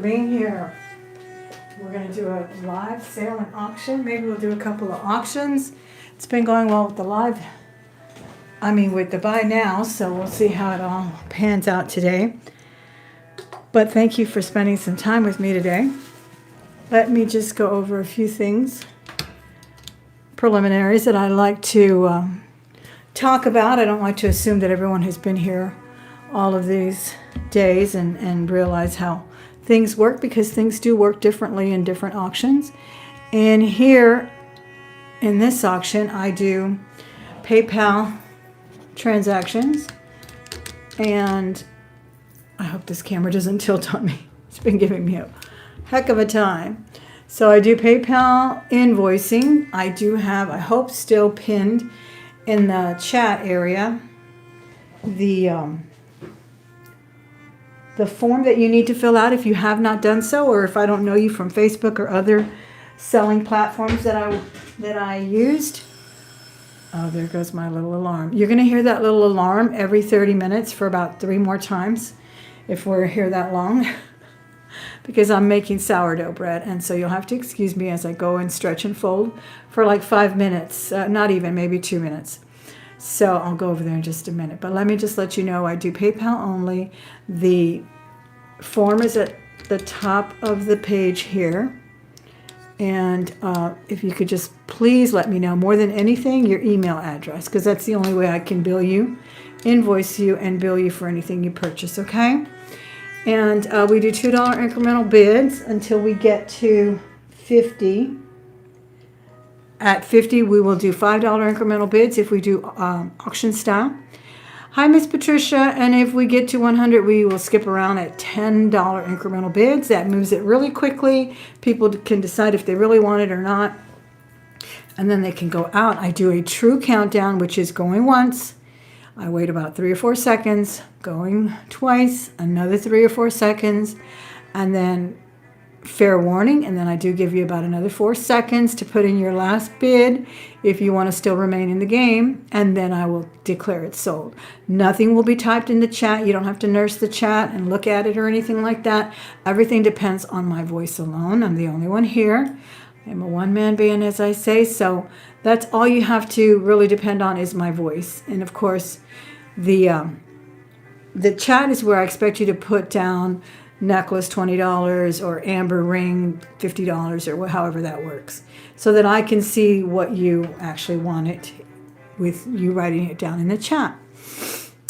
Being here, we're going to do a live sale and auction. Maybe we'll do a couple of auctions. It's been going well with the with the buy now, so we'll see how it all pans out today. But thank you for spending some time with me today. Let me just go over a few things, preliminaries that I like to talk about. I don't like to assume that everyone has been here all of these days and realize how things work, because things do work differently in different auctions. And here in this auction, I do PayPal transactions, and I hope this camera doesn't tilt on me. It's been giving me a heck of a time. So I do PayPal invoicing. I do have, I hope still pinned in the chat area, the form that you need to fill out if you have not done so, or if I don't know you from Facebook or other selling platforms that I used. Oh, there goes my little alarm. You're going to hear that little alarm every 30 minutes for about 3 more times if we're here that long because I'm making sourdough bread, and so you'll have to excuse me as I go and stretch and fold for like 5 minutes, not even, maybe 2 minutes. So I'll go over there in just a minute. But let me just let you know I do PayPal only. The form is at the top of the page here. And if you could just please let me know, more than anything, your email address, because that's the only way I can bill you, invoice you, and bill you for anything you purchase, okay? And we do $2 incremental bids until we get to 50. At 50, we will do $5 incremental bids if we do auction style. Hi, Miss Patricia. And if we get to 100, we will skip around at $10 incremental bids. That moves it really quickly. People can decide if they really want it or not. And then they can go out. I do a true countdown, which is going once. I wait about 3 or 4 seconds, going twice, another 3 or 4 seconds, and then fair warning, and then I do give you about another 4 seconds to put in your last bid if you want to still remain in the game, and then I will declare it sold. Nothing will be typed in the chat. You don't have to nurse the chat and look at it or anything like that. Everything depends on my voice alone. I'm the only one here. I'm a one-man band, as I say, so that's all you have to really depend on is my voice. And of course, the chat is where I expect you to put down necklace $20 or amber ring $50 or however that works, so that I can see what you actually want it with you writing it down in the chat.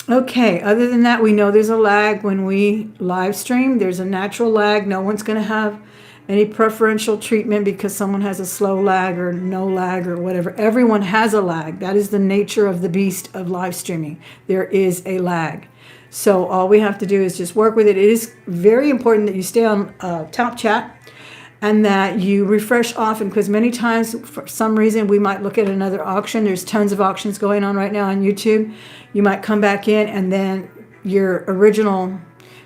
Okay, other than that, we know there's a lag when we live stream. There's a natural lag. No one's going to have any preferential treatment because someone has a slow lag or no lag or whatever. Everyone has a lag. That is the nature of the beast of live streaming. There is a lag. So all we have to do is just work with it. It is very important that you stay on top chat and that you refresh often, because many times for some reason we might look at another auction. There's tons of auctions going on right now on YouTube. You might come back in and then your original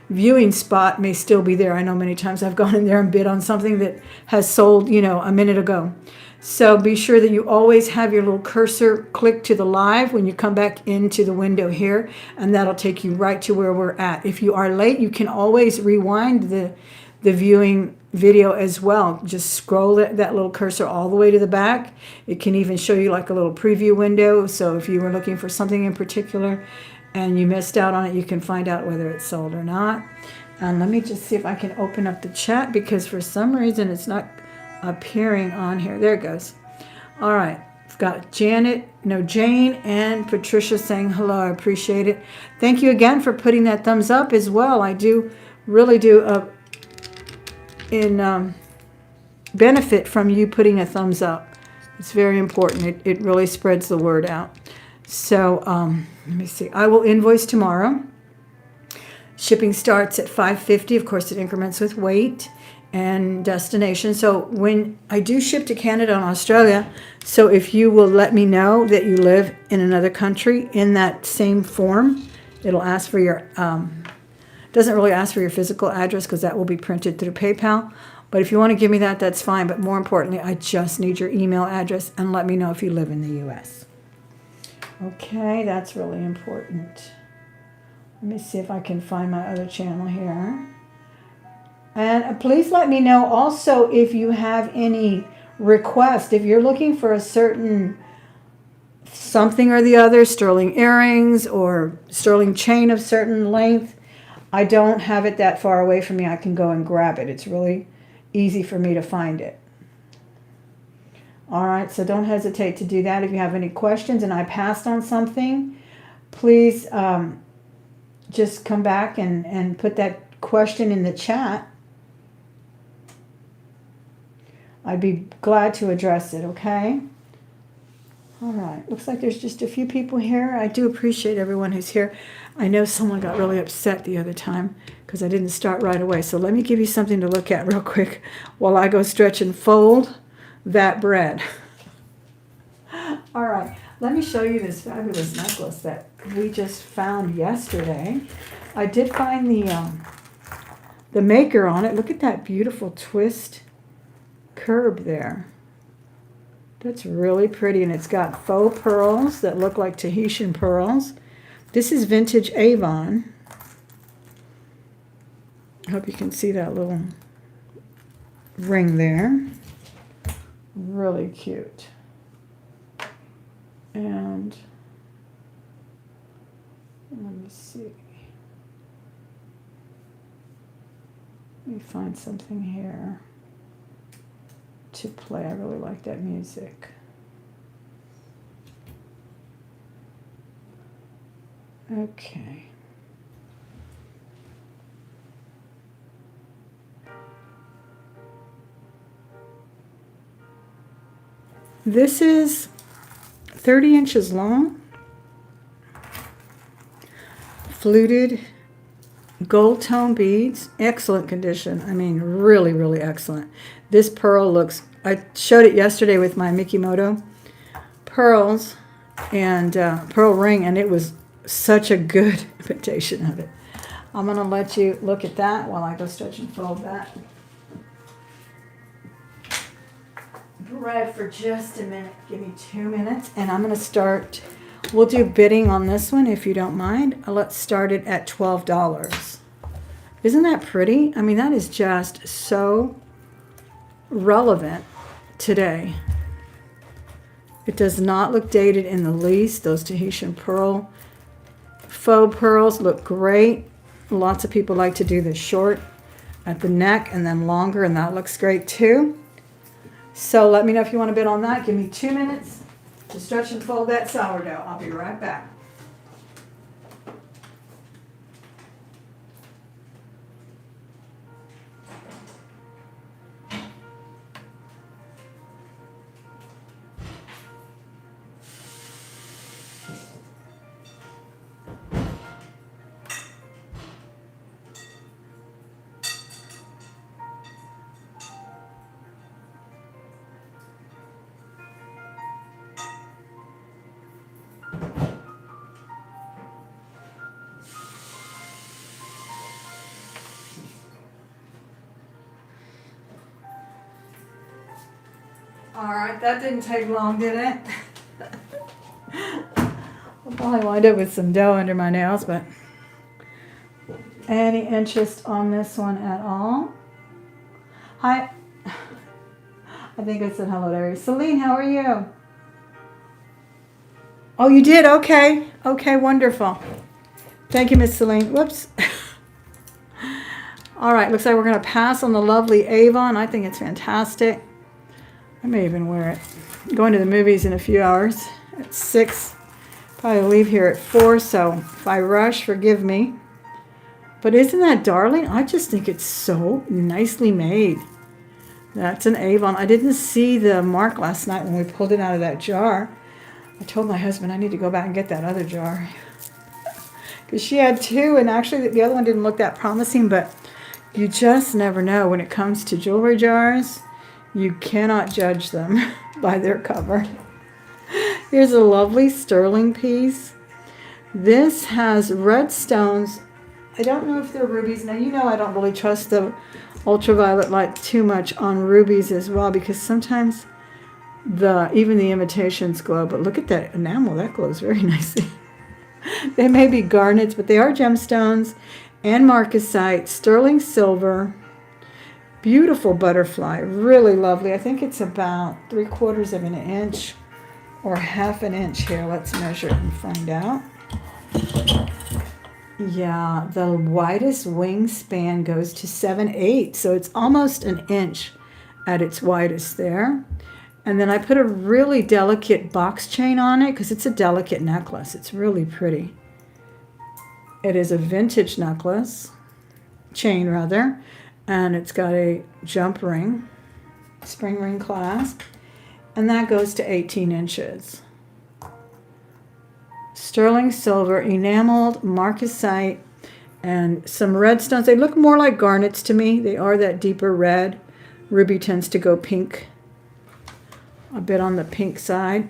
viewing spot may still be there. I know many times I've gone in there and bid on something that has sold, a minute ago. So be sure that you always have your little cursor click to the live when you come back into the window here, and that'll take you right to where we're at. If you are late, you can always rewind the viewing video as well. Just scroll that little cursor all the way to the back. It can even show you like a little preview window. So if you were looking for something in particular and you missed out on it, you can find out whether it's sold or not. And let me just see if I can open up the chat, because for some reason it's not appearing on here. There it goes. All right. I've got Jane and Patricia saying hello. I appreciate it. Thank you again for putting that thumbs up as well. I do really do benefit from you putting a thumbs up. It's very important. It really spreads the word out. So let me see. I will invoice tomorrow. Shipping starts at $5.50. Of course, it increments with weight and destination. So when I do ship to Canada and Australia, so if you will let me know that you live in another country in that same form, it'll ask for your, doesn't really ask for your physical address because that will be printed through PayPal. But if you want to give me that, that's fine. But more importantly, I just need your email address and let me know if you live in the US. Okay, that's really important. Let me see if I can find my other channel here. And please let me know also if you have any requests. If you're looking for a certain something or the other, sterling earrings or sterling chain of certain length, I don't have it that far away from me. I can go and grab it. It's really easy for me to find it. All right, so don't hesitate to do that. If you have any questions and I passed on something, please just come back and put that question in the chat. I'd be glad to address it, okay? All right, looks like there's just a few people here. I do appreciate everyone who's here. I know someone got really upset the other time because I didn't start right away. So let me give you something to look at real quick while I go stretch and fold that bread. All right, let me show you this fabulous necklace that we just found yesterday. I did find the maker on it. Look at that beautiful twist curb there. That's really pretty, and it's got faux pearls that look like Tahitian pearls. This is vintage Avon. I hope you can see that little ring there. Really cute. And let me see. Let me find something here to play. I really like that music. Okay. This is 30 inches long, fluted gold tone beads, excellent condition. I mean, really, really excellent. This pearl looks, I showed it yesterday with my Mikimoto pearls and pearl ring, and it was such a good imitation of it. I'm going to let you look at that while I go stretch and fold that bread for just a minute. Give me 2 minutes, and I'm going to start. We'll do bidding on this one if you don't mind. Let's start it at $12. Isn't that pretty? I mean, that is just so relevant today. It does not look dated in the least. Those Tahitian pearl faux pearls look great. Lots of people like to do the short at the neck and then longer, and that looks great too. So let me know if you want to bid on that. Give me 2 minutes to stretch and fold that sourdough. I'll be right back. All right, that didn't take long, did it? I'll probably wind up with some dough under my nails, but any interest on this one at all? Hi. I think I said hello to her. Celine, how are you? Oh, you did? Okay. Okay, wonderful. Thank you, Miss Celine. Whoops. All right, looks like we're going to pass on the lovely Avon. I think it's fantastic. I may even wear it. Going to the movies in a few hours at 6. Probably leave here at 4, so if I rush, forgive me. But isn't that darling? I just think it's so nicely made. That's an Avon. I didn't see the mark last night when we pulled it out of that jar. I told my husband I need to go back and get that other jar. Because she had 2, and actually the other one didn't look that promising, but you just never know when it comes to jewelry jars. You cannot judge them by their cover. Here's a lovely sterling piece. This has red stones. I don't know if they're rubies. Now, you know I don't really trust the ultraviolet light too much on rubies as well, because sometimes even the imitations glow. But look at that enamel. That glows very nicely. They may be garnets, but they are gemstones and marcasite, sterling silver. Beautiful butterfly, really lovely. I think it's about 3/4 of an inch or 1/2 an inch here. Let's measure it and find out. Yeah, the widest wingspan goes to 7/8, so it's almost an inch at its widest there. And then I put a really delicate box chain on it because it's a delicate necklace. It's really pretty. It is a vintage necklace, chain rather, and it's got a jump ring, spring ring clasp, and that goes to 18 inches. Sterling silver, enameled, marcasite, and some red stones. They look more like garnets to me. They are that deeper red. Ruby tends to go pink, a bit on the pink side.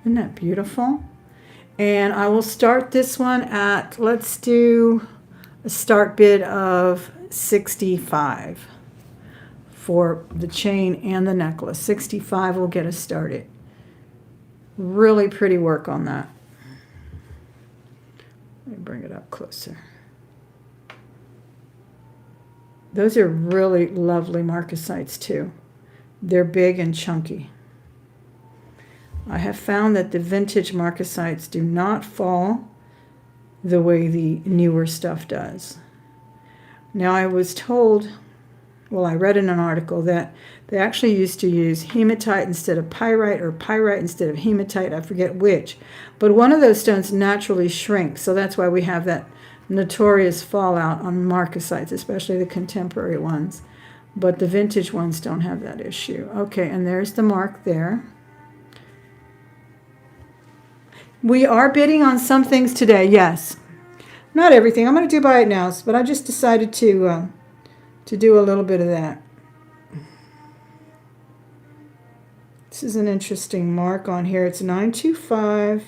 Isn't that beautiful? And I will start this one at, let's do a start bid of 65 for the chain and the necklace. 65 will get us started. Really pretty work on that. Let me bring it up closer. Those are really lovely marcasites too. They're big and chunky. I have found that the vintage marcasites do not fall the way the newer stuff does. Now I was told, well, I read in an article that they actually used to use hematite instead of pyrite or pyrite instead of hematite. I forget which. But one of those stones naturally shrinks, so that's why we have that notorious fallout on marcasites, especially the contemporary ones. But the vintage ones don't have that issue. Okay, and there's the mark there. We are bidding on some things today, yes. Not everything. I'm going to do buy it now, but I just decided to do a little bit of that. This is an interesting mark on here. It's 925.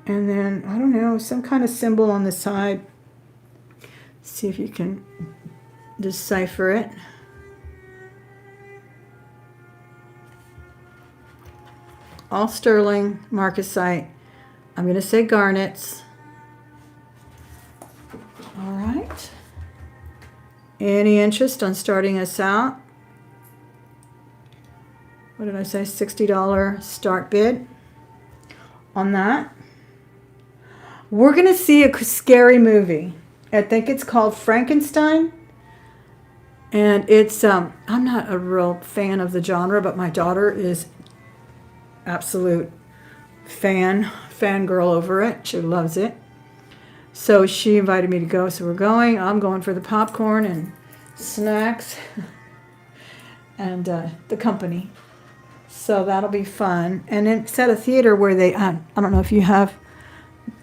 And then, I don't know, some kind of symbol on the side. See if you can decipher it. All sterling, marcasite. I'm going to say garnets. All right. Any interest on starting us out? What did I say? $60 start bid on that. We're going to see a scary movie. I think it's called Frankenstein. And it's, I'm not a real fan of the genre, but my daughter is absolute fangirl over it. She loves it. So she invited me to go, so we're going. I'm going for the popcorn and snacks and the company. So that'll be fun. And it's at a theater where they, I don't know if you have,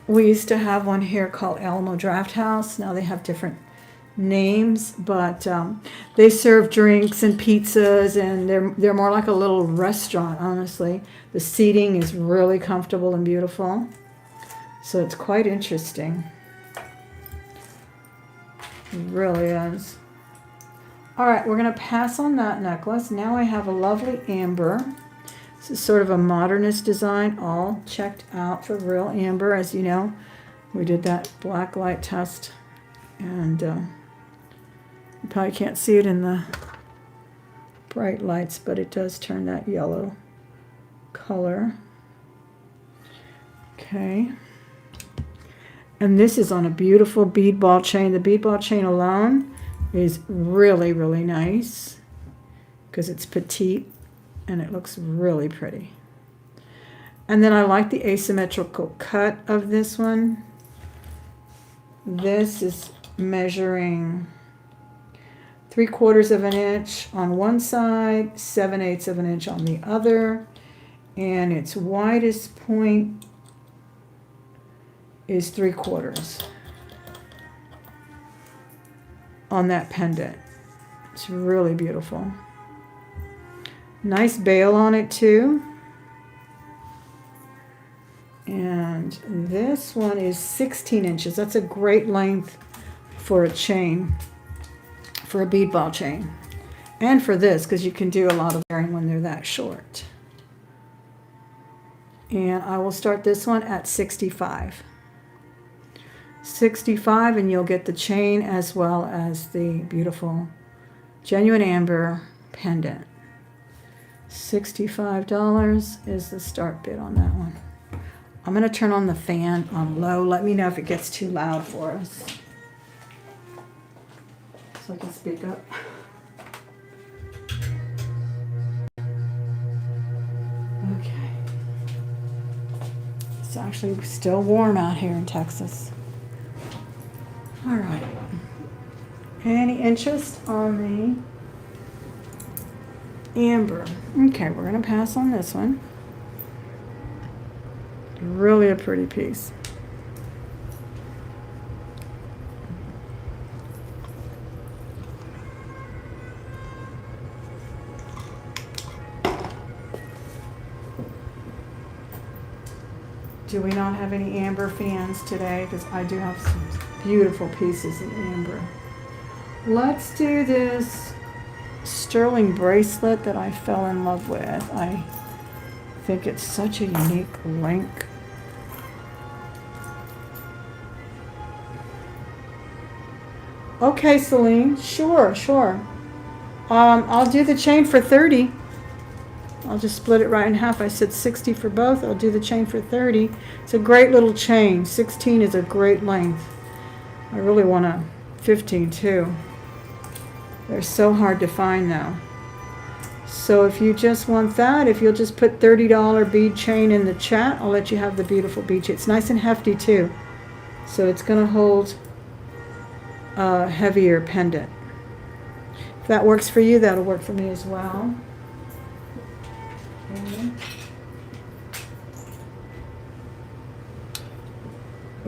we used to have one here called Alamo Draft House. Now they have different names, but they serve drinks and pizzas, and they're more like a little restaurant, honestly. The seating is really comfortable and beautiful. So it's quite interesting. It really is. All right, we're going to pass on that necklace. Now I have a lovely amber. This is sort of a modernist design, all checked out for real amber. As you know, we did that black light test, and you probably can't see it in the bright lights, but it does turn that yellow color. Okay. And this is on a beautiful bead ball chain. The bead ball chain alone is really, really nice because it's petite and it looks really pretty. And then I like the asymmetrical cut of this one. This is measuring 3/4 of an inch on one side, 7/8 of an inch on the other, and its widest point is 3/4 on that pendant. It's really beautiful. Nice bail on it too. And this one is 16 inches. That's a great length for a chain, for a bead ball chain. And for this, because you can do a lot of wearing when they're that short. And I will start this one at 65. $65, and you'll get the chain as well as the beautiful genuine amber pendant. $65 is the start bid on that one. I'm going to turn on the fan on low. Let me know if it gets too loud for us, so I can speak up. Okay. It's actually still warm out here in Texas. All right. Any interest on the amber? Okay, we're going to pass on this one. Really a pretty piece. Do we not have any amber fans today? Because I do have some beautiful pieces in amber. Let's do this sterling bracelet that I fell in love with. I think it's such a unique link. Okay, Celine, sure. I'll do the chain for 30. I'll just split it right in half. I said 60 for both. I'll do the chain for 30. It's a great little chain. 16 is a great length. I really want a 15 too. They're so hard to find though. So if you just want that, if you'll just put $30 bead chain in the chat, I'll let you have the beautiful bead chain. It's nice and hefty too. So it's going to hold a heavier pendant. If that works for you, that'll work for me as well. Okay.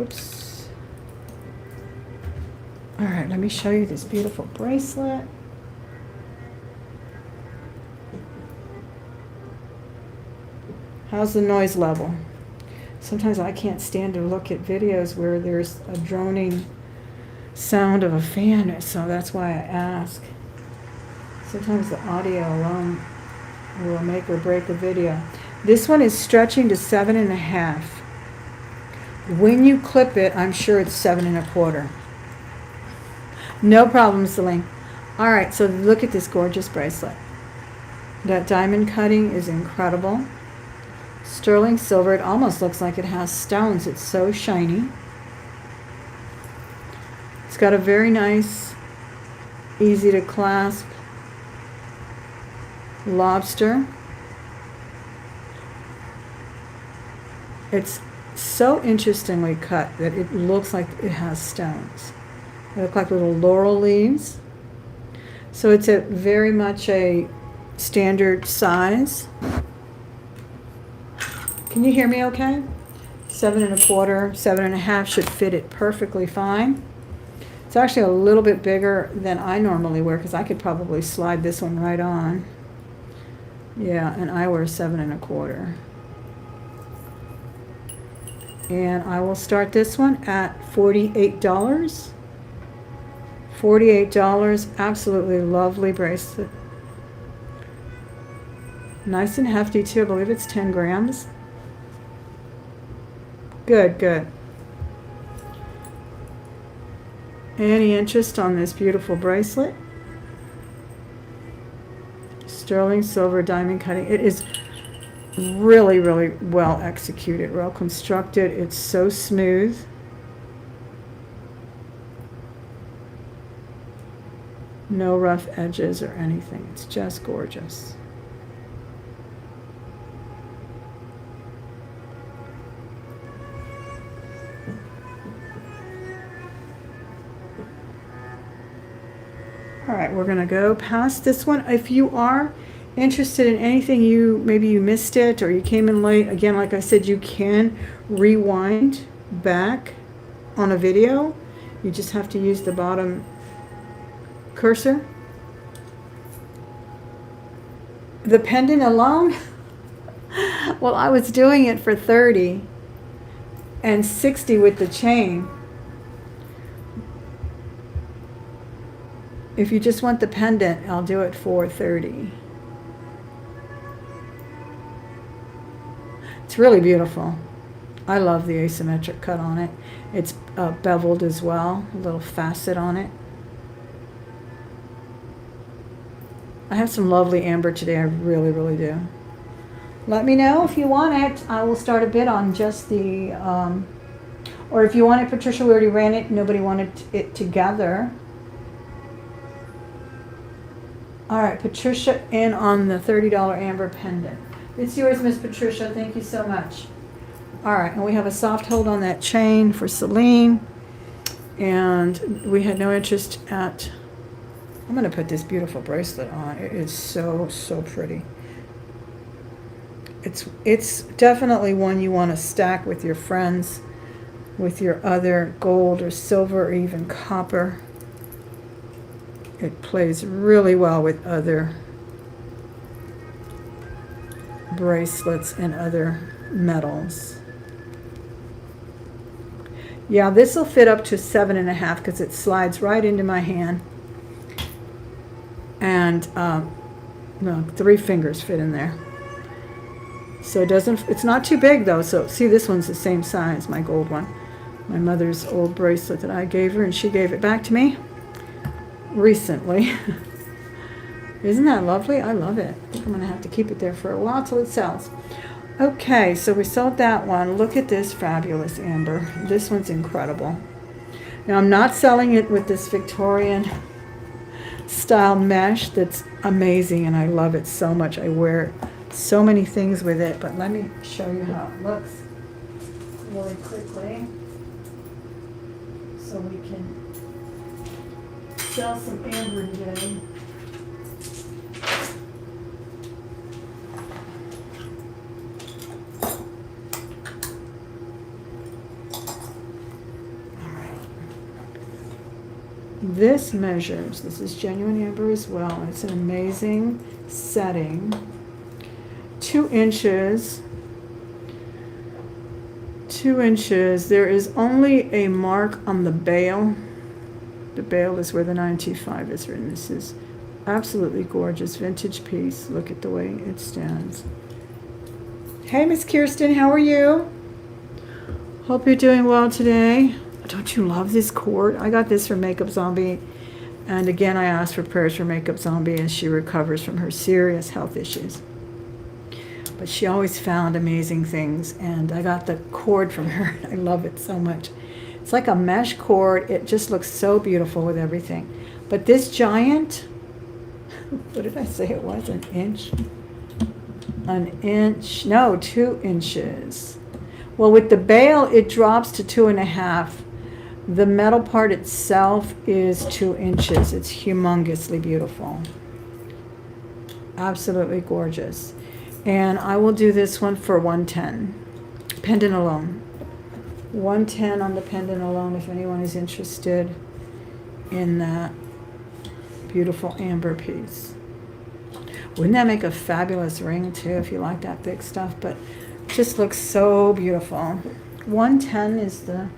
Oops. All right, let me show you this beautiful bracelet. How's the noise level? Sometimes I can't stand to look at videos where there's a droning sound of a fan, so that's why I ask. Sometimes the audio alone will make or break a video. This one is stretching to 7.5. When you clip it, I'm sure it's 7.25. No problem, Celine. All right, so look at this gorgeous bracelet. That diamond cutting is incredible. Sterling silver. It almost looks like it has stones. It's so shiny. It's got a very nice, easy to clasp lobster. It's so interestingly cut that it looks like it has stones. They look like little laurel leaves. So it's a very much a standard size. Can you hear me okay? 7.25, 7.5 should fit it perfectly fine. It's actually a little bit bigger than I normally wear because I could probably slide this one right on. Yeah, and I wear 7.25. And I will start this one at $48. $48, absolutely lovely bracelet. Nice and hefty too, I believe it's 10 grams. Good, good. Any interest on this beautiful bracelet? Sterling silver diamond cutting. It is really, really well executed, well constructed. It's so smooth. No rough edges or anything. It's just gorgeous. All right, we're going to go past this one. If you are interested in anything, maybe you missed it or you came in late, again, like I said, you can rewind back on a video. You just have to use the bottom cursor. The pendant alone, well, I was doing it for 30 and 60 with the chain. If you just want the pendant, I'll do it for 30. It's really beautiful. I love the asymmetric cut on it. It's beveled as well, a little facet on it. I have some lovely amber today, I really, really do. Let me know if you want it. I will start a bid on just the, or if you want it, Patricia, we already ran it, nobody wanted it together. All right, Patricia in on the $30 amber pendant. It's yours, Miss Patricia, thank you so much. All right, and we have a soft hold on that chain for Celine. And we had no interest at, I'm gonna put this beautiful bracelet on. It is so, so pretty. It's definitely one you want to stack with your friends, with your other gold or silver or even copper. It plays really well with other bracelets and other metals. Yeah, this will fit up to 7.5 because it slides right into my hand. And no, 3 fingers fit in there. So it doesn't, it's not too big though. So see, this one's the same size, my gold one. My mother's old bracelet that I gave her, and she gave it back to me recently. Isn't that lovely? I love it. I think I'm gonna have to keep it there for a while till it sells. Okay, so we sold that one. Look at this fabulous amber. This one's incredible. Now I'm not selling it with this Victorian style mesh that's amazing, and I love it so much. I wear so many things with it, but let me show you how it looks really quickly so we can sell some amber today. This measures, this is genuine amber as well. It's an amazing setting. 2 inches. 2 inches. There is only a mark on the bail. The bail is where the 925 is written. This is absolutely gorgeous vintage piece. Look at the way it stands. Hey, Miss Kirsten, how are you? Hope you're doing well today. Don't you love this cord? I got this from Makeup Zombie. And again, I asked for prayers for Makeup Zombie as she recovers from her serious health issues. But she always found amazing things. And I got the cord from her. I love it so much. It's like a mesh cord. It just looks so beautiful with everything. But this giant, what did I say it was? An inch? An inch? No, 2 inches. Well, with the bail, it drops to 2.5. The metal part itself is 2 inches. It's humongously beautiful. Absolutely gorgeous. And I will do this one for $110. Pendant alone. $110 on the pendant alone if anyone is interested in that beautiful amber piece. Wouldn't that make a fabulous ring too if you like that big stuff? But it just looks so beautiful. 110 is the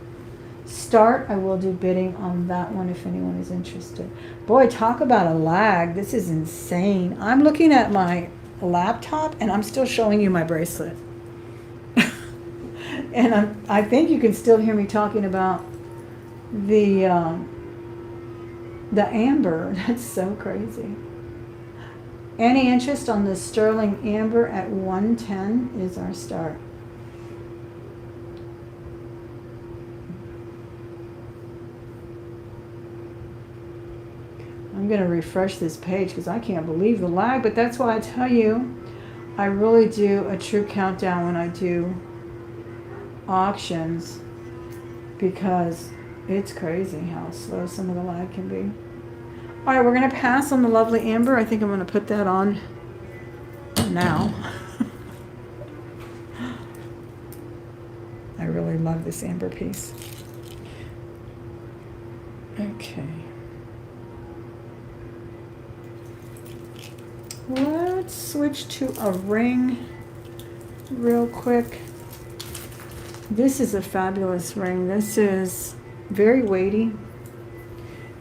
start. I will do bidding on that one if anyone is interested. Boy, talk about a lag. This is insane. I'm looking at my laptop and I'm still showing you my bracelet. And I think you can still hear me talking about the amber. That's so crazy. Any interest on the sterling amber at 110 is our start. I'm going to refresh this page because I can't believe the lag, but that's why I tell you I really do a true countdown when I do auctions, because it's crazy how slow some of the lag can be. All right, we're going to pass on the lovely amber. I think I'm going to put that on now. I really love this amber piece. Okay. Let's switch to a ring real quick. This is a fabulous ring. This is very weighty.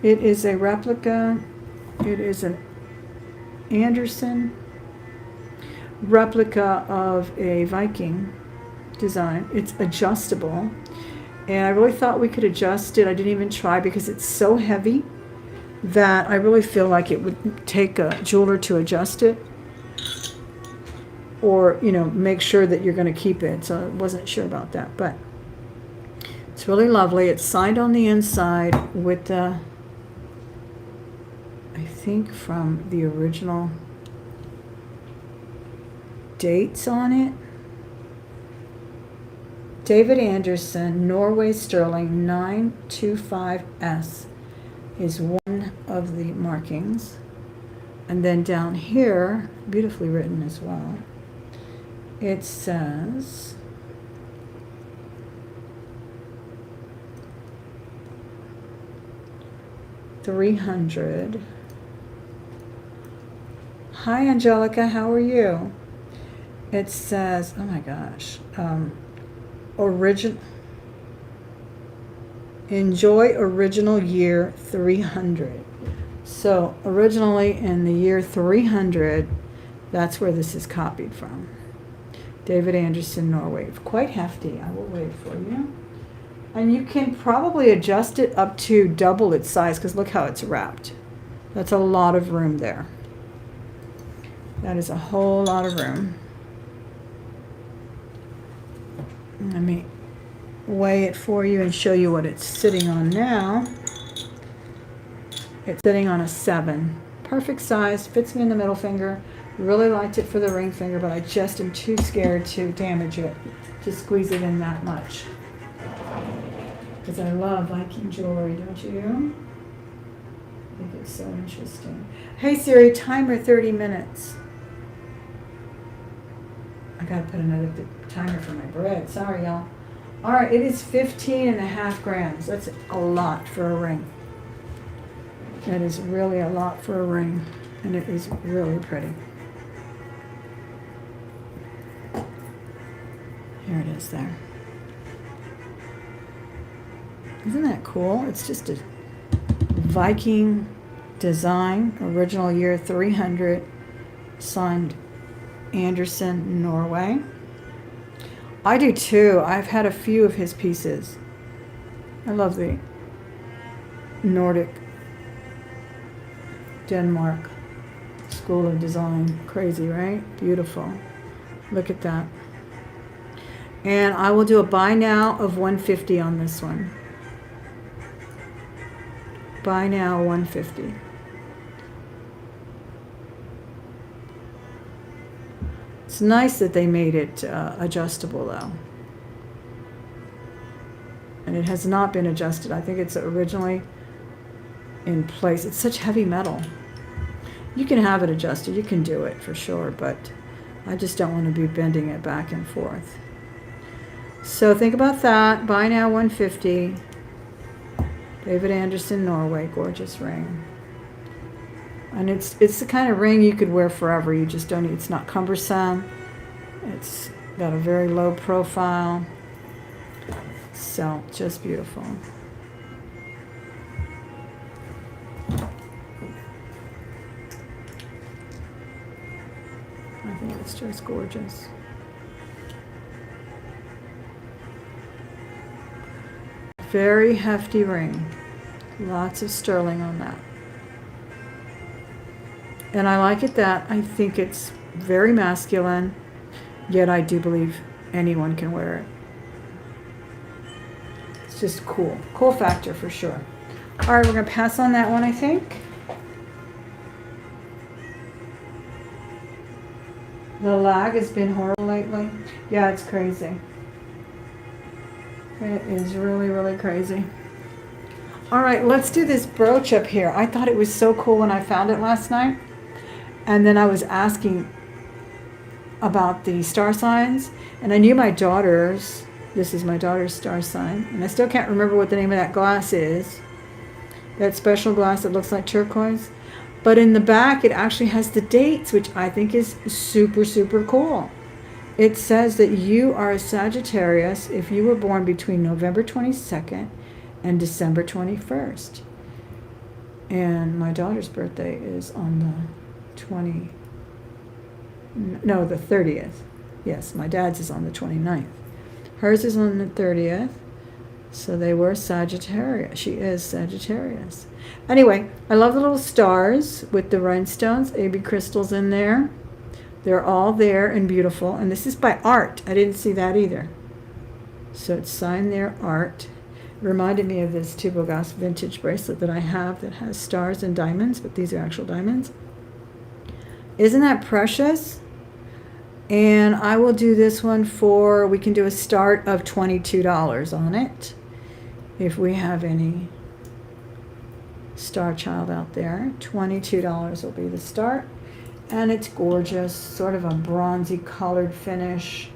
It is a replica. It is an Anderson replica of a Viking. design. It's adjustable. And I really thought we could adjust it. I didn't even try because it's so heavy that I really feel like it would take a jeweler to adjust it. Or, you know, make sure that you're going to keep it. So I wasn't sure about that. But it's really lovely. It's signed on the inside with the, I think, from the original dates on it. David Anderson, Norway Sterling 925S is one of the markings. And then down here, beautifully written as well, it says $300. Hi, Angelica, how are you? It says, oh my gosh, enjoy original year 300. So originally in the year 300, that's where this is copied from. David Anderson, Norway. Quite hefty. I will wait for you. And you can probably adjust it up to double its size because look how it's wrapped. That's a lot of room there. That is a whole lot of room. Let me weigh it for you and show you what it's sitting on now. It's sitting on a 7. Perfect size, fits me in the middle finger. Really liked it for the ring finger, but I just am too scared to damage it, to squeeze it in that much. Because I love Viking jewelry, don't you? I think it's so interesting. Hey Siri, timer 30 minutes. I gotta put another timer for my bread. Sorry, y'all. All right, it is 15.5 grams. That's a lot for a ring. That is really a lot for a ring, and it is really pretty. Here it is there. Isn't that cool? It's just a Viking design, original year 300, signed Anderson, Norway. I do too. I've had a few of his pieces. I love the Nordic, Denmark School of Design. Crazy, right? Beautiful. Look at that. And I will do a buy now of $150 on this one. Buy now $150. It's nice that they made it adjustable though. And it has not been adjusted. I think it's originally in place. It's such heavy metal. You can have it adjusted. You can do it for sure, but I just don't want to be bending it back and forth. So think about that. Buy now $150. David Anderson, Norway. Gorgeous ring. And it's the kind of ring you could wear forever. You just don't need, it's not cumbersome. It's got a very low profile. So just beautiful. I think it's just gorgeous. Very hefty ring. Lots of sterling on that. And I like it that I think it's very masculine, yet I do believe anyone can wear it. It's just cool. Cool factor for sure. All right, we're going to pass on that one, I think. The lag has been horrible lately. Yeah, it's crazy. It is really, really crazy. All right, let's do this brooch up here. I thought it was so cool when I found it last night. And then I was asking about the star signs. And I knew my daughter's, this is my daughter's star sign. And I still can't remember what the name of that glass is. That special glass that looks like turquoise. But in the back, it actually has the dates, which I think is super, super cool. It says that you are a Sagittarius if you were born between November 22nd and December 21st. And my daughter's birthday is on the the 30th. Yes, my dad's is on the 29th. Hers is on the 30th. So they were Sagittarius. She is Sagittarius. Anyway, I love the little stars with the rhinestones, AB crystals in there. They're all there and beautiful. And this is by Art. I didn't see that either. So it's signed there, Art. It reminded me of this Tubogas vintage bracelet that I have that has stars and diamonds, but these are actual diamonds. Isn't that precious? And I will do this one for, we can do a start of $22 on it. If we have any star child out there, $22 will be the start. And it's gorgeous, sort of a bronzy colored finish.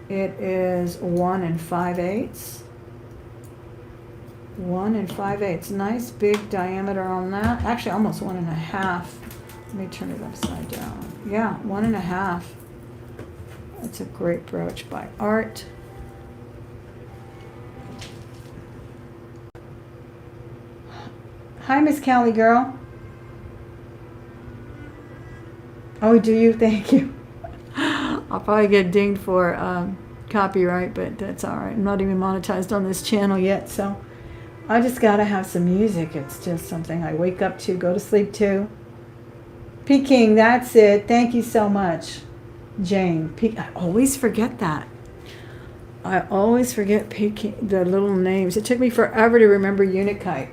It is 1 5/8. 1 5/8. Nice big diameter on that. Actually, almost 1.5. Let me turn it upside down. Yeah, 1.5. It's a great brooch by Art. Hi, Miss Callie girl. Oh, do you? Thank you. I'll probably get dinged for copyright, but that's all right. I'm not even monetized on this channel yet, so I just got to have some music. It's just something I wake up to, go to sleep to. Peking, that's it. Thank you so much, Jane. I always forget that. I always forget Peking, the little names. It took me forever to remember Unikite.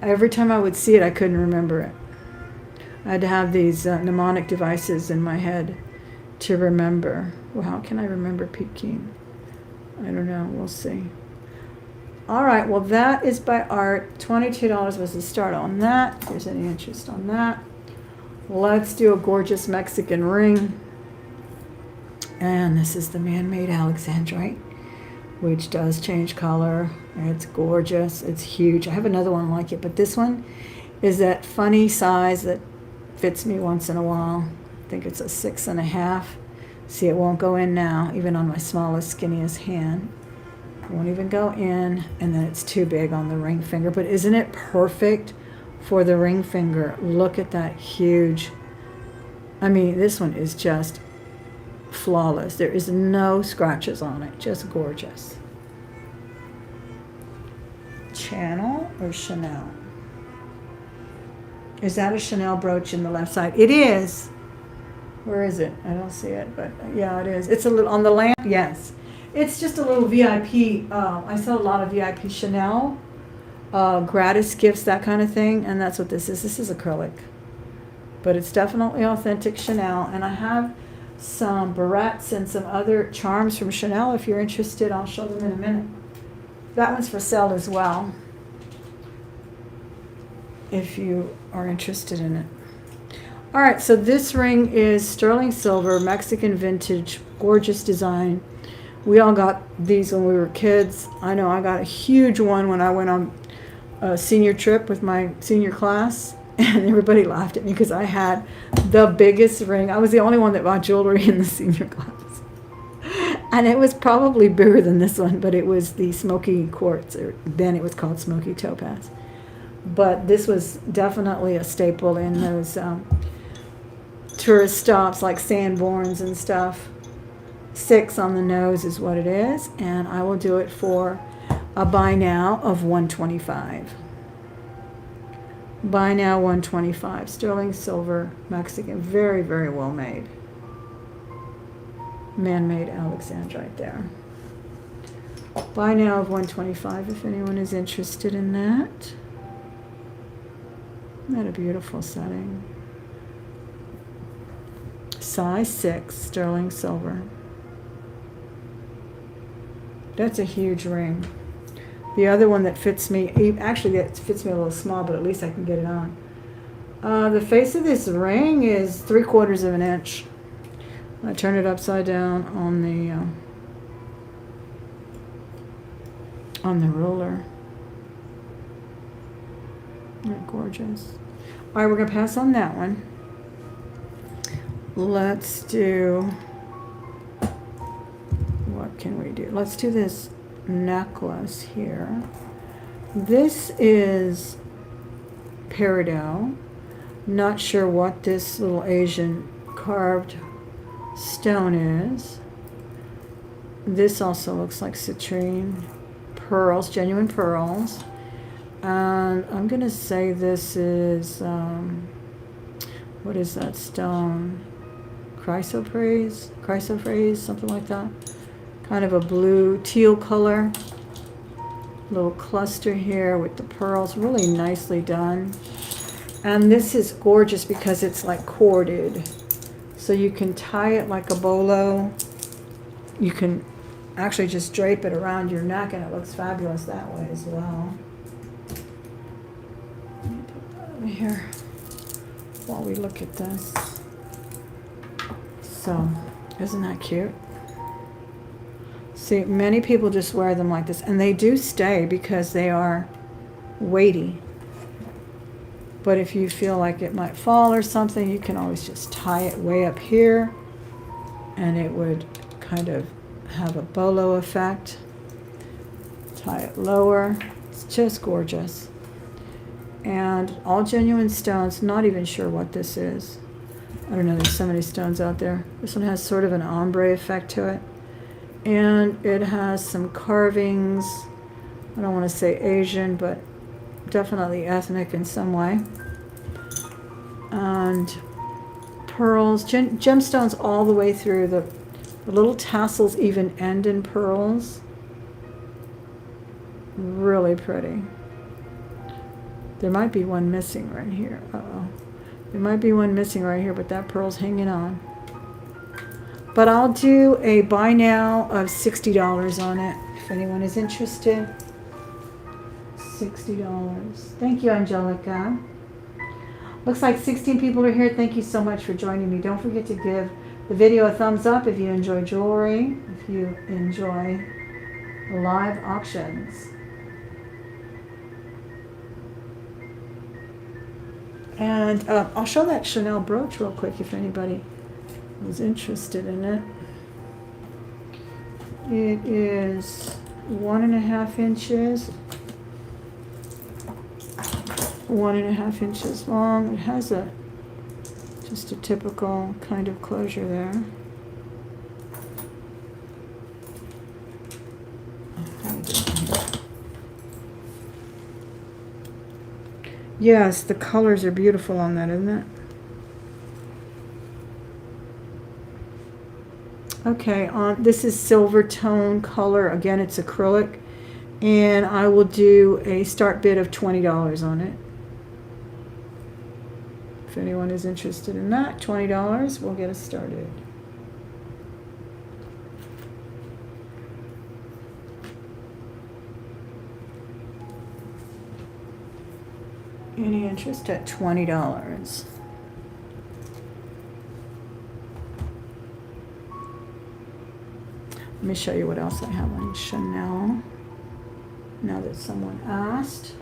Every time I would see it, I couldn't remember it. I had to have these mnemonic devices in my head to remember. Well, how can I remember Peking? I don't know. We'll see. All right. Well, that is by Art. $22 was the start on that. If there's any interest on that. Let's do a gorgeous Mexican ring. And this is the man-made Alexandrite, which does change color. It's gorgeous. It's huge. I have another one like it, but this one is that funny size that fits me once in a while. I think it's a 6.5. See, it won't go in now, even on my smallest, skinniest hand. It won't even go in, and then it's too big on the ring finger. But isn't it perfect for the ring finger? Look at that huge. I mean, this one is just flawless. There is no scratches on it. Just gorgeous. Channel or Chanel? Is that a Chanel brooch in the left side? It is. Where is it? I don't see it, but yeah, it is. It's a little on the lamp. Yes. It's just a little VIP. I sell a lot of VIP Chanel, gratis gifts, that kind of thing, and that's what this is. This is acrylic, but it's definitely authentic Chanel. And I have some barrettes and some other charms from Chanel. If you're interested, I'll show them in a minute. That one's for sale as well, if you are interested in it. All right, so this ring is sterling silver, Mexican vintage, gorgeous design. We all got these when we were kids. I know I got a huge one when I went on a senior trip with my senior class, and everybody laughed at me because I had the biggest ring. I was the only one that bought jewelry in the senior class. And it was probably bigger than this one, but it was the smoky quartz, or then it was called smoky topaz. But this was definitely a staple in those tourist stops like Sanborns and stuff. 6 on the nose is what it is, and I will do it for a buy now of $125. Buy now $125. Sterling silver, Mexican, very, very well made. Man-made Alexandrite there. Buy now of $125 if anyone is interested in that. Isn't that a beautiful setting? Size 6, sterling silver. That's a huge ring. The other one that fits me, actually that fits me a little small, but at least I can get it on. The face of this ring is 3/4 of an inch. I turn it upside down on the ruler. Isn't that gorgeous? All right, we're gonna pass on that one. Let's do, what can we do? Let's do this necklace here. This is peridot. Not sure what this little Asian carved stone is. This also looks like citrine. Pearls, genuine pearls. And I'm going to say this is, what is that stone? Chrysoprase, something like that. Kind of a blue teal color. Little cluster here with the pearls, really nicely done. And this is gorgeous because it's like corded. So you can tie it like a bolo. You can actually just drape it around your neck and it looks fabulous that way as well. Let me put that over here while we look at this. So, isn't that cute? See, many people just wear them like this, and they do stay because they are weighty. But if you feel like it might fall or something, you can always just tie it way up here, and it would kind of have a bolo effect. Tie it lower. It's just gorgeous. And all genuine stones, not even sure what this is. I don't know, there's so many stones out there. This one has sort of an ombre effect to it. And it has some carvings. I don't want to say Asian, but definitely ethnic in some way. And pearls, gemstones all the way through. The little tassels even end in pearls. Really pretty. There might be one missing right here. Uh-oh. There might be one missing right here, but that pearl's hanging on. But I'll do a buy now of $60 on it, if anyone is interested. $60. Thank you, Angelica. Looks like 16 people are here. Thank you so much for joining me. Don't forget to give the video a thumbs up if you enjoy jewelry, if you enjoy live auctions. And I'll show that Chanel brooch real quick if anybody was interested in it. It is 1.5 inches, 1.5 inches long. It has just a typical kind of closure there. Yes, the colors are beautiful on that, isn't it? Okay, this is silver tone color. Again, it's acrylic. And I will do a start bid of $20 on it. If anyone is interested in that, $20, we'll get us started. Any interest at $20? Let me show you what else I have on Chanel, now that someone asked.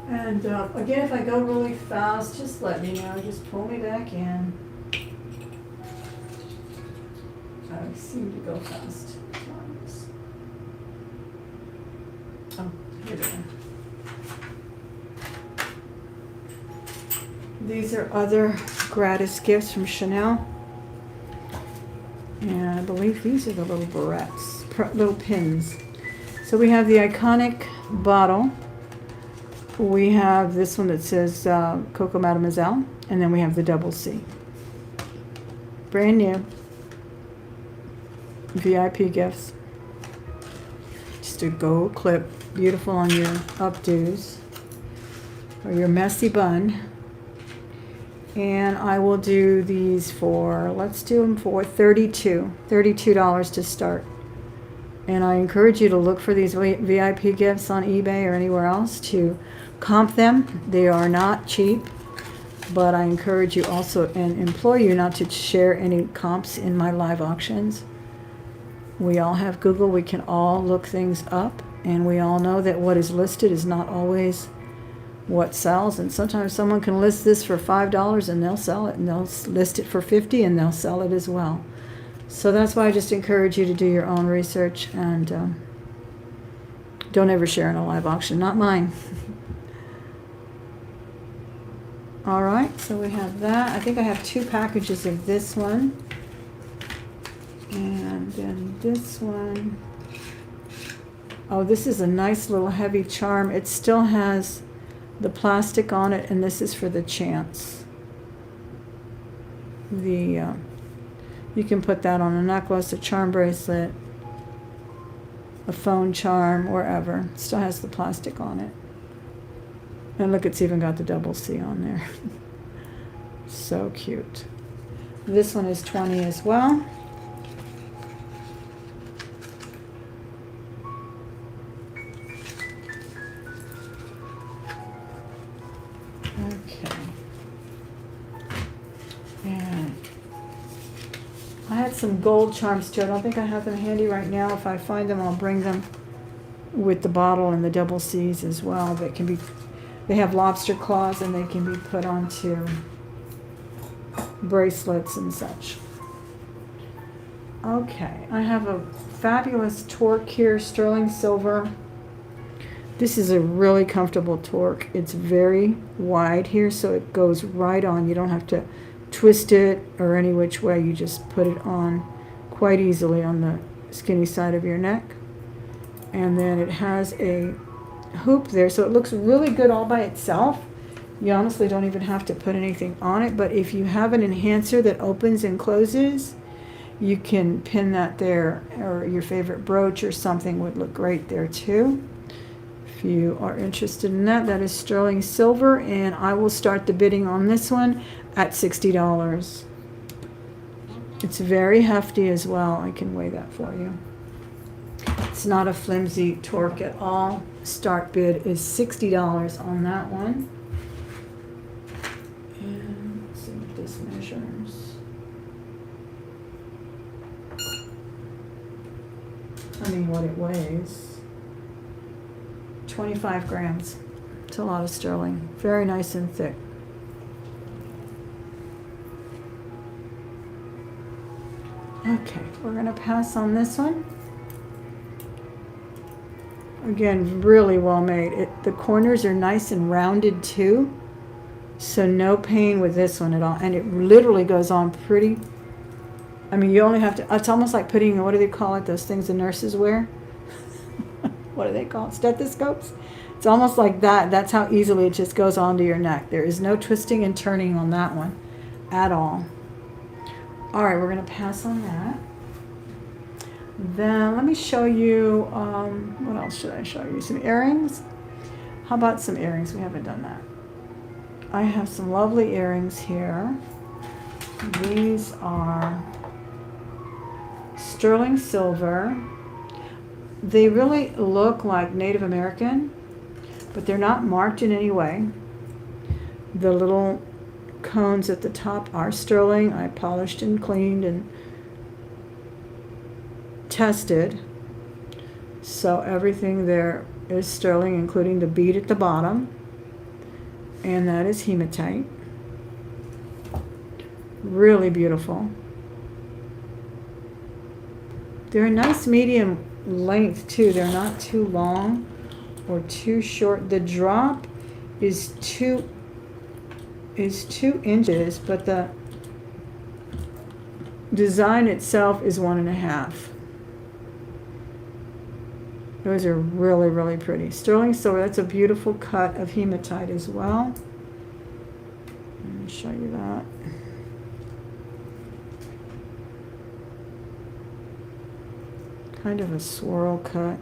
And again, if I go really fast, just let me know. Just pull me back in. I seem to go fast. Oh, here we go. These are other gratis gifts from Chanel. And I believe these are the little barrettes, little pins. So we have the iconic bottle. We have this one that says Coco Mademoiselle. And then we have the double C. Brand new. VIP gifts. Just a gold clip. Beautiful on your updos. Or your messy bun. And I will do these for, let's do them for $32 to start. And I encourage you to look for these VIP gifts on eBay or anywhere else to comp them. They are not cheap, but I encourage you also and implore you not to share any comps in my live auctions. We all have Google. We can all look things up, and we all know that what is listed is not always what sells. And sometimes someone can list this for $5 and they'll sell it, and they'll list it for $50 and they'll sell it as well. So that's why I just encourage you to do your own research, and don't ever share in a live auction, not mine. All right, so we have that. I think I have 2 packages of this one, and then this one. Oh, this is a nice little heavy charm. It still has the plastic on it, and this is for the chance. You can put that on a necklace, a charm bracelet, a phone charm, wherever. It still has the plastic on it. And look, it's even got the double C on there. So cute. This one is 20 as well. Okay. And I had some gold charms too. I don't think I have them handy right now. If I find them, I'll bring them with the bottle and the double C's as well. They have lobster claws, and they can be put onto bracelets and such. Okay, I have a fabulous torque here, sterling silver. This is a really comfortable torque. It's very wide here, so it goes right on. You don't have to twist it or any which way. You just put it on quite easily on the skinny side of your neck. And then it has a hoop there, so it looks really good all by itself. You honestly don't even have to put anything on it, but if you have an enhancer that opens and closes, you can pin that there, or your favorite brooch or something would look great there too. If you are interested in that, that is sterling silver, and I will start the bidding on this one at $60. It's very hefty as well. I can weigh that for you. It's not a flimsy torque at all. Start bid is $60 on that one. And let's see what this measures. I mean, what it weighs. 25 grams. It's a lot of sterling. Very nice and thick. Okay, we're going to pass on this one. Again, really well made. The corners are nice and rounded too, so no pain with this one at all. And it literally goes on pretty. I mean, you only have to, it's almost like putting, what do they call it, those things the nurses wear? What do they call it? Stethoscopes? It's almost like that. That's how easily it just goes onto your neck. There is no twisting and turning on that one at all. All right, we're going to pass on that. Then let me show you, what else should I show you? Some earrings? How about some earrings? We haven't done that. I have some lovely earrings here. These are sterling silver. They really look like Native American, but they're not marked in any way. The little cones at the top are sterling. I polished and cleaned and tested, so everything there is sterling, including the bead at the bottom, and that is hematite. Really beautiful. They're a nice medium length too. They're not too long or too short. The drop is 2 inches, but the design itself is 1.5. Those are really, really pretty. Sterling silver, that's a beautiful cut of hematite as well. Let me show you that. Kind of a swirl cut.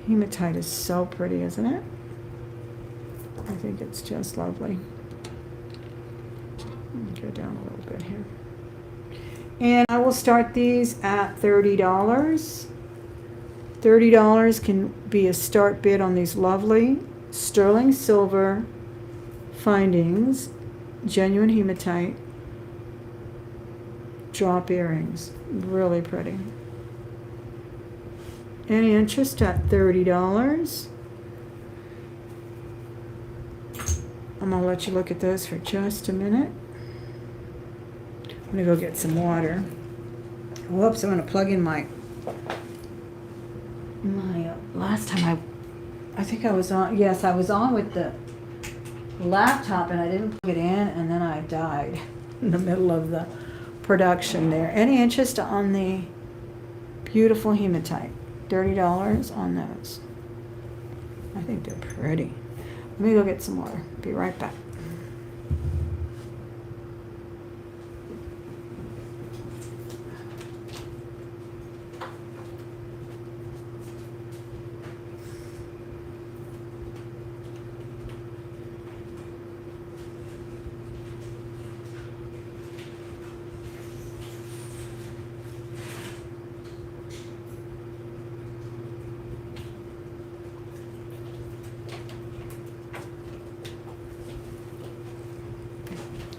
Hematite is so pretty, isn't it? I think it's just lovely. Let me go down a little bit here. And I will start these at $30. $30 can be a start bid on these lovely sterling silver findings, genuine hematite drop earrings. Really pretty. Any interest at $30? I'm going to let you look at those for just a minute. I'm going to go get some water. Whoops, I'm going to plug in my last time I think I was on, yes, I was on with the laptop and I didn't plug it in, and then I died in the middle of the production there. Any interest on the beautiful hematite? $30 on those. I think they're pretty. Let me go get some more. Be right back.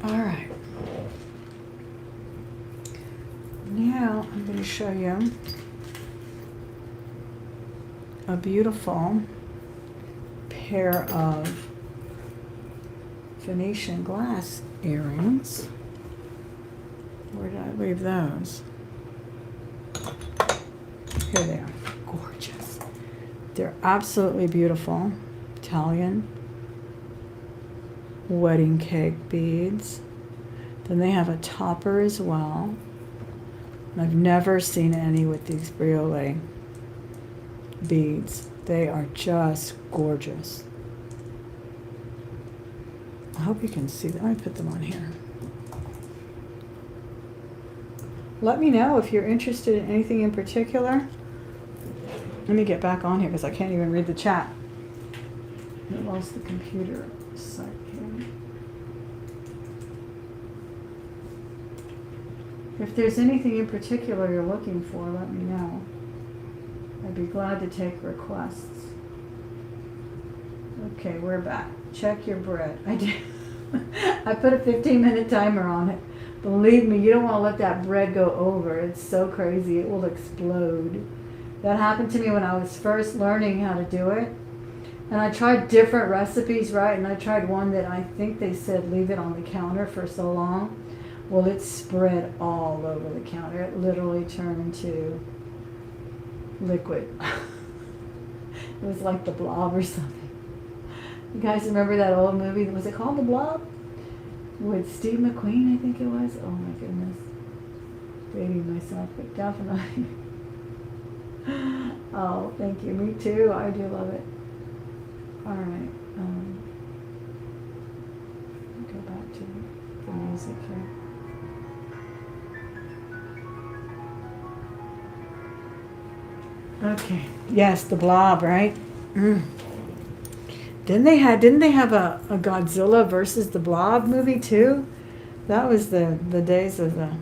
All right. Now I'm going to show you a beautiful pair of Venetian glass earrings. Where did I leave those? Here they are. Gorgeous. They're absolutely beautiful. Italian wedding cake beads. Then they have a topper as well. I've never seen any with these briole beads. They are just gorgeous. I hope you can see them. Let me put them on here. Let me know if you're interested in anything in particular. Let me get back on here because I can't even read the chat. I lost the computer site here. If there's anything in particular you're looking for, let me know. I'd be glad to take requests. Okay, we're back. Check your bread. I did. I put a 15-minute timer on it. Believe me, you don't want to let that bread go over. It's so crazy. It will explode. That happened to me when I was first learning how to do it. And I tried different recipes, right? And I tried one that I think they said leave it on the counter for so long. Well, it spread all over the counter. It literally turned into liquid. It was like The Blob or something. You guys remember that old movie? Was it called The Blob? With Steve McQueen, I think it was. Oh my goodness. Dating myself, but definitely. Oh, thank you. Me too. I do love it. All right. Go back to the music here. Okay. Yes, The Blob, right? Didn't they have a Godzilla versus the Blob movie too? That was the days of the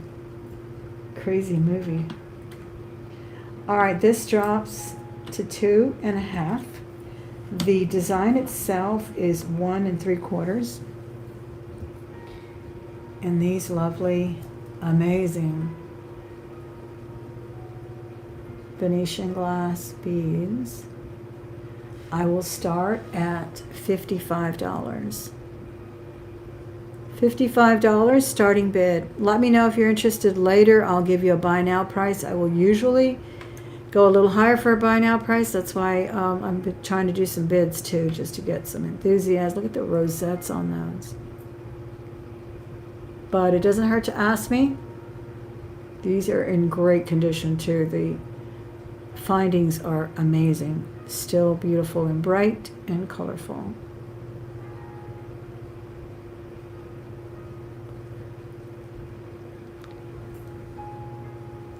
crazy movie. All right, this drops to 2.5. The design itself is 1 3/4. And these lovely, amazing Venetian glass beads. I will start at $55. $55 starting bid. Let me know if you're interested later. I'll give you a buy now price. I will usually go a little higher for a buy now price. That's why I'm trying to do some bids too, just to get some enthusiasm. Look at the rosettes on those. But it doesn't hurt to ask me. These are in great condition too. The findings are amazing. Still beautiful and bright and colorful.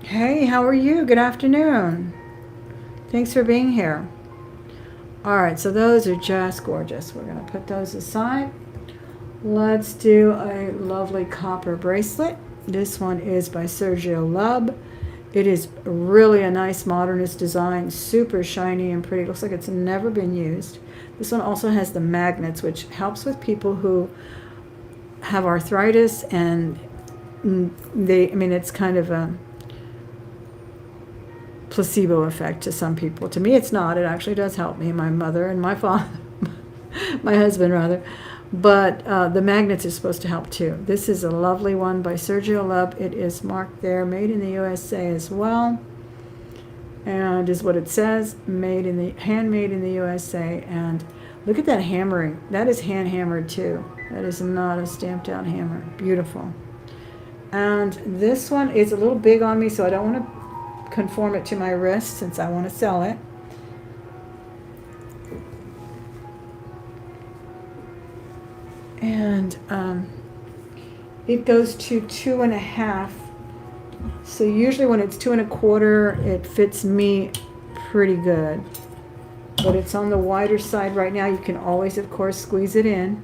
Hey, how are you? Good afternoon. Thanks for being here. All right, so those are just gorgeous. We're going to put those aside. Let's do a lovely copper bracelet. This one is by Sergio Lub. It is really a nice modernist design, super shiny and pretty. Looks like it's never been used. This one also has the magnets, which helps with people who have arthritis, and it's kind of a placebo effect to some people. To me, it's not. It actually does help me, my mother and my father, my husband rather. But the magnets are supposed to help too. This is a lovely one by Sergio Lub. It is marked there, made in the USA as well, and is what it says, handmade in the USA. And look at that hammering. That is hand hammered too. That is not a stamped out hammer. Beautiful. And this one is a little big on me, so I don't want to conform it to my wrist since I want to sell it. And it goes to 2.5. So usually when it's 2.25, it fits me pretty good. But it's on the wider side right now. You can always, of course, squeeze it in.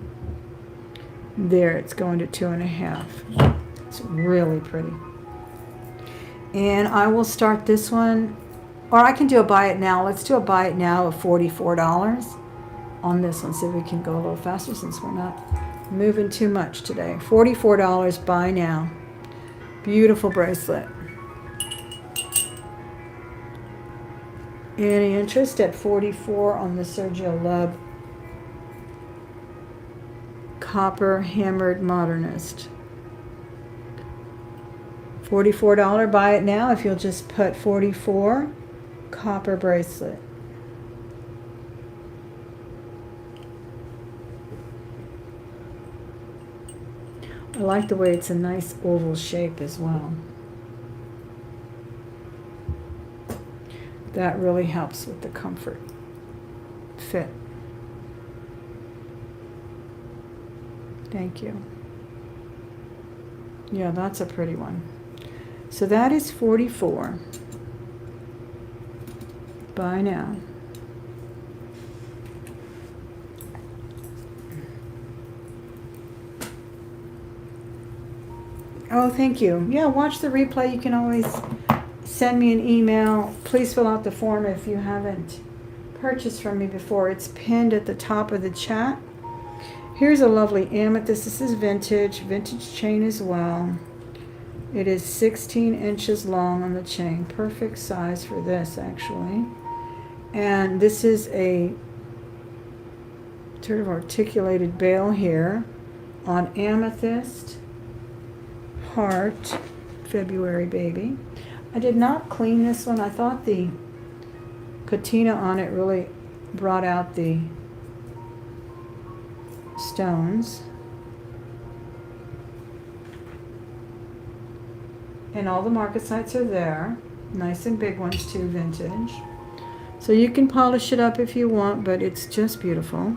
There, it's going to 2.5. It's really pretty. And I will start this one, or I can do a buy it now. Let's do a buy it now of $44 on this one. See if we can go a little faster since we're not moving too much today. $44, buy now. Beautiful bracelet. Any interest at $44 on the Sergio Love Copper Hammered Modernist? $44, buy it now if you'll just put 44 copper bracelet. I like the way it's a nice oval shape as well. That really helps with the comfort fit. Thank you. Yeah, that's a pretty one. So that is $44. Buy now. Oh, thank you. Yeah, watch the replay. You can always send me an email. Please fill out the form if you haven't purchased from me before. It's pinned at the top of the chat. Here's a lovely amethyst. This is vintage chain as well. It is 16 inches long on the chain. Perfect size for this, actually. And this is a sort of articulated bail here on amethyst. Heart, February baby. I did not clean this one. I thought the patina on it really brought out the stones. And all the marcasites are there. Nice and big ones too, vintage. So you can polish it up if you want, but it's just beautiful.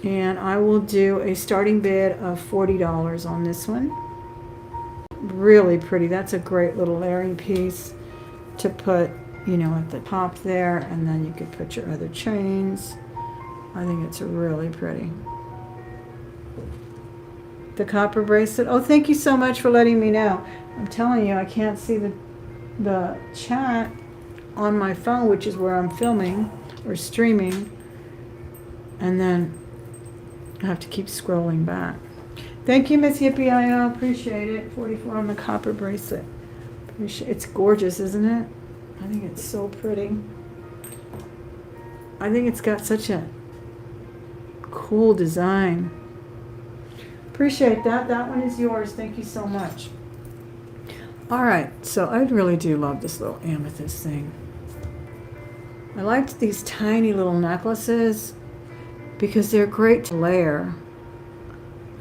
And I will do a starting bid of $40 on this one. Really pretty. That's a great little layering piece to put, you know, at the top there, and then you could put your other chains. I think it's really pretty. The copper bracelet. Oh, thank you so much for letting me know. I'm telling you, I can't see the chat on my phone, which is where I'm filming or streaming. And then I have to keep scrolling back. Thank you, Miss Yippee. I appreciate it. 44 on the copper bracelet. It's gorgeous, isn't it? I think it's so pretty. I think it's got such a cool design. Appreciate that. That one is yours. Thank you so much. All right, so I really do love this little amethyst thing. I liked these tiny little necklaces because they're great to layer.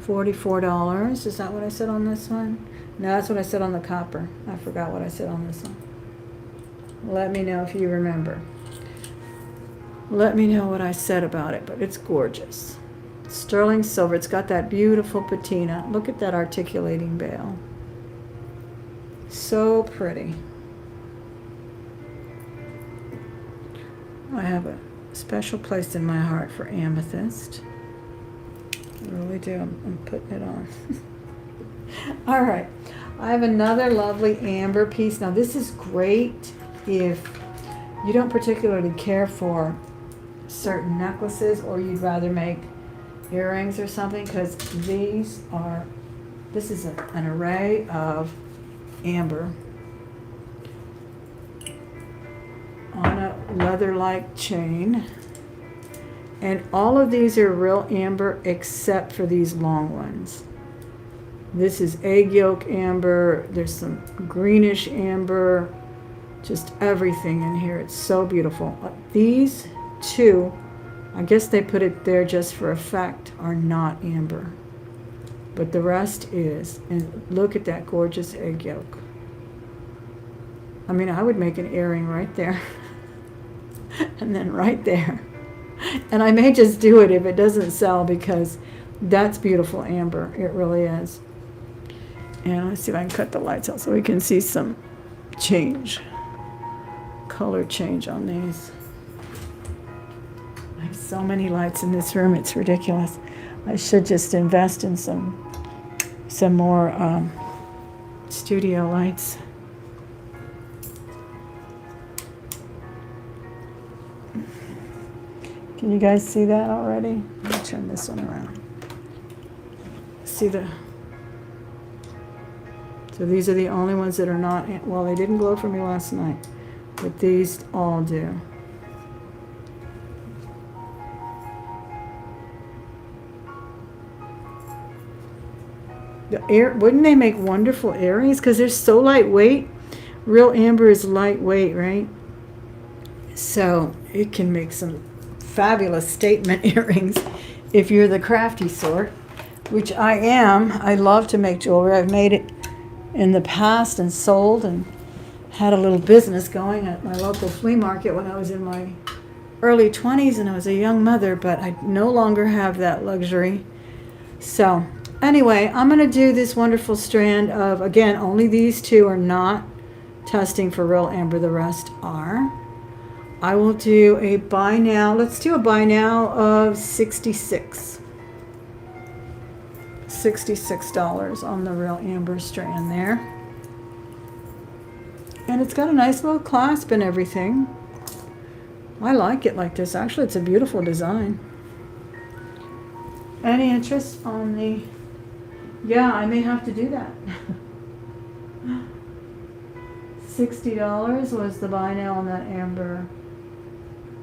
$44. Is that what I said on this one? No, that's what I said on the copper. I forgot what I said on this one. Let me know if you remember. Let me know what I said about it, but it's gorgeous. Sterling silver. It's got that beautiful patina. Look at that articulating bail. So pretty. I have a special place in my heart for amethyst. I really do. I'm putting it on. All right. I have another lovely amber piece. Now this is great if you don't particularly care for certain necklaces or you'd rather make earrings or something, because this is an array of amber on a leather-like chain. And all of these are real amber except for these long ones. This is egg yolk amber. There's some greenish amber. Just everything in here. It's so beautiful. These two, I guess they put it there just for effect, are not amber. but the rest is. And look at that gorgeous egg yolk. I mean, I would make an earring right there. And then right there. And I may just do it if it doesn't sell, because that's beautiful amber. It really is. And let's see if I can cut the lights out so we can see some change. Color change on these. I have so many lights in this room, it's ridiculous. I should just invest in some more studio lights. Can you guys see that already? Let me turn this one around. See the... So these are the only ones that are not... Well, they didn't glow for me last night, but these all do. Wouldn't they make wonderful earrings? Because they're so lightweight. Real amber is lightweight, right? So it can make some fabulous statement earrings if you're the crafty sort, which I am. I love to make jewelry. I've made it in the past and sold and had a little business going at my local flea market when I was in my early 20s and I was a young mother, but I no longer have that luxury. So anyway, I'm going to do this wonderful strand of, again, only these two are not testing for real amber. The rest are. I will do a buy now. Let's do a buy now of $66 on the real amber strand there. And it's got a nice little clasp and everything. I like it like this. Actually, it's a beautiful design. Any interest on the... Yeah, I may have to do that. $60 was the buy now on that amber.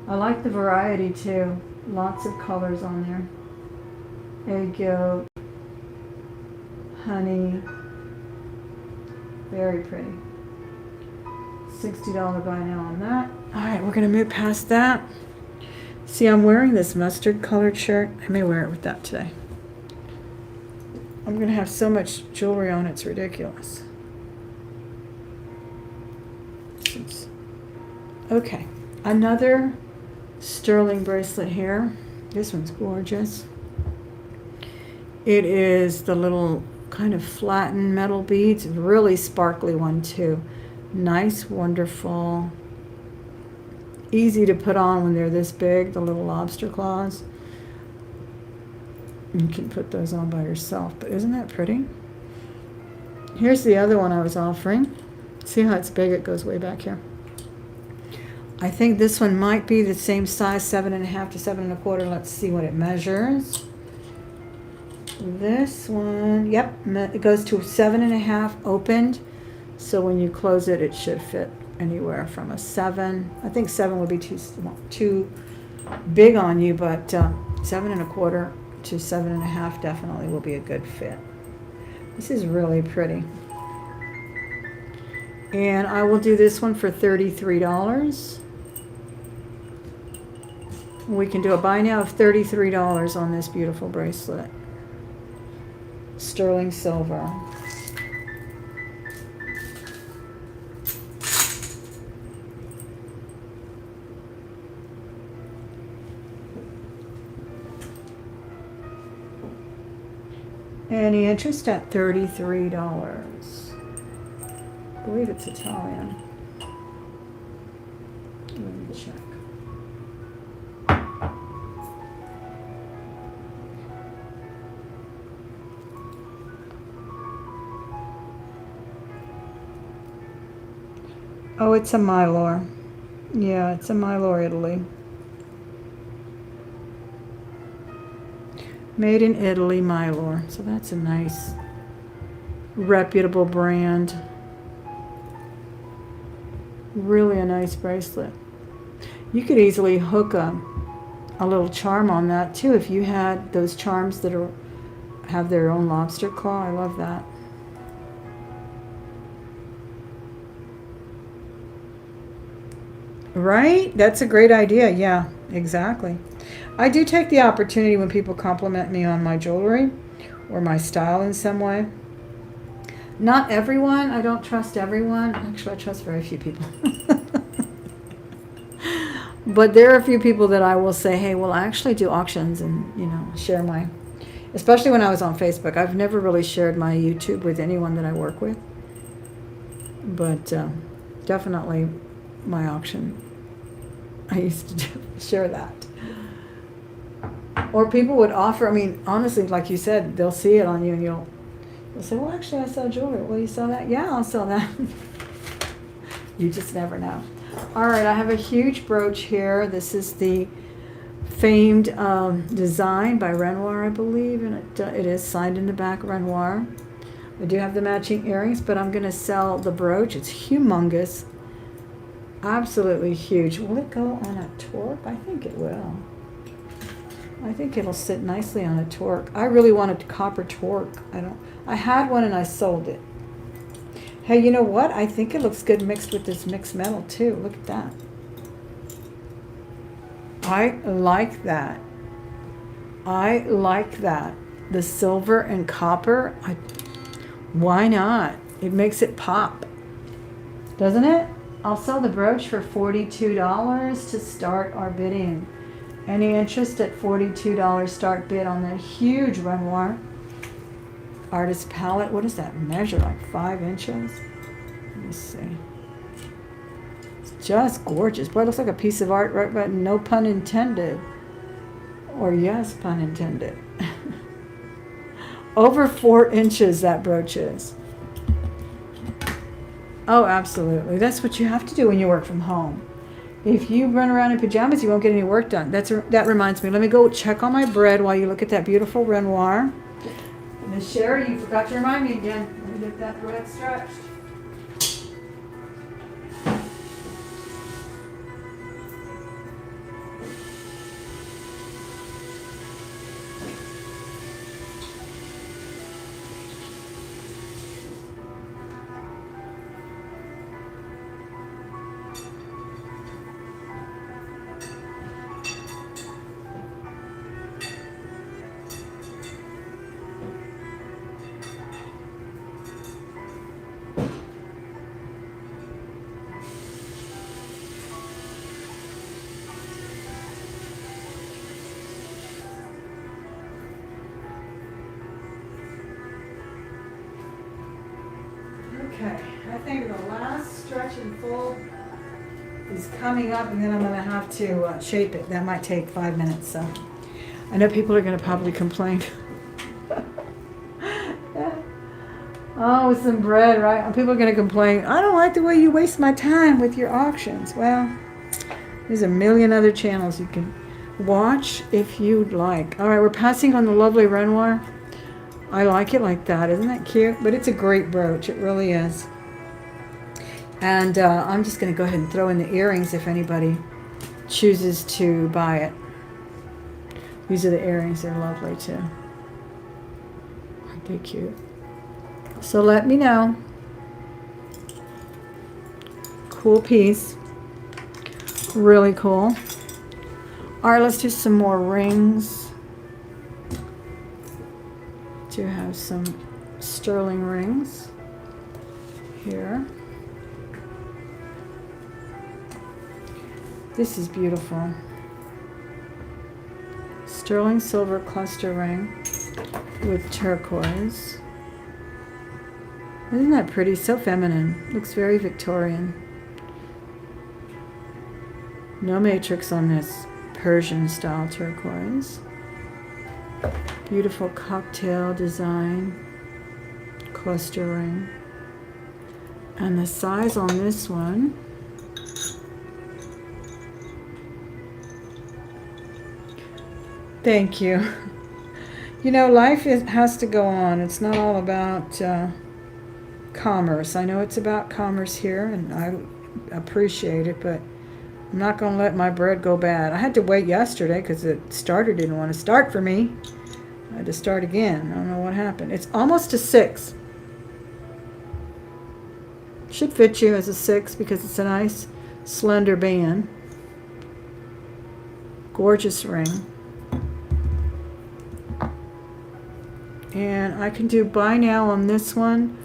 I like the variety too. Lots of colors on there. Egg yolk, honey. Very pretty. $60 buy now on that. All right, we're going to move past that. See, I'm wearing this mustard colored shirt. I may wear it with that today. I'm going to have so much jewelry on, it's ridiculous. Okay, another sterling bracelet here. This one's gorgeous. It is the little kind of flattened metal beads. Really sparkly one too. Nice, wonderful. Easy to put on when they're this big, the little lobster claws. You can put those on by yourself, but isn't that pretty? Here's the other one I was offering. See how it's big? It goes way back here. I think this one might be the same size, 7.5 to 7 1/4. Let's see what it measures. This one, yep, it goes to 7.5 opened. So when you close it, it should fit anywhere from a 7. I think 7 would be too big on you, but 7 1/4 to 7.5 definitely will be a good fit. This is really pretty. And I will do this one for $33. We can do a buy now of $33 on this beautiful bracelet. Sterling silver. Any interest at $33? I believe it's Italian. Let me check. Oh, it's a Mylar. Yeah, it's a Mylar, Italy. Made in Italy, Mylar. So that's a nice, reputable brand. Really a nice bracelet. You could easily hook a little charm on that too if you had those charms that have their own lobster claw. I love that. Right? That's a great idea. Yeah, exactly. I do take the opportunity when people compliment me on my jewelry or my style in some way. Not everyone. I don't trust everyone. Actually, I trust very few people. But there are a few people that I will say, hey, well, I actually do auctions and, you know, share my, especially when I was on Facebook. I've never really shared my YouTube with anyone that I work with. But definitely my auction, I used to share that. Or people would offer, I mean, honestly, like you said, they'll see it on you and you'll say, well, actually, I sell jewelry. Will you sell that? Yeah, I'll sell that. You just never know. All right, I have a huge brooch here. This is the famed design by Renoir, I believe, and it is signed in the back, Renoir. I do have the matching earrings, but I'm going to sell the brooch. It's humongous. Absolutely huge. Will it go on a torque? I think it will. I think it'll sit nicely on a torque. I really want a copper torque. I had one and I sold it. Hey, you know what? I think it looks good mixed with this mixed metal too. Look at that. I like that. I like that. The silver and copper. Why not? It makes it pop. Doesn't it? I'll sell the brooch for $42 to start our bidding. Any interest at $42 start bid on that huge Renoir artist palette? What does that measure? Like 5 inches? Let me see. It's just gorgeous. Boy, it looks like a piece of art, right? But no pun intended. Or yes, pun intended. Over 4 inches that brooch is. Oh, absolutely. That's what you have to do when you work from home. If you run around in pajamas, you won't get any work done. That reminds me. Let me go check on my bread while you look at that beautiful Renoir. Miss Sherry, you forgot to remind me again. Let me get that bread stretched. Okay, I think the last stretch and fold is coming up, and then I'm going to have to shape it. That might take 5 minutes, so I know people are going to probably complain. Oh, with some bread, right? People are going to complain, I don't like the way you waste my time with your auctions. Well, there's a million other channels you can watch if you'd like. All right, we're passing on the lovely Renoir. I like it like that. Isn't that cute? But it's a great brooch. It really is. And I'm just going to go ahead and throw in the earrings if anybody chooses to buy it. These are the earrings. They're lovely too. Aren't they cute? So let me know. Cool piece. Really cool. All right, let's do some more rings. Do have some sterling rings here. This is beautiful. Sterling silver cluster ring with turquoise. Isn't that pretty? So feminine. Looks very Victorian. No matrix on this Persian style turquoise. Beautiful cocktail design cluster ring. And the size on this one, thank you. You know, life has to go on. It's not all about commerce. I know it's about commerce here, and I appreciate it, but I'm not going to let my bread go bad. I had to wait yesterday because the starter didn't want to start for me. I had to start again. I don't know what happened. It's almost a 6. Should fit you as a 6 because it's a nice slender band. Gorgeous ring. And I can do buy now on this one.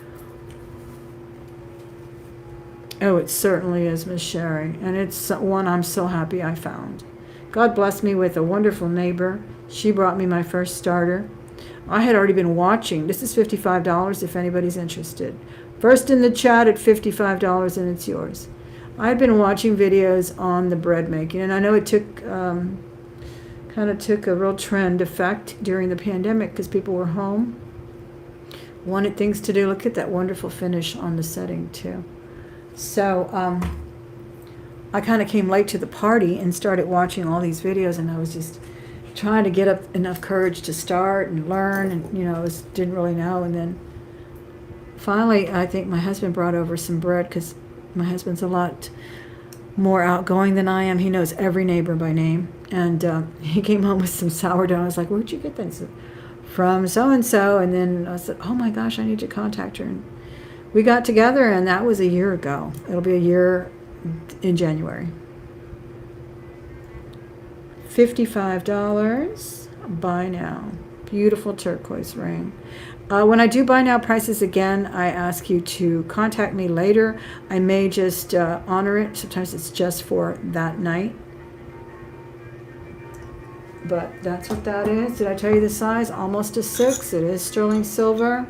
Oh, it certainly is, Miss Sherry. And it's one I'm so happy I found. God blessed me with a wonderful neighbor. She brought me my first starter. I had already been watching. This is $55 if anybody's interested. First in the chat at $55 and it's yours. I had been watching videos on the bread making, and I know it took kind of took a real trend effect during the pandemic because people were home, wanted things to do. Look at that wonderful finish on the setting too. So I kind of came late to the party and started watching all these videos, and I was just trying to get up enough courage to start and learn, and I didn't really know. And then finally, I think my husband brought over some bread because my husband's a lot more outgoing than I am. He knows every neighbor by name. And he came home with some sourdough. I was like, where'd you get that? He said, from so-and-so. And then I said, oh my gosh, I need to contact her. And we got together, and that was a year ago. It'll be a year in January. $55. Buy now. Beautiful turquoise ring. When I do buy now prices again, I ask you to contact me later. I may just honor it. Sometimes it's just for that night. But that's what that is. Did I tell you the size? Almost a 6. It is sterling silver.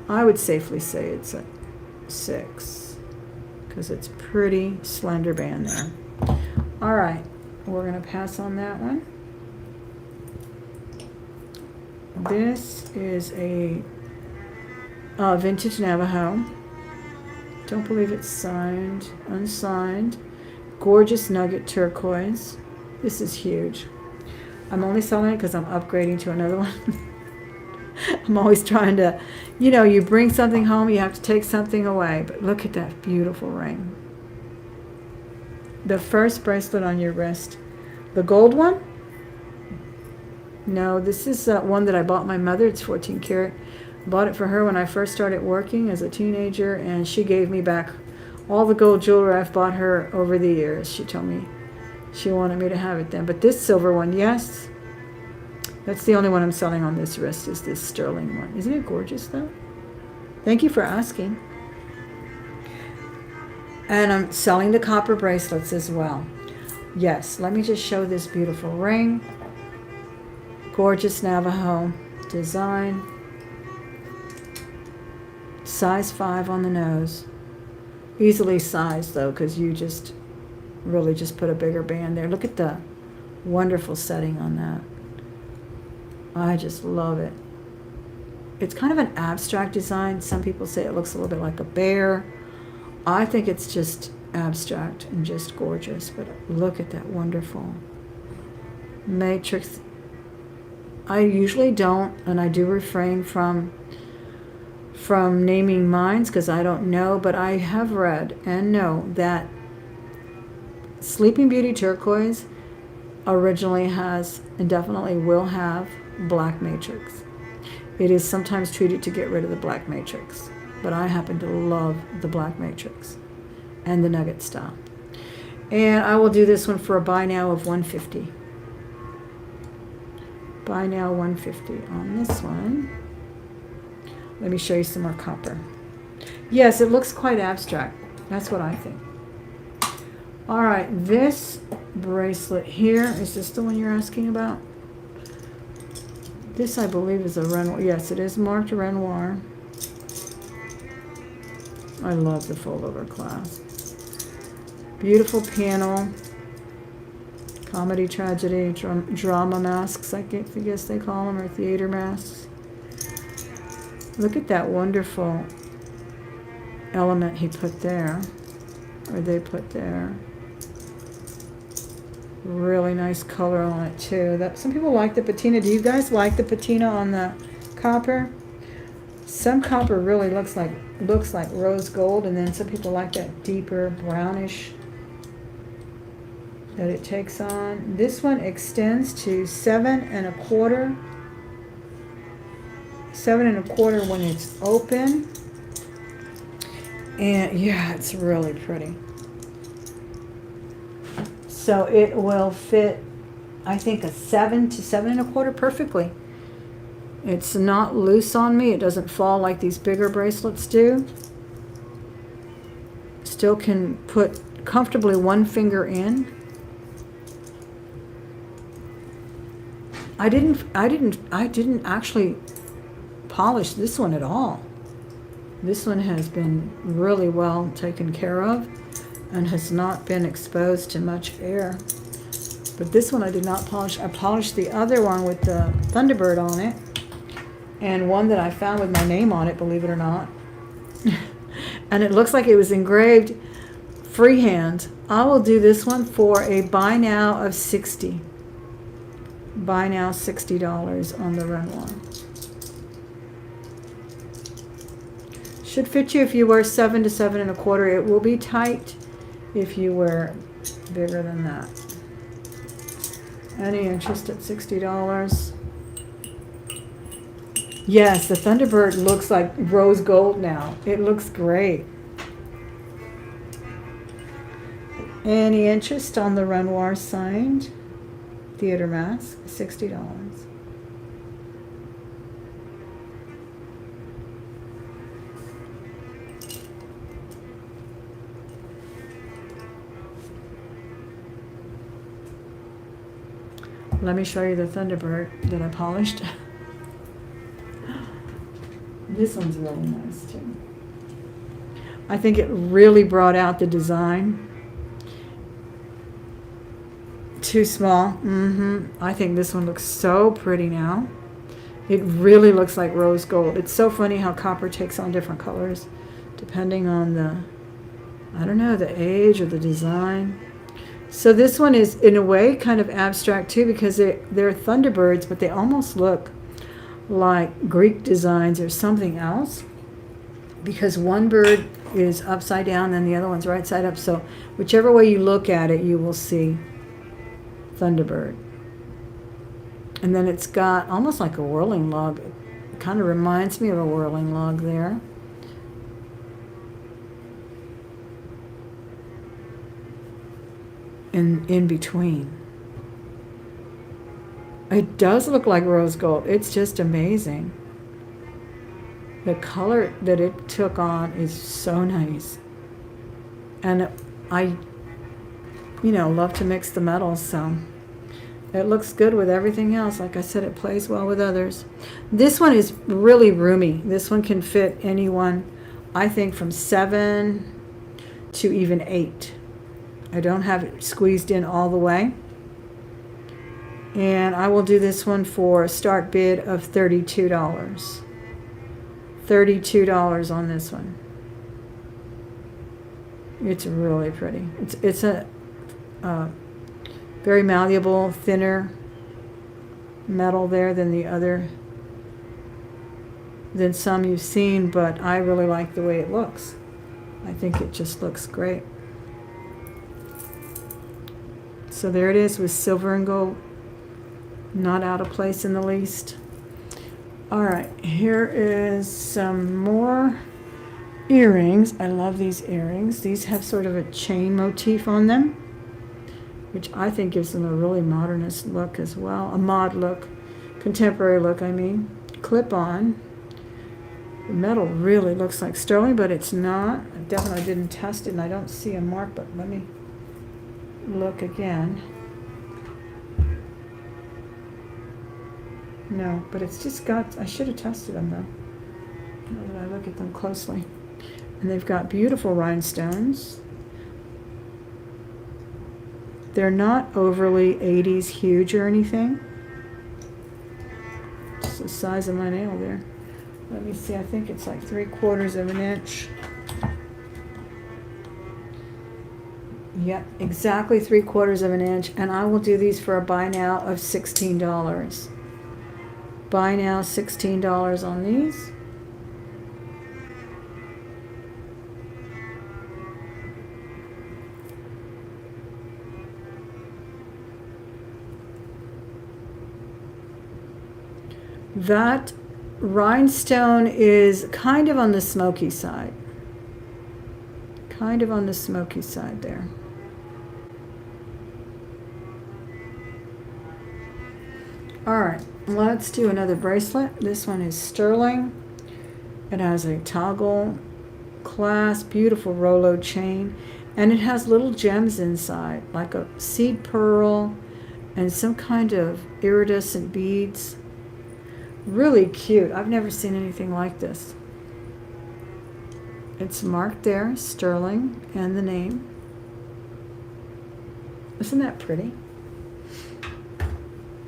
I would safely say it's a 6 because it's pretty slender band there. All right, we're going to pass on that one. This is a vintage Navajo. Don't believe it's signed, unsigned. Gorgeous nugget turquoise. This is huge. I'm only selling it because I'm upgrading to another one. I'm always trying to, you bring something home, you have to take something away. But look at that beautiful ring. The first bracelet on your wrist. The gold one? No, this is one that I bought my mother. It's 14 karat. Bought it for her when I first started working as a teenager, and she gave me back all the gold jewelry I've bought her over the years. She told me she wanted me to have it then. But this silver one, yes. That's the only one I'm selling on this wrist, is this sterling one. Isn't it gorgeous, though? Thank you for asking. And I'm selling the copper bracelets as well. Yes, let me just show this beautiful ring. Gorgeous Navajo design. Size 5 on the nose. Easily sized, though, because you just really just put a bigger band there. Look at the wonderful setting on that. I just love it. It's kind of an abstract design. Some people say it looks a little bit like a bear. I think it's just abstract and just gorgeous. But look at that wonderful matrix. I usually don't, and I do refrain from naming mines because I don't know, but I have read and know that Sleeping Beauty turquoise originally has and definitely will have black matrix. It is sometimes treated to get rid of the black matrix, but I happen to love the black matrix and the nugget style. And I will do this one for a buy now of $150. Buy now $150 on this one. Let me show you some more copper. Yes, it looks quite abstract. That's what I think. All right, this bracelet here, is this the one you're asking about? This, I believe, is a Renoir. Yes, it is marked Renoir. I love the fold-over clasp. Beautiful panel. Comedy, tragedy, drama masks, I guess they call them, or theater masks. Look at that wonderful element he put there, or they put there. Really nice color on it too. Some people like the patina. Do you guys like the patina on the copper? Some copper really looks like rose gold, and then some people like that deeper brownish that it takes on. This one extends to 7 1/4. 7 1/4 when it's open. And yeah, it's really pretty. So it will fit, I think, a 7 to 7 1/4 perfectly. It's not loose on me. It doesn't fall like these bigger bracelets do. Still can put comfortably one finger in. I didn't actually polish this one at all. This one has been really well taken care of and has not been exposed to much air. But this one I did not polish. I polished the other one with the Thunderbird on it, and one that I found with my name on it, believe it or not. And it looks like it was engraved freehand. I will do this one for a buy now of $60. Buy now $60 on the Renoir. Should fit you if you wear 7 to 7 1/4. It will be tight if you wear bigger than that. Any interest at $60? Yes, the Thunderbird looks like rose gold now. It looks great. Any interest on the Renoir signed theater mask? $60. Let me show you the Thunderbird that I polished. This one's really nice too. I think it really brought out the design. Too small. I think this one looks so pretty now. It really looks like rose gold. It's so funny how copper takes on different colors depending on the, I don't know, the age or the design. So this one is in a way kind of abstract too, because they're Thunderbirds, but they almost look like Greek designs or something else, because one bird is upside down and the other one's right side up. So whichever way you look at it, you will see Thunderbird. And then it's got almost like a whirling log. It kind of reminds me of a whirling log there. In between. It does look like rose gold. It's just amazing. The color that it took on is so nice. And I, love to mix the metals, so it looks good with everything else. Like I said, it plays well with others. This one is really roomy. This one can fit anyone, I think, from 7 to even 8. I don't have it squeezed in all the way. And I will do this one for a start bid of $32. $32 on this one. It's really pretty. It's a very malleable, thinner metal there than some you've seen, but I really like the way it looks. I think it just looks great. So there it is with silver and gold. Not out of place in the least. All right, here is some more earrings. I love these earrings. These have sort of a chain motif on them, which I think gives them a really modernist look as well. A mod look, contemporary look, I mean. Clip on. The metal really looks like sterling, but it's not. I definitely didn't test it, and I don't see a mark, but let me look again. No, but it's just got, I should have tested them though, now that I look at them closely. And they've got beautiful rhinestones. They're not overly 80s huge or anything. Just the size of my nail there. Let me see, I think it's like 3/4 of an inch. Yep, exactly 3/4 of an inch. And I will do these for a buy now of $16. Buy now $16 on these. That rhinestone is kind of on the smoky side. Kind of on the smoky side there. All right, let's do another bracelet. This one is sterling. It has a toggle clasp, beautiful Rolo chain, and it has little gems inside, like a seed pearl and some kind of iridescent beads. Really cute. I've never seen anything like this. It's marked there, sterling, and the name. Isn't that pretty?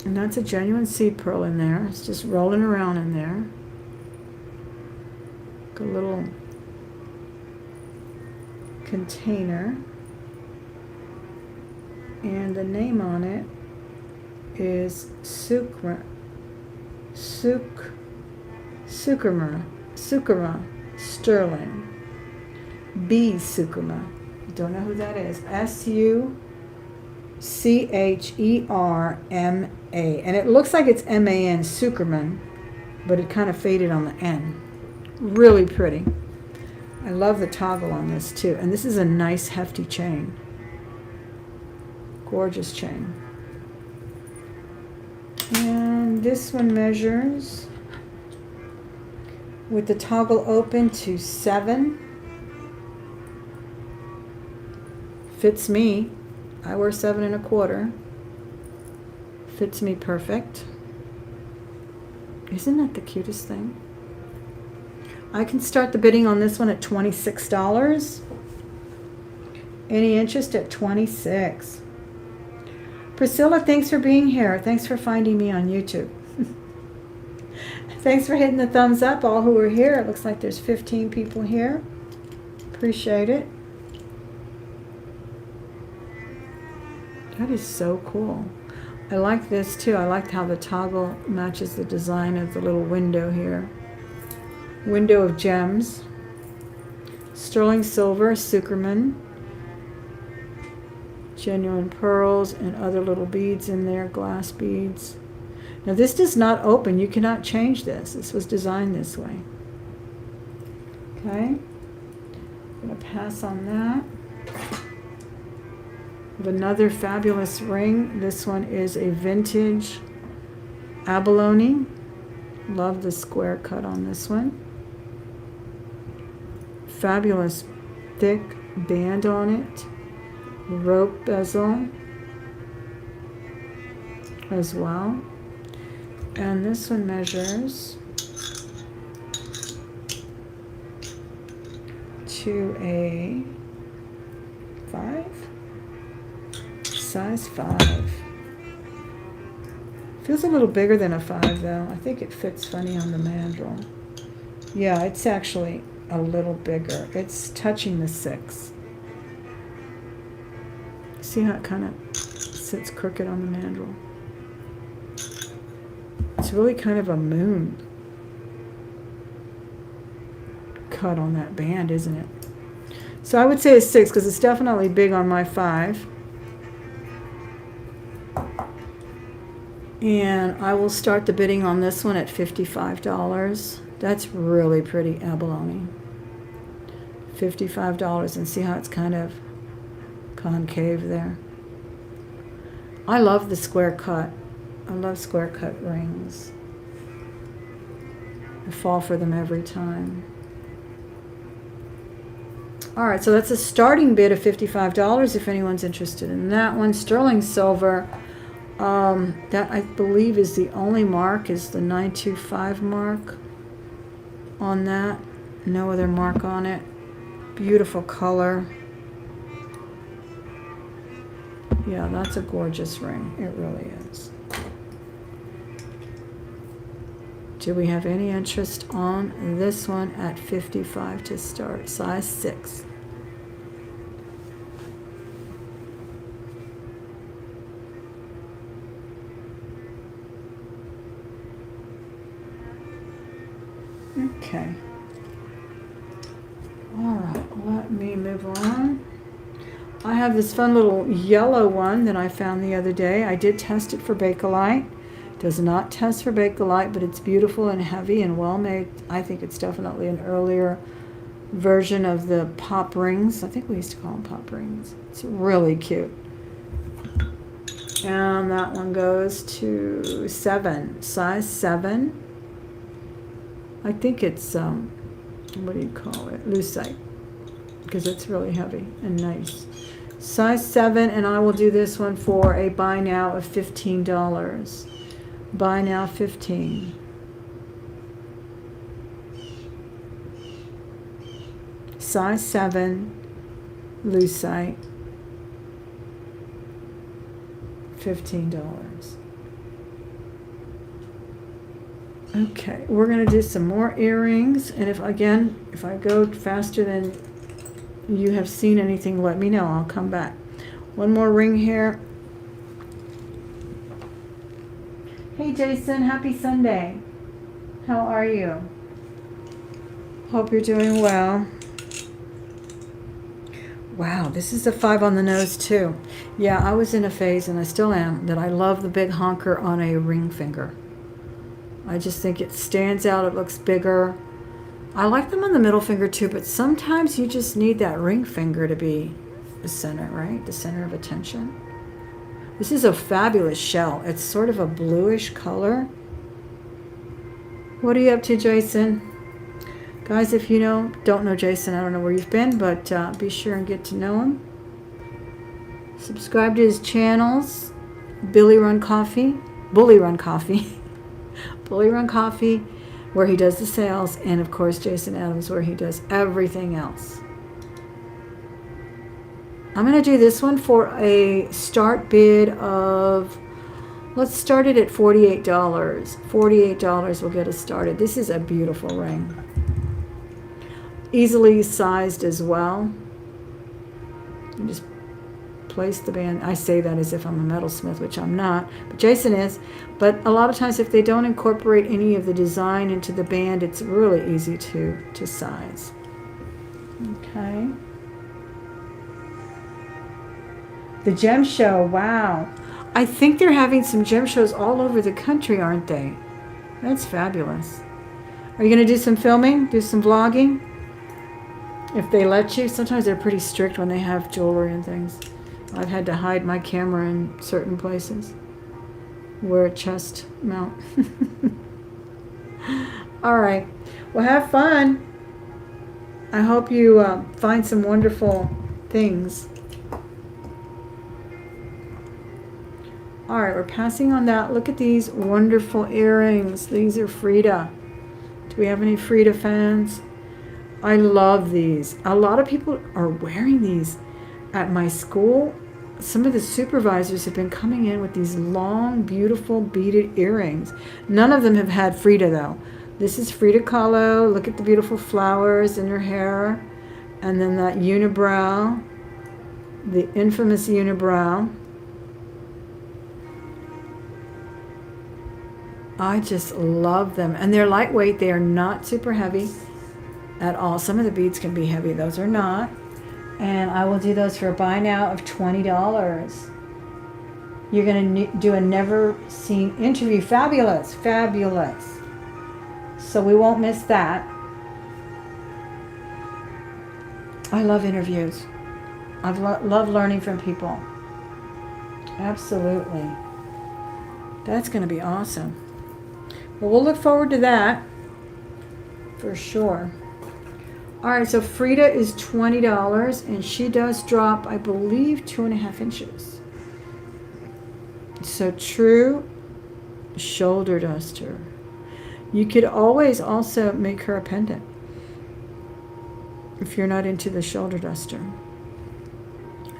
And that's a genuine seed pearl in there. It's just rolling around in there. A little container. And the name on it is Sucrama sterling. B Sucrama. Don't know who that is. Sucherma. And it looks like it's MAN, Suckerman, but it kind of faded on the N. Really pretty. I love the toggle on this too. And this is a nice hefty chain. Gorgeous chain. And this one measures with the toggle open to 7. Fits me. I wear 7 1/4. Fits me perfect. Isn't that the cutest thing? I can start the bidding on this one at $26. Any interest at $26? Priscilla, thanks for being here. Thanks for finding me on YouTube. Thanks for hitting the thumbs up, all who are here. It looks like there's 15 people here. Appreciate it. That is so cool. I like this too. I like how the toggle matches the design of the little window here. Window of gems. Sterling silver, Suckerman. Genuine pearls and other little beads in there, glass beads. Now this does not open. You cannot change this. This was designed this way. Okay. I'm going to pass on that. Another fabulous ring. This one is a vintage abalone. Love the square cut on this one. Fabulous thick band on it. Rope bezel as well. And this one measures to a 5. Size 5. Feels a little bigger than a 5 though. I think it fits funny on the mandrel. Yeah, it's actually a little bigger. It's touching the 6. See how it kind of sits crooked on the mandrel? It's really kind of a moon cut on that band, isn't it? So I would say a 6 because it's definitely big on my 5. And I will start the bidding on this one at $55. That's really pretty abalone. $55, and see how it's kind of concave there. I love the square cut. I love square cut rings. I fall for them every time. All right, so that's a starting bid of $55 if anyone's interested in that one. Sterling silver. That I believe is the only mark, is the 925 mark on that. No other mark on it. Beautiful color. Yeah, that's a gorgeous ring. It really is. Do we have any interest on this one at $55 to start? Size 6. Okay. All right, let me move on. I have this fun little yellow one that I found the other day. I did test it for Bakelite. Does not test for Bakelite, but it's beautiful and heavy and well made. I think it's definitely an earlier version of the pop rings. I think we used to call them pop rings. It's really cute. And that one goes to 7, size 7. I think it's, what do you call it? Lucite. Because it's really heavy and nice. Size 7, and I will do this one for a buy now of $15. Buy now 15. Size 7, lucite, $15. Okay, we're going to do some more earrings, and if I go faster than you have seen anything, let me know. I'll come back. One more ring here. Hey Jason, happy Sunday. How are you? Hope you're doing well. Wow, this is a 5 on the nose too. Yeah, I was in a phase, and I still am, that I love the big honker on a ring finger. I just think it stands out, it looks bigger. I like them on the middle finger too, but sometimes you just need that ring finger to be the center, right? The center of attention. This is a fabulous shell. It's sort of a bluish color. What are you up to, Jason? Guys, if you don't know Jason, I don't know where you've been, but be sure and get to know him. Subscribe to his channels, Bully Run Coffee, Bully Run Coffee, where he does the sales, and of course Jason Adams, where he does everything else. I'm going to do this one for a start bid of, let's start it at $48. $48 will get us started. This is a beautiful ring. Easily sized as well. You just place the band. I say that as if I'm a metalsmith, which I'm not, but Jason is. But a lot of times if they don't incorporate any of the design into the band, it's really easy to size. Okay. The gem show, wow. I think they're having some gem shows all over the country, aren't they? That's fabulous. Are you going to do some filming? Do some vlogging? If they let you. Sometimes they're pretty strict when they have jewelry and things. I've had to hide my camera in certain places. Wear a chest mount. All right. Well, have fun. I hope you find some wonderful things. All right, we're passing on that. Look at these wonderful earrings. These are Frida. Do we have any Frida fans? I love these. A lot of people are wearing these at my school. Some of the supervisors have been coming in with these long, beautiful beaded earrings. None of them have had Frida though. This is Frida Kahlo. Look at the beautiful flowers in her hair. And then that unibrow, the infamous unibrow. I just love them. And they're lightweight. They are not super heavy at all. Some of the beads can be heavy. Those are not. And I will do those for a buy now of $20. You're going to do a never seen interview. Fabulous. Fabulous. So we won't miss that. I love interviews. I love learning from people. Absolutely. That's going to be awesome. Well, we'll look forward to that for sure. All right, so Frida is $20, and she does drop, I believe, 2.5 inches. So true shoulder duster. You could always also make her a pendant if you're not into the shoulder duster.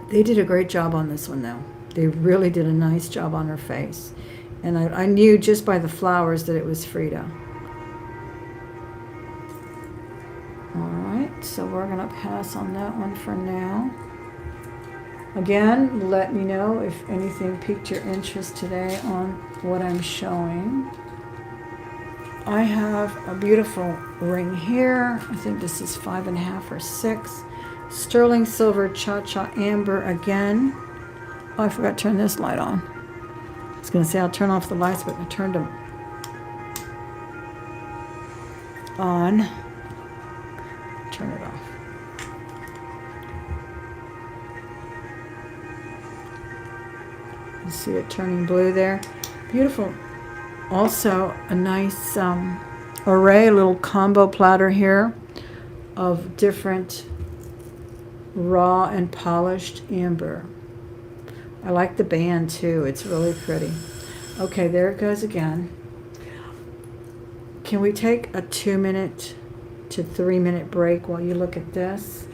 They did a great job on this one, though. They really did a nice job on her face. And I knew just by the flowers that it was Frida. All right, so we're going to pass on that one for now. Again, let me know if anything piqued your interest today on what I'm showing. I have a beautiful ring here. I think this is 5.5 or 6. Sterling silver cha-cha amber again. Oh, I forgot to turn this light on. I was going to say I'll turn off the lights, but I turned them on. Turn it off. see it turning blue there. Beautiful. Also a nice array, a little combo platter here of different raw and polished amber. I like the band too. It's really pretty. Okay, there it goes again. Can we take a 2-minute to 3-minute break while you look at this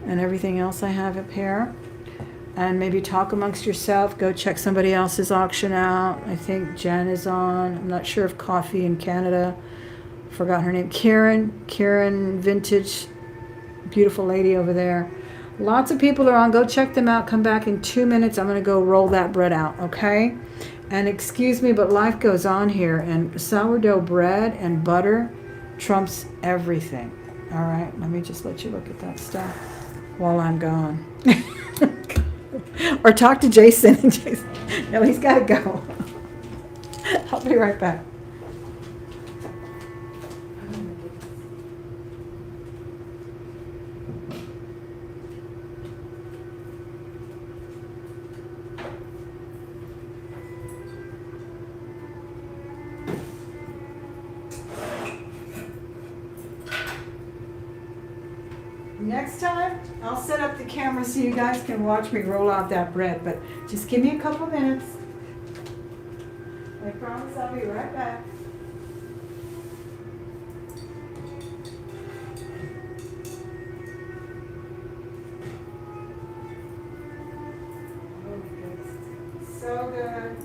and everything else I have up here? And maybe talk amongst yourself. Go check somebody else's auction out. I think Jen is on. I'm not sure if Coffee in Canada. Forgot her name. Karen Vintage. Beautiful lady over there. Lots of people are on. Go check them out. Come back in 2 minutes. I'm going to go roll that bread out, okay? And excuse me, but life goes on here. And sourdough bread and butter trumps everything. All right? Let me just let you look at that stuff while I'm gone. Or talk to Jason. No, he's got to go. I'll be right back. Next time, I'll set up the camera so you guys can watch me roll out that bread, but just give me a couple minutes. I promise I'll be right back. Oh my goodness. So good.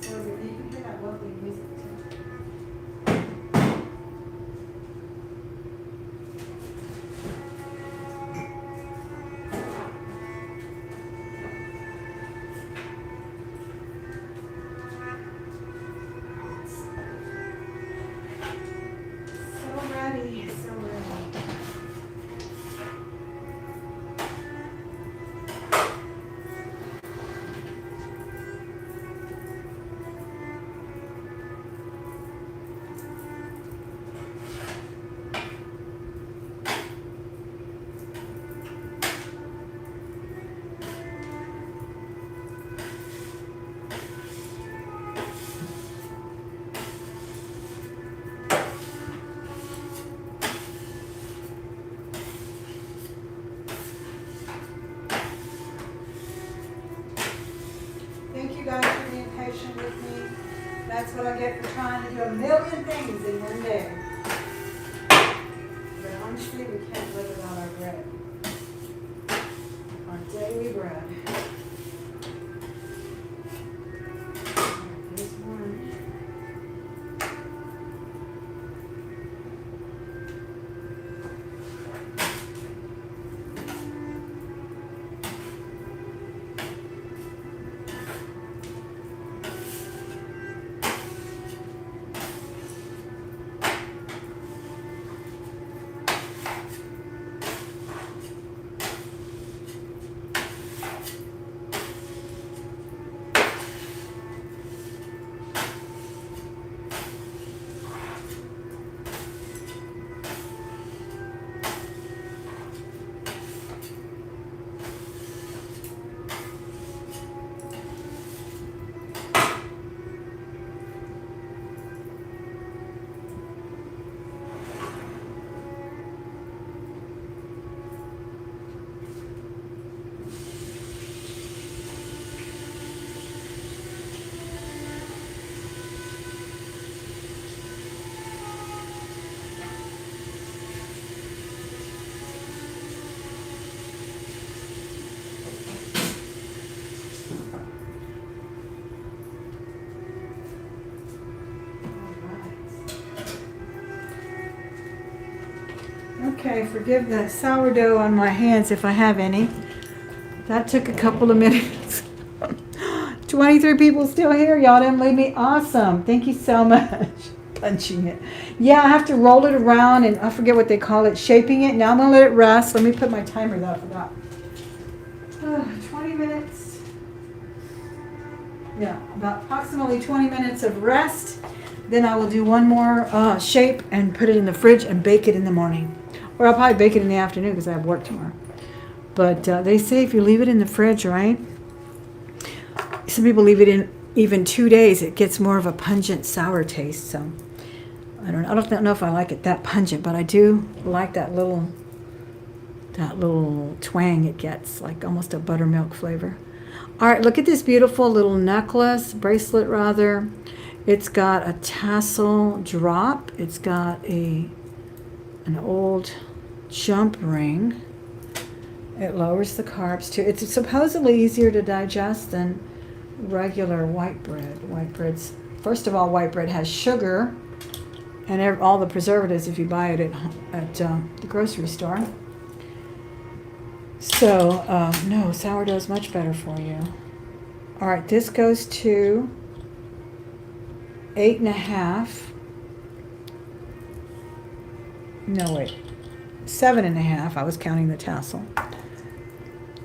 So good. You can hear that lovely music too. Thank you guys for being patient with me. That's what I get for trying to do a million things in one day. But honestly, we can't live without our bread. Our daily bread. There's one. Okay, forgive the sourdough on my hands if I have any. That took a couple of minutes. 23 people still here. Y'all didn't leave me. Awesome. Thank you so much. Punching it. Yeah, I have to roll it around and I forget what they call it. Shaping it. Now I'm going to let it rest. Let me put my timer though. I forgot. 20 minutes. Yeah, about approximately 20 minutes of rest. Then I will do one more shape and put it in the fridge and bake it in the morning. Or I'll probably bake it in the afternoon because I have work tomorrow. But they say if you leave it in the fridge, right? some people leave it in even 2 days. It gets more of a pungent sour taste. So I don't know if I like it that pungent, but I do like that little twang it gets, like almost a buttermilk flavor. All right, look at this beautiful little necklace, bracelet rather. It's got a tassel drop. It's got an old jump ring. It lowers the carbs too. It's supposedly easier to digest than regular white bread. White bread's, first of all, white bread has sugar and all the preservatives if you buy it at the grocery store. So, no, sourdough is much better for you. All right, this goes to 8.5. No, wait, 7.5. I was counting the tassel.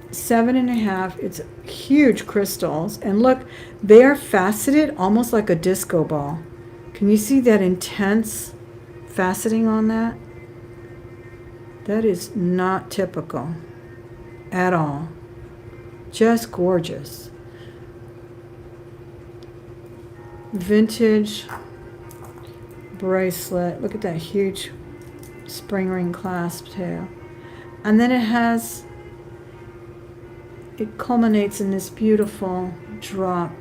7.5. It's huge crystals. And look, they are faceted almost like a disco ball. Can you see that intense faceting on that? That is not typical at all. Just gorgeous. Vintage bracelet. Look at that huge spring ring clasp too. And then it culminates in this beautiful drop.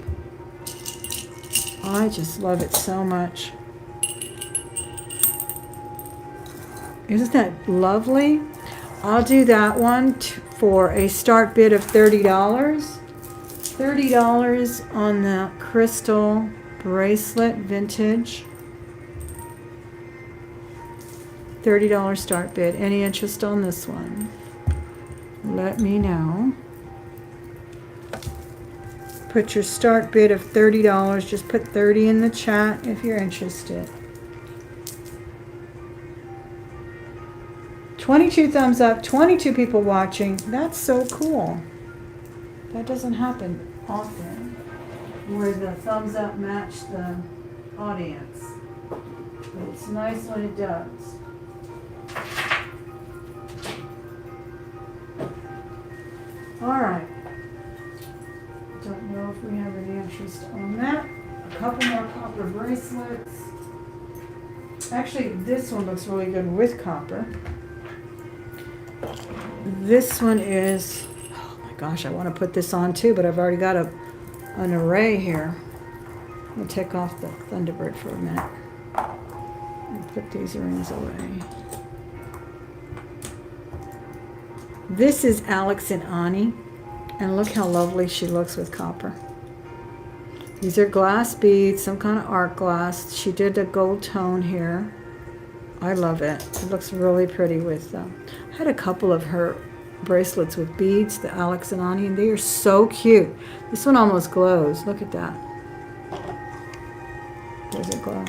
I just love it so much. Isn't that lovely? I'll do that one for a start bid of $30. $30 on the crystal bracelet, vintage. $30 start bid. Any interest on this one? Let me know. Put your start bid of $30. Just put 30 in the chat if you're interested. 22 thumbs up, 22 people watching. That's so cool. That doesn't happen often, where the thumbs up match the audience. But it's nice when it does. All right. Don't know if we have any interest on that. A couple more copper bracelets. Actually, this one looks really good with copper. This one is, oh my gosh, I want to put this on too, but I've already got an array here. I'm going to take off the Thunderbird for a minute and put these rings away. This is Alex and Ani, and look how lovely she looks with copper. These are glass beads, some kind of art glass. She did a gold tone here. I love it. It looks really pretty with I had a couple of her bracelets with beads, the Alex and Ani, and they are so cute. This one almost glows. Look at that. Does it glow?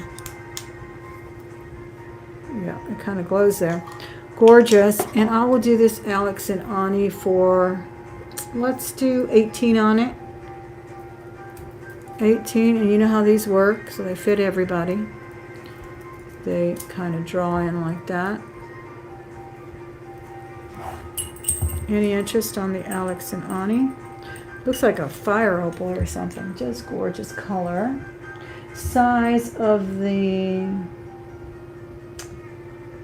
Yeah, it kind of glows there. Gorgeous. And I will do this Alex and Ani for, let's do 18 on it. 18, and you know how these work, so they fit everybody. They kind of draw in like that. Any interest on the Alex and Ani? Looks like a fire opal or something. Just gorgeous color. Size of the,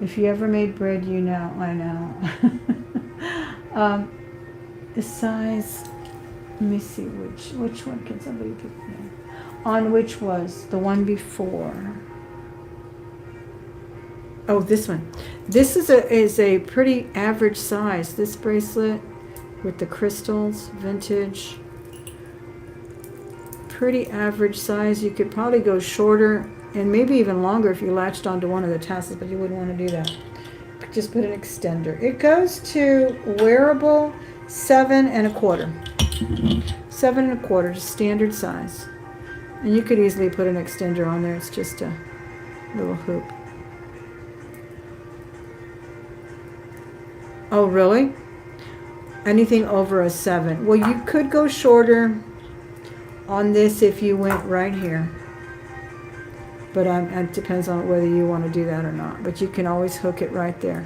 if you ever made bread, you know, I know. The size, let me see which one can somebody pick me? On which was the one before. Oh, this one. This is a pretty average size. This bracelet with the crystals, vintage. Pretty average size. You could probably go shorter and maybe even longer if you latched onto one of the tassels, but you wouldn't want to do that. Just put an extender. It goes to wearable 7 1/4. 7 1/4, just standard size. And you could easily put an extender on there. It's just a little hoop. Oh, really? Anything over a 7. Well, you could go shorter on this if you went right here. But it depends on whether you want to do that or not. But you can always hook it right there.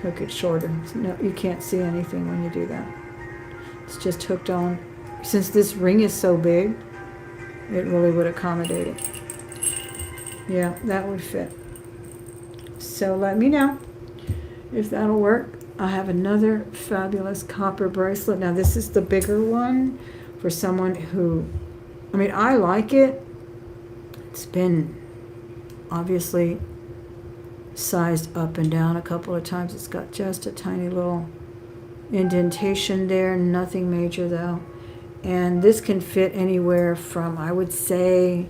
Hook it shorter. No, you can't see anything when you do that. It's just hooked on since this ring is so big, it really would accommodate it. Yeah, that would fit. So let me know if that'll work. I have another fabulous copper bracelet. Now this is the bigger one for someone who, I mean, I like it. It's been obviously sized up and down a couple of times. It's got just a tiny little indentation there, nothing major though. And this can fit anywhere from, I would say,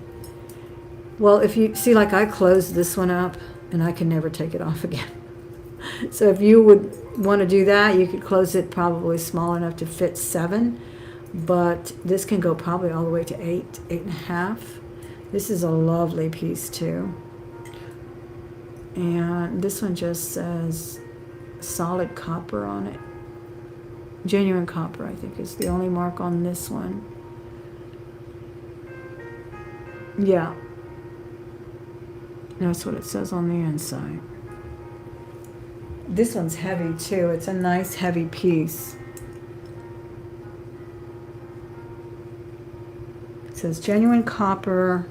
well, if you see, like I closed this one up and I can never take it off again. So if you would want to do that, you could close it probably small enough to fit 7, but this can go probably all the way to 8, 8.5. This is a lovely piece too. And this one just says solid copper on it. Genuine copper, I think, is the only mark on this one. Yeah. That's what it says on the inside. This one's heavy too. It's a nice heavy piece. It says genuine copper.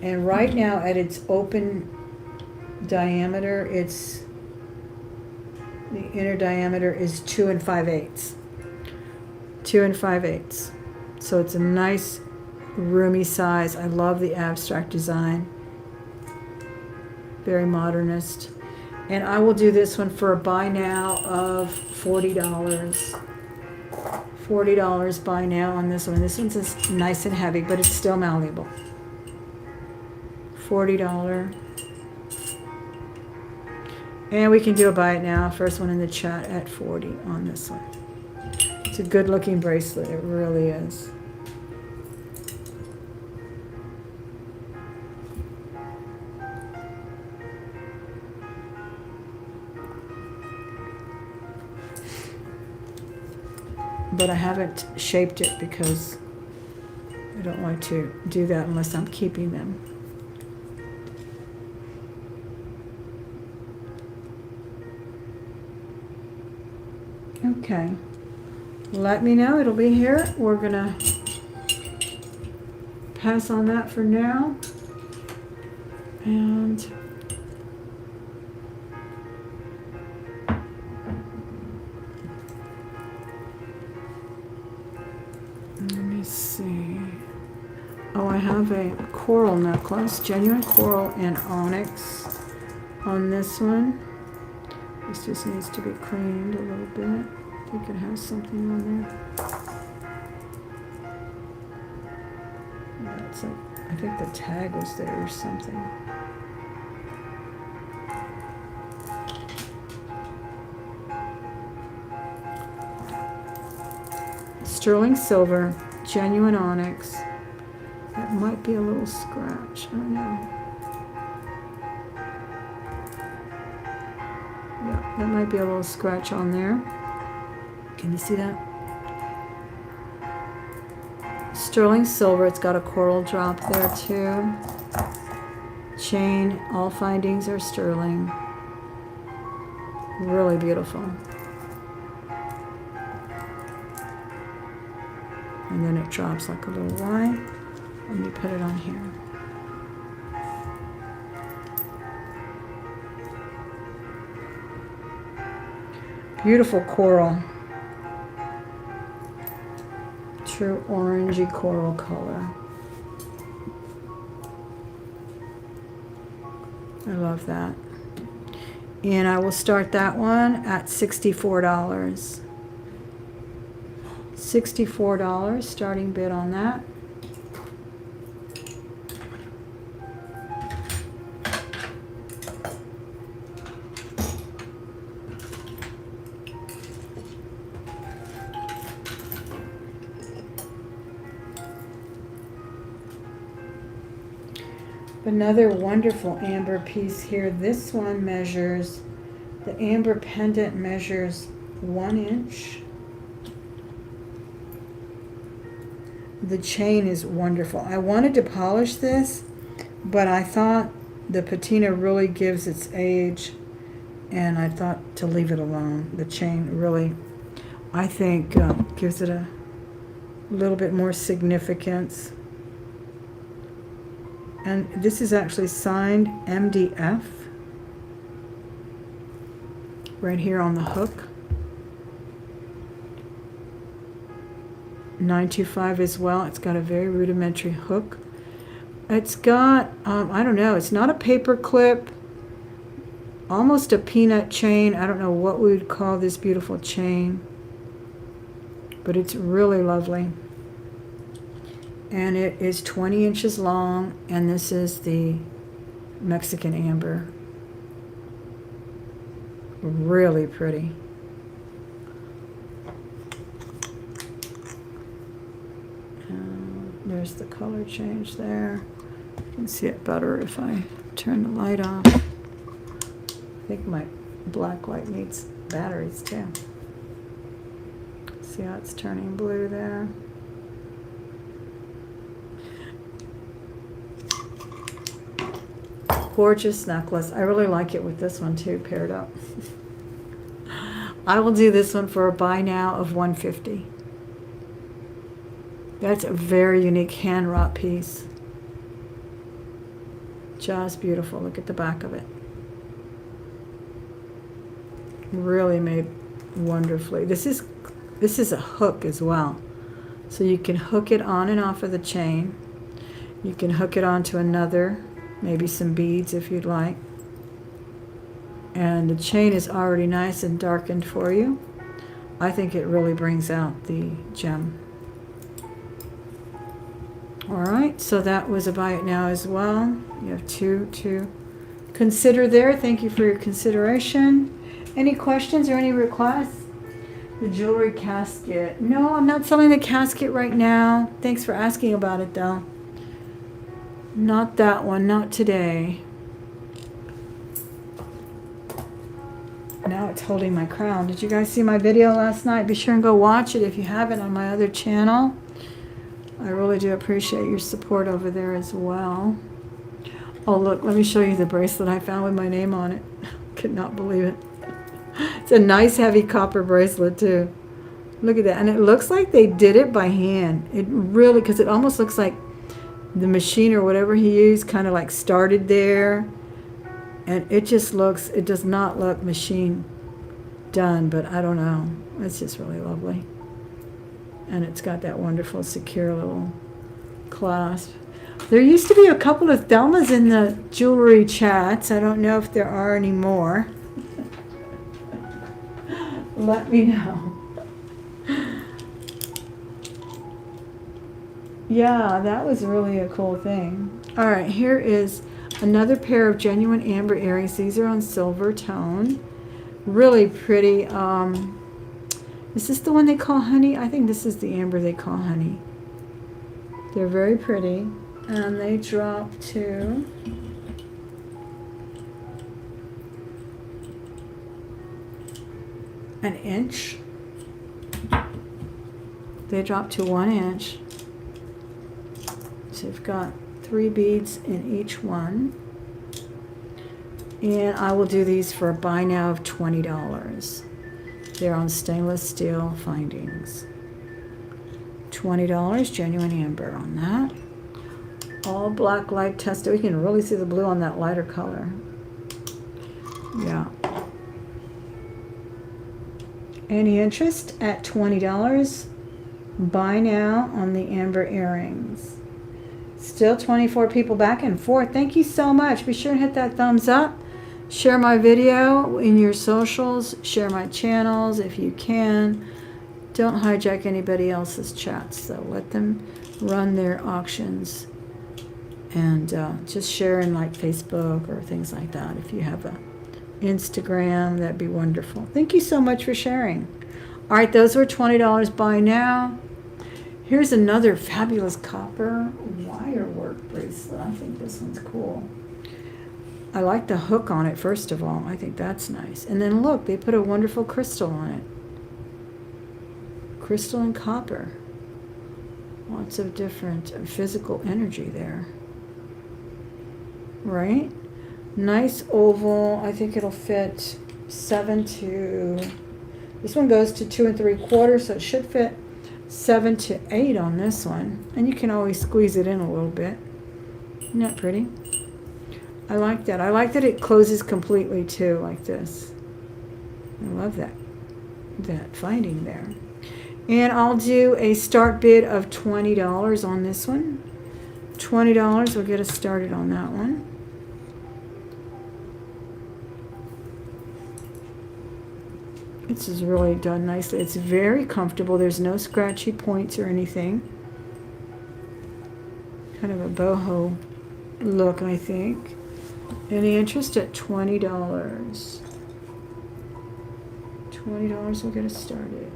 And right now at its open diameter, it's the inner diameter is 2 5/8. 2 5/8. So it's a nice roomy size. I love the abstract design. Very modernist. And I will do this one for a buy now of $40. $40 buy now on this one. This one's just nice and heavy, but it's still malleable. $40. And we can do a buy it now. First one in the chat at 40 on this one. It's a good looking bracelet. It really is. But I haven't shaped it because I don't like to do that unless I'm keeping them. Okay, let me know. It'll be here. We're gonna pass on that for now. And let me see. Oh, I have a coral necklace, genuine coral and onyx on this one. This just needs to be cleaned a little bit. I think it has something on there. Yeah, it's like, I think the tag was there or something. Sterling silver, genuine onyx. That might be a little scratch. I don't know. Yeah, that might be a little scratch on there. Can you see that? Sterling silver. It's got a coral drop there too. Chain. All findings are sterling. Really beautiful. And then it drops like a little Y. And you put it on here. Beautiful coral. True orangey coral color. I love that. And I will start that one at $64. $64 starting bid on that. Another wonderful amber piece here. This one measures, the amber pendant measures 1 inch. The chain is wonderful. I wanted to polish this, but I thought the patina really gives its age, and I thought to leave it alone. The chain really, I think, gives it a little bit more significance. And this is actually signed MDF right here on the hook. 925 as well. It's got a very rudimentary hook. It's got, I don't know, it's not a paper clip, almost a peanut chain. I don't know what we would call this beautiful chain, but it's really lovely. And it is 20 inches long, and this is the Mexican amber. Really pretty. There's the color change there. You can see it better if I turn the light off. I think my black light needs batteries too. See how it's turning blue there? Gorgeous necklace. I really like it with this one too, paired up. I will do this one for a buy now of $150. That's a very unique hand wrought piece. Just beautiful. Look at the back of it. Really made wonderfully. This is a hook as well. So you can hook it on and off of the chain. You can hook it onto another, maybe some beads if you'd like. And the chain is already nice and darkened for you. I think it really brings out the gem. All right, so that was a buy it now as well. You have two to consider there. Thank you for your consideration. Any questions or any requests? The jewelry casket. No, I'm not selling the casket right now. Thanks for asking about it though. Not that one, not today. Now it's holding my crown. Did you guys see my video last night? Be sure and go watch it if you haven't on my other channel. I really do appreciate your support over there as well. Oh, look, let me show you the bracelet I found with my name on it. Could not believe it. It's a nice heavy copper bracelet too. Look at that. And it looks like they did it by hand. It really, because it almost looks like the machine or whatever he used kind of like started there. And it just looks, it does not look machine done, but I don't know. It's just really lovely. And it's got that wonderful secure little clasp. There used to be a couple of Thelmas in the jewelry chats. I don't know if there are any more. Let me know. Yeah, that was really a cool thing. All right, here is another pair of genuine amber earrings. These are on silver tone. Really pretty. Is this the one they call honey? I think this is the amber they call honey. They're very pretty. And they drop to an inch. They drop to 1 inch. So you've got 3 beads in each one. And I will do these for a buy now of $20. They're on stainless steel findings. $20, genuine amber on that. All black light tested. We can really see the blue on that lighter color. Yeah. Any interest at $20? Buy now on the amber earrings. Still 24 people back and forth. Thank you so much. Be sure and hit that thumbs up. Share my video in your socials. Share my channels if you can. Don't hijack anybody else's chats, so let them run their auctions. And just share in like Facebook or things like that. If you have a Instagram, that'd be wonderful. Thank you so much for sharing. All right, those were $20 buy now. Here's another fabulous copper wire work bracelet. I think this one's cool. I like the hook on it, first of all. I think that's nice. And then look, they put a wonderful crystal on it. Crystal and copper. Lots of different physical energy there. Right? Nice oval. I think it'll fit 7 to... This one goes to 2 3/4, so it should fit 7 to 8 on this one. And you can always squeeze it in a little bit. Isn't that pretty? I like that. I like that it closes completely too, like this. I love that finding there. And I'll do a start bid of $20 on this one. $20 will get us started on that one. This is really done nicely. It's very comfortable. There's no scratchy points or anything. Kind of a boho look, I think. Any interest at $20? $20 will get us started.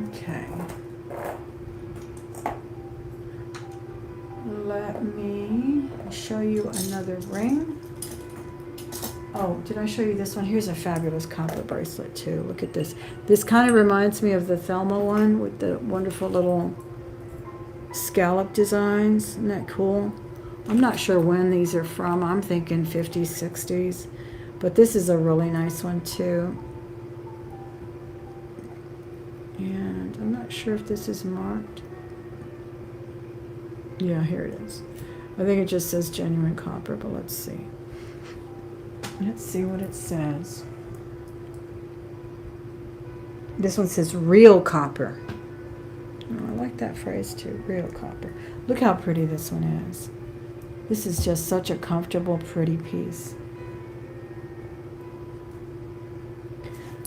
Okay. Let me show you another ring. Oh, did I show you this one? Here's a fabulous copper bracelet too. Look at this. This kind of reminds me of the Thelma one with the wonderful little scallop designs. Isn't that cool? I'm not sure when these are from. I'm thinking 50s, 60s. But this is a really nice one too. And I'm not sure if this is marked. Yeah, here it is. I think it just says genuine copper, but let's see. Let's see what it says. This one says real copper. Oh, I like that phrase too, real copper. Look how pretty this one is. This is just such a comfortable, pretty piece.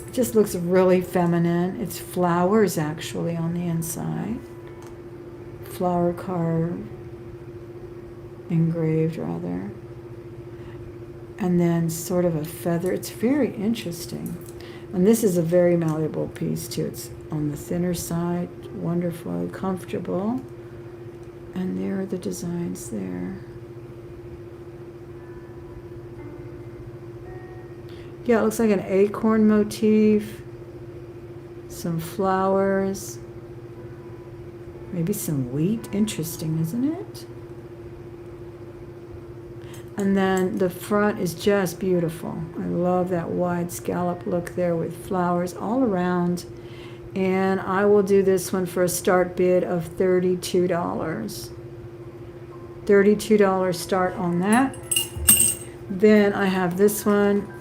It just looks really feminine. It's flowers actually on the inside. Flower carved, engraved rather. And then sort of a feather. It's very interesting. And this is a very malleable piece too. It's on the thinner side, wonderful, comfortable. And there are the designs there. Yeah, it looks like an acorn motif, some flowers, maybe some wheat. Interesting, isn't it? And then the front is just beautiful. I love that wide scallop look there with flowers all around. And I will do this one for a start bid of $32. $32 start on that. Then I have this one.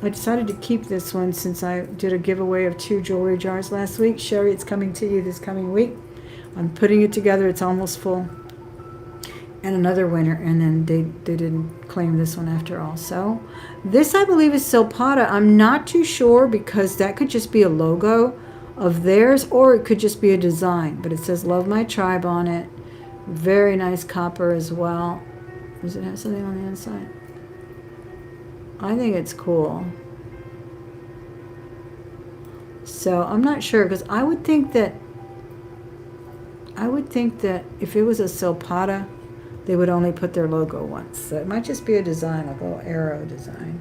I decided to keep this one since I did a giveaway of 2 jewelry jars last week. Sherry, it's coming to you this coming week. I'm putting it together. It's almost full. And another winner, and then they didn't claim this one after all. So this, I believe, is Silpata. I'm not too sure because that could just be a logo of theirs, or it could just be a design. But it says Love My Tribe on it. Very nice copper as well. Does it have something on the inside? I think it's cool. So I'm not sure because I would think that if it was a Silpata, they would only put their logo once. So it might just be a design, like a little arrow design.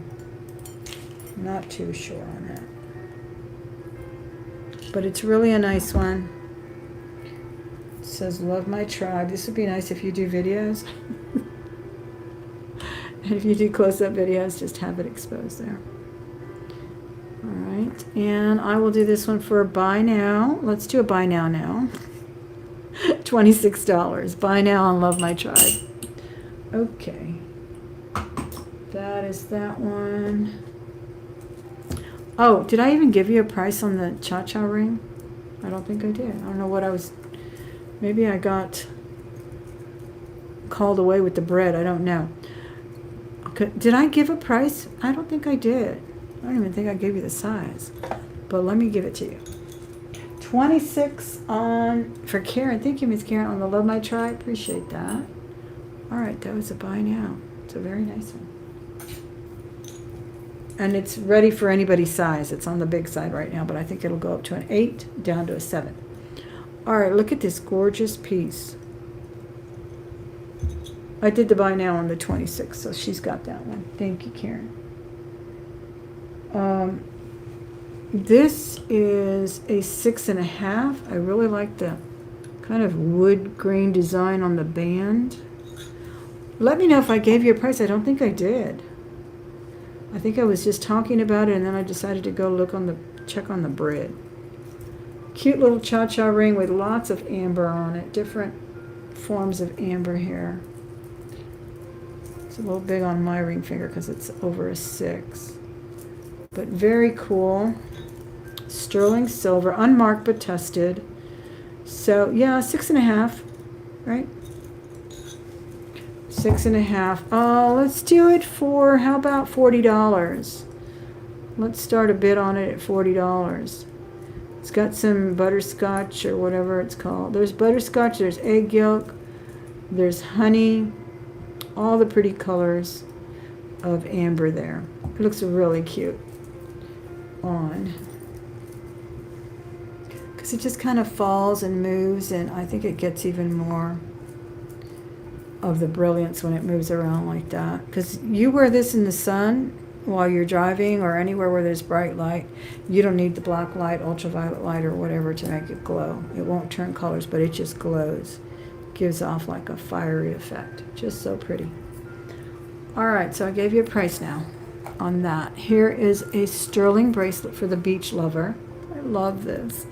Not too sure on that. But it's really a nice one. It says Love My Tribe. This would be nice if you do videos. And if you do close-up videos, just have it exposed there. All right. And I will do this one for a buy now. Let's do a buy now. $26. Buy now on Love My Tribe. Okay. That is that one. Oh, did I even give you a price on the cha-cha ring? I don't think I did. I don't know what I was... Maybe I got called away with the bread. I don't know. Okay. Did I give a price? I don't think I did. I don't even think I gave you the size. But let me give it to you. 26 on for Karen. Thank you, Miss Karen, on the Love My Tribe. Appreciate that. All right, that was a buy now. It's a very nice one. And it's ready for anybody's size. It's on the big side right now, but I think it'll go up to an 8, down to a 7. All right, look at this gorgeous piece. I did the buy now on the 26, so she's got that one. Thank you, Karen. This is a 6.5. I really like the kind of wood grain design on the band. Let me know if I gave you a price. I don't think I did. I think I was just talking about it and then I decided to go check on the bread. Cute little cha-cha ring with lots of amber on it. Different forms of amber here. It's a little big on my ring finger because it's over a 6. But very cool. Sterling silver, unmarked but tested. So yeah, 6.5, right? 6.5. Oh, let's do it for, how about $40? Let's start a bid on it at $40. It's got some butterscotch or whatever it's called. There's butterscotch, there's egg yolk, there's honey, all the pretty colors of amber there. It looks really cute on. Because it just kind of falls and moves, and I think it gets even more of the brilliance when it moves around like that. Because you wear this in the sun while you're driving or anywhere where there's bright light. You don't need the black light, ultraviolet light, or whatever to make it glow. It won't turn colors, but it just glows. Gives off like a fiery effect. Just so pretty. All right, so I gave you a price now on that. Here is a sterling bracelet for the beach lover. I love this.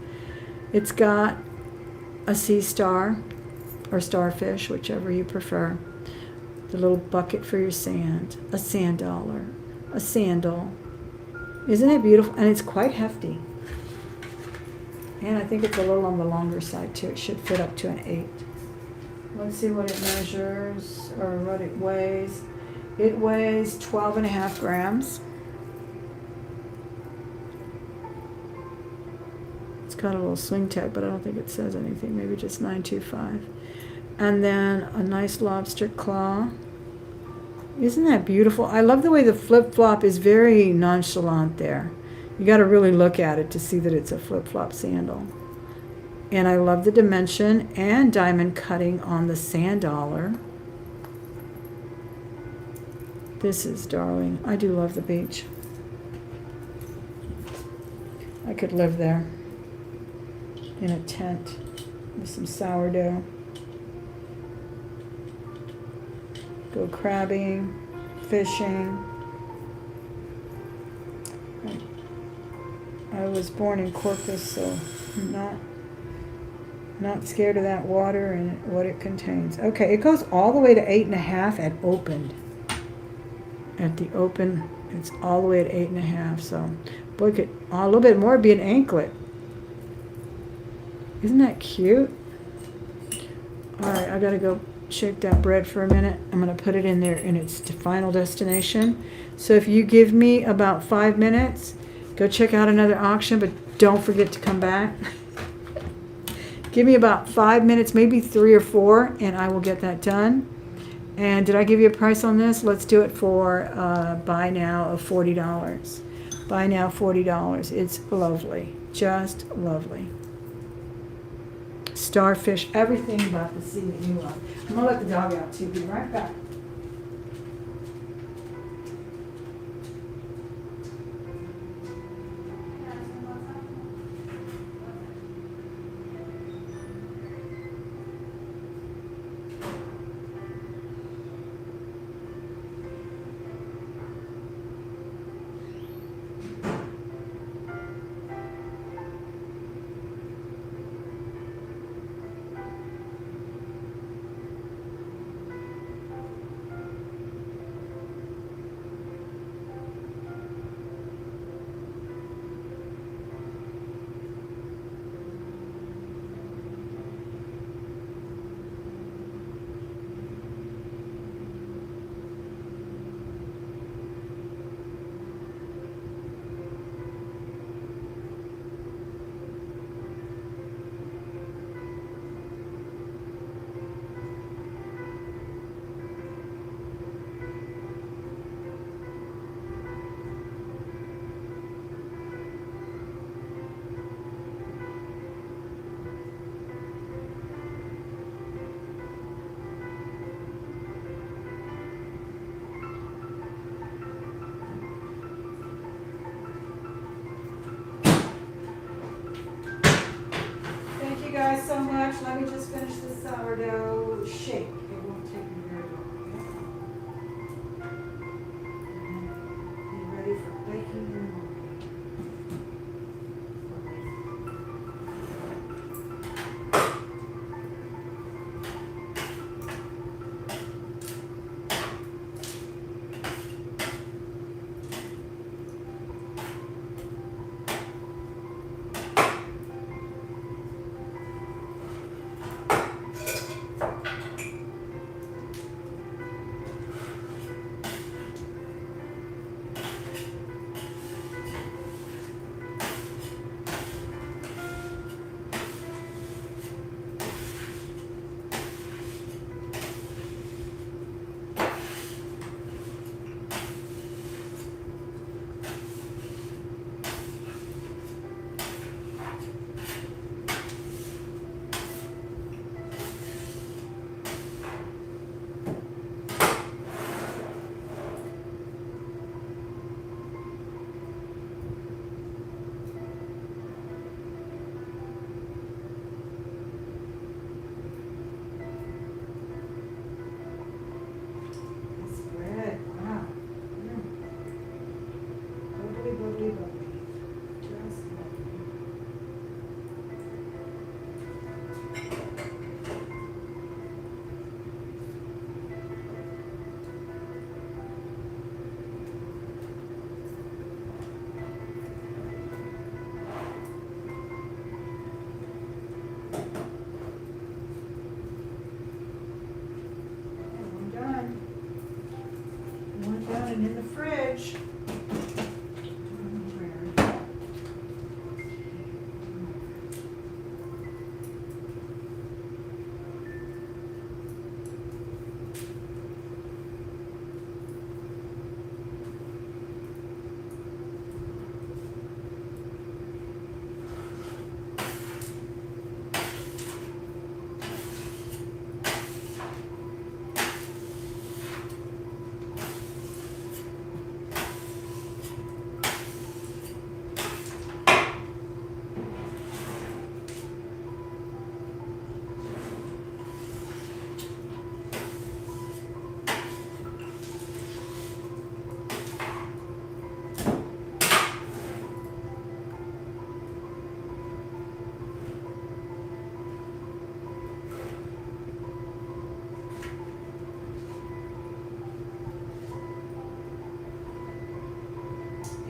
It's got a sea star or starfish, whichever you prefer. The little bucket for your sand, a sand dollar, a sandal. Isn't it beautiful? And it's quite hefty. And I think it's a little on the longer side too. It should fit up to an 8. Let's see what it measures or what it weighs. It weighs 12.5 grams. It's got a little swing tag, but I don't think it says anything. Maybe just 925. And then a nice lobster claw. Isn't that beautiful? I love the way the flip-flop is very nonchalant there. You got to really look at it to see that it's a flip-flop sandal. And I love the dimension and diamond cutting on the sand dollar. This is darling. I do love the beach. I could live there in a tent with some sourdough. Go crabbing, fishing. I was born in Corpus, so I'm not scared of that water and what it contains. Okay, it goes all the way to 8.5 at opened. At the open, it's all the way at 8.5. So, boy, could a little bit more be an anklet. Isn't that cute? All right, I gotta go shake that bread for a minute. I'm gonna put it in there in its final destination. So if you give me about 5 minutes, go check out another auction, but don't forget to come back. Give me about 5 minutes, maybe 3 or 4, and I will get that done. And did I give you a price on this? Let's do it for buy now of $40. Buy now $40. It's lovely, just lovely. Starfish, everything about the sea that you love. I'm gonna let the dog out too. Be right back.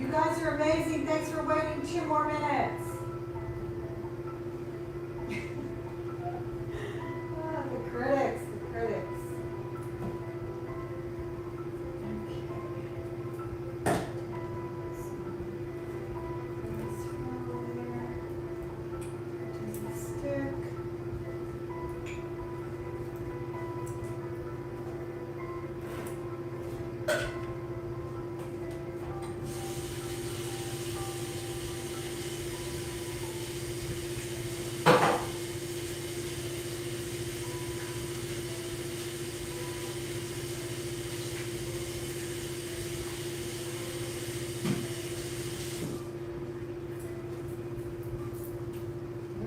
You guys are amazing. Thanks for waiting 2 more minutes. Ah, the critics, the critics.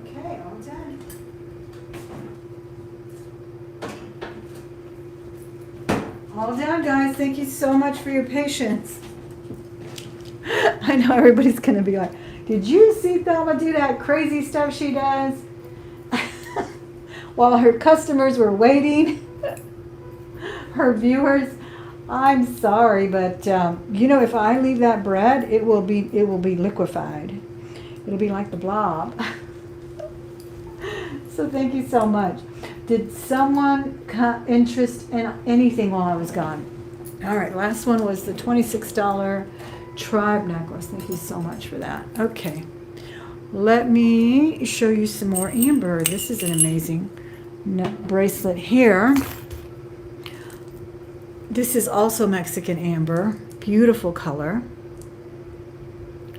Okay, all done. All done, guys. Thank you so much for your patience. I know everybody's going to be like, did you see Thelma do that crazy stuff she does? While her customers were waiting, her viewers, I'm sorry, but you know, if I leave that bread, it will be liquefied. It'll be like the blob. So thank you so much. Did someone cut interest in anything while I was gone? All right, last one was the $26 tribe necklace. Thank you so much for that. Okay, let me show you some more amber. This is an amazing neck bracelet here. This is also Mexican amber. Beautiful color.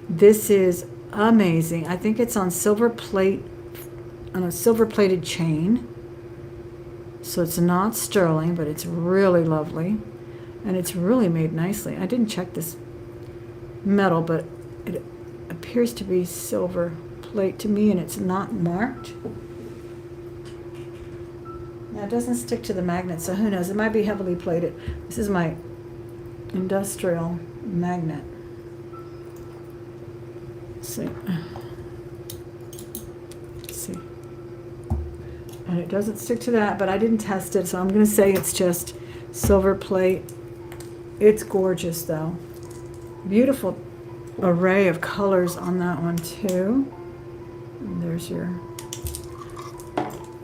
This is amazing. I think it's on silver plate, on a silver plated chain. So it's not sterling, but it's really lovely. And it's really made nicely. I didn't check this metal, but it appears to be silver plate to me, and it's not marked. Now it doesn't stick to the magnet, so who knows? It might be heavily plated. This is my industrial magnet. Let's see. Let's see. And it doesn't stick to that, but I didn't test it, so I'm going to say it's just silver plate. It's gorgeous, though. Beautiful array of colors on that one, too. And there's your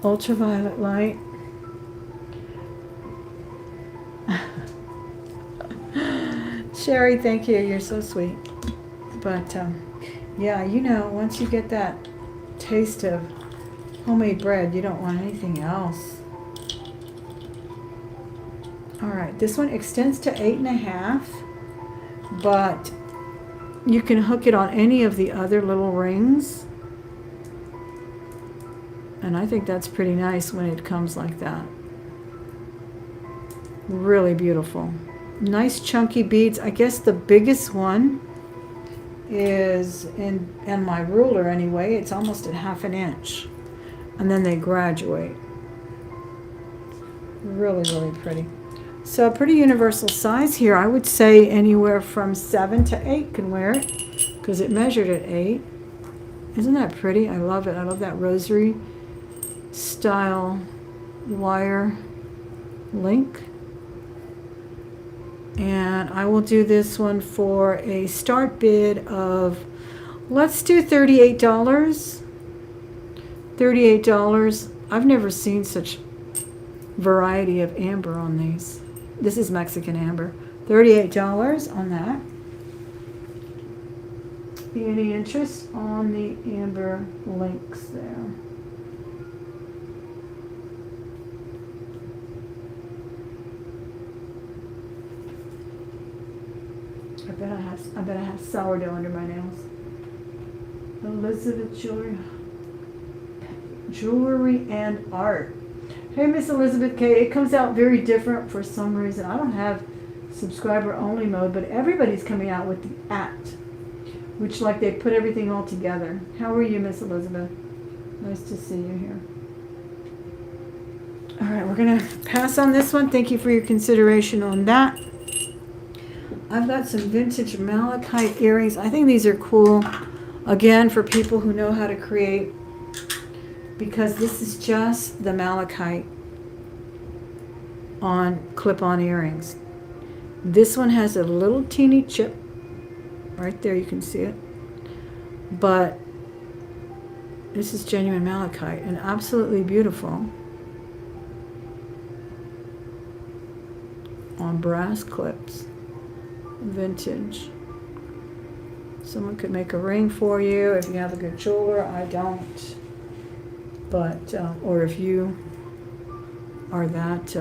ultraviolet light. Sherry, thank you. You're so sweet. But, yeah, you know, once you get that taste of homemade bread, you don't want anything else. All right, this one extends to 8.5, but you can hook it on any of the other little rings. And I think that's pretty nice when it comes like that. Really beautiful. Nice chunky beads. I guess the biggest one is in my ruler anyway. It's almost at 1/2 inch. And then they graduate. Really, really pretty. So a pretty universal size here. I would say anywhere from 7 to 8 can wear it, because it measured at 8. Isn't that pretty? I love it. I love that rosary style wire link. And I will do this one for a start bid of, let's do $38. $38. I've never seen such variety of amber on these. This is Mexican amber. $38 on that. Any interest on the amber links there? I bet I have sourdough under my nails. Elizabeth Jewelry and Art. Hey, Miss Elizabeth K. It comes out very different for some reason. I don't have subscriber only mode, but everybody's coming out with the @ which like they put everything all together. How are you, Miss Elizabeth? Nice to see you here. All right, we're gonna pass on this one. Thank you for your consideration on that. I've got some vintage malachite earrings. I think these are cool, again, for people who know how to create, because this is just the malachite on clip-on earrings. This one has a little teeny chip Right there, you can see it. But this is genuine malachite and absolutely beautiful. On brass clips. Vintage. Someone could make a ring for you if you have a good jeweler. I don't. But, or if you are that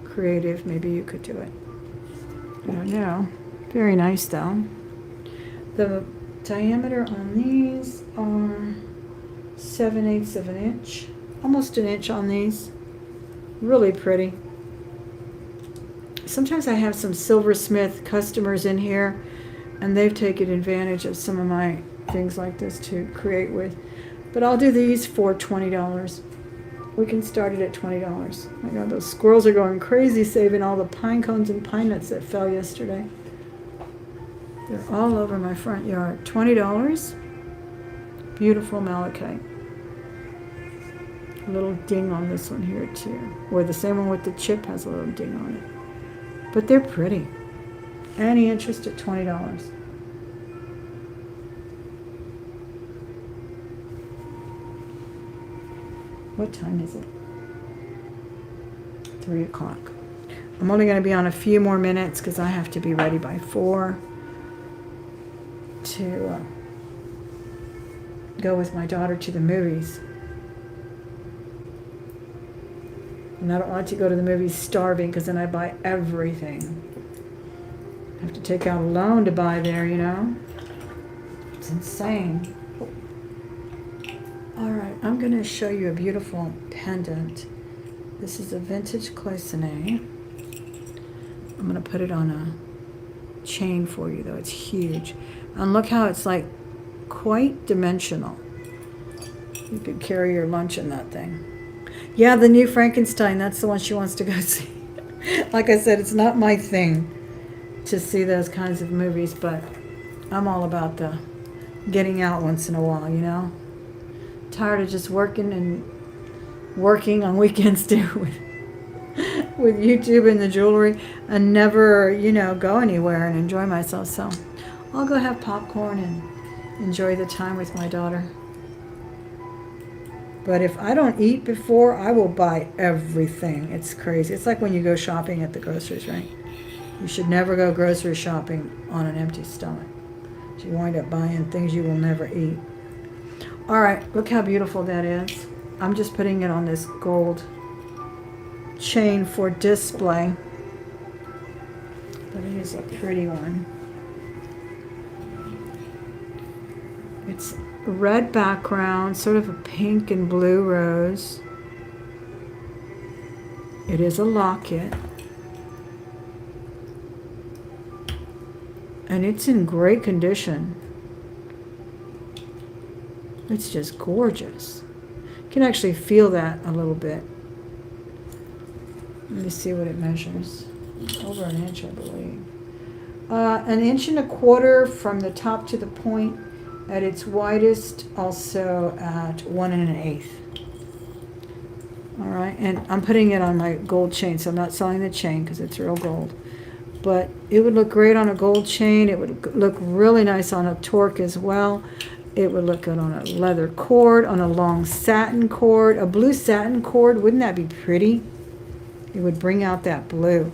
creative, maybe you could do it. I don't know. Very nice though. The diameter on these are 7/8 of an inch. Almost an inch on these. Really pretty. Sometimes I have some silversmith customers in here, and they've taken advantage of some of my things like this to create with. But I'll do these for $20. We can start it at $20. My God, those squirrels are going crazy saving all the pine cones and pine nuts that fell yesterday. They're all over my front yard. $20. Beautiful malachite. A little ding on this one here too. Or the same one with the chip has a little ding on it. But they're pretty. Any interest at $20? What time is it? 3 o'clock. I'm only going to be on a few more minutes because I have to be ready by 4 to go with my daughter to the movies. And I don't want to go to the movies starving because then I buy everything. I have to take out a loan to buy there, you know. It's insane. All right, I'm going to show you a beautiful pendant. This is a vintage cloisonne. I'm going to put it on a chain for you, though. It's huge. And look how it's like quite dimensional. You could carry your lunch in that thing. Yeah, the new Frankenstein, that's the one she wants to go see. Like I said, it's not my thing to see those kinds of movies, but I'm all about the getting out once in a while, you know. Tired of just working on weekends too with YouTube and the jewelry and never, you know, go anywhere and enjoy myself. So I'll go have popcorn and enjoy the time with my daughter. But if I don't eat before, I will buy everything. It's crazy. It's like when you go shopping at the groceries, right? You should never go grocery shopping on an empty stomach. You wind up buying things you will never eat. All right, look how beautiful that is. I'm just putting it on this gold chain for display. But it is a pretty one. It's red background, sort of a pink and blue rose. It is a locket. And it's in great condition. It's just gorgeous. You can actually feel that a little bit. Let me see what it measures. Over an inch, I believe. 1.25 inches from the top to the point. At its widest, also at 1 1/8. All right, and I'm putting it on my gold chain, so I'm not selling the chain because it's real gold. But it would look great on a gold chain. It would look really nice on a torque as well. It would look good on a leather cord, on a long satin cord, a blue satin cord. Wouldn't that be pretty? It would bring out that blue.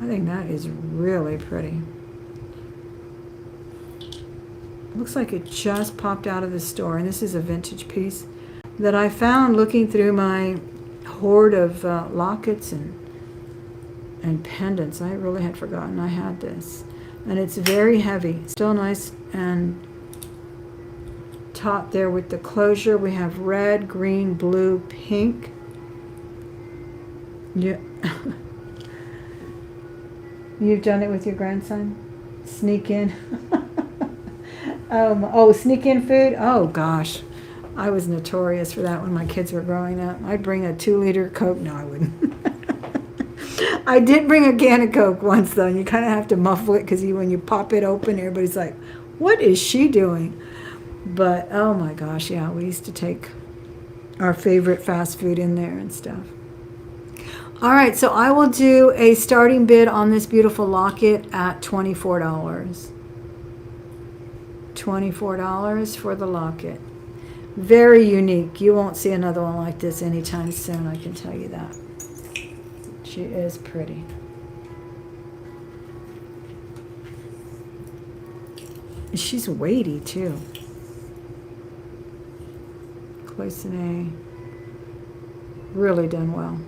I think that is really pretty. Looks like it just popped out of the store, and this is a vintage piece that I found looking through my hoard of lockets and pendants. I really had forgotten I had this, and it's very heavy. Still nice and taut there with the closure. We have red, green, blue, pink. Yeah. You've done it with your grandson? Sneak in. Sneak in food? Oh, gosh. I was notorious for that when my kids were growing up. I'd bring a 2-liter Coke. No, I wouldn't. I did bring a can of Coke once, though, and you kind of have to muffle it because when you pop it open, everybody's like, what is she doing? But, oh, my gosh, yeah, we used to take our favorite fast food in there and stuff. All right, so I will do a starting bid on this beautiful locket at $24. $24 for the locket. Very unique. You won't see another one like this anytime soon, I can tell you that. She is pretty. She's weighty too. Cloisonne. Really done well.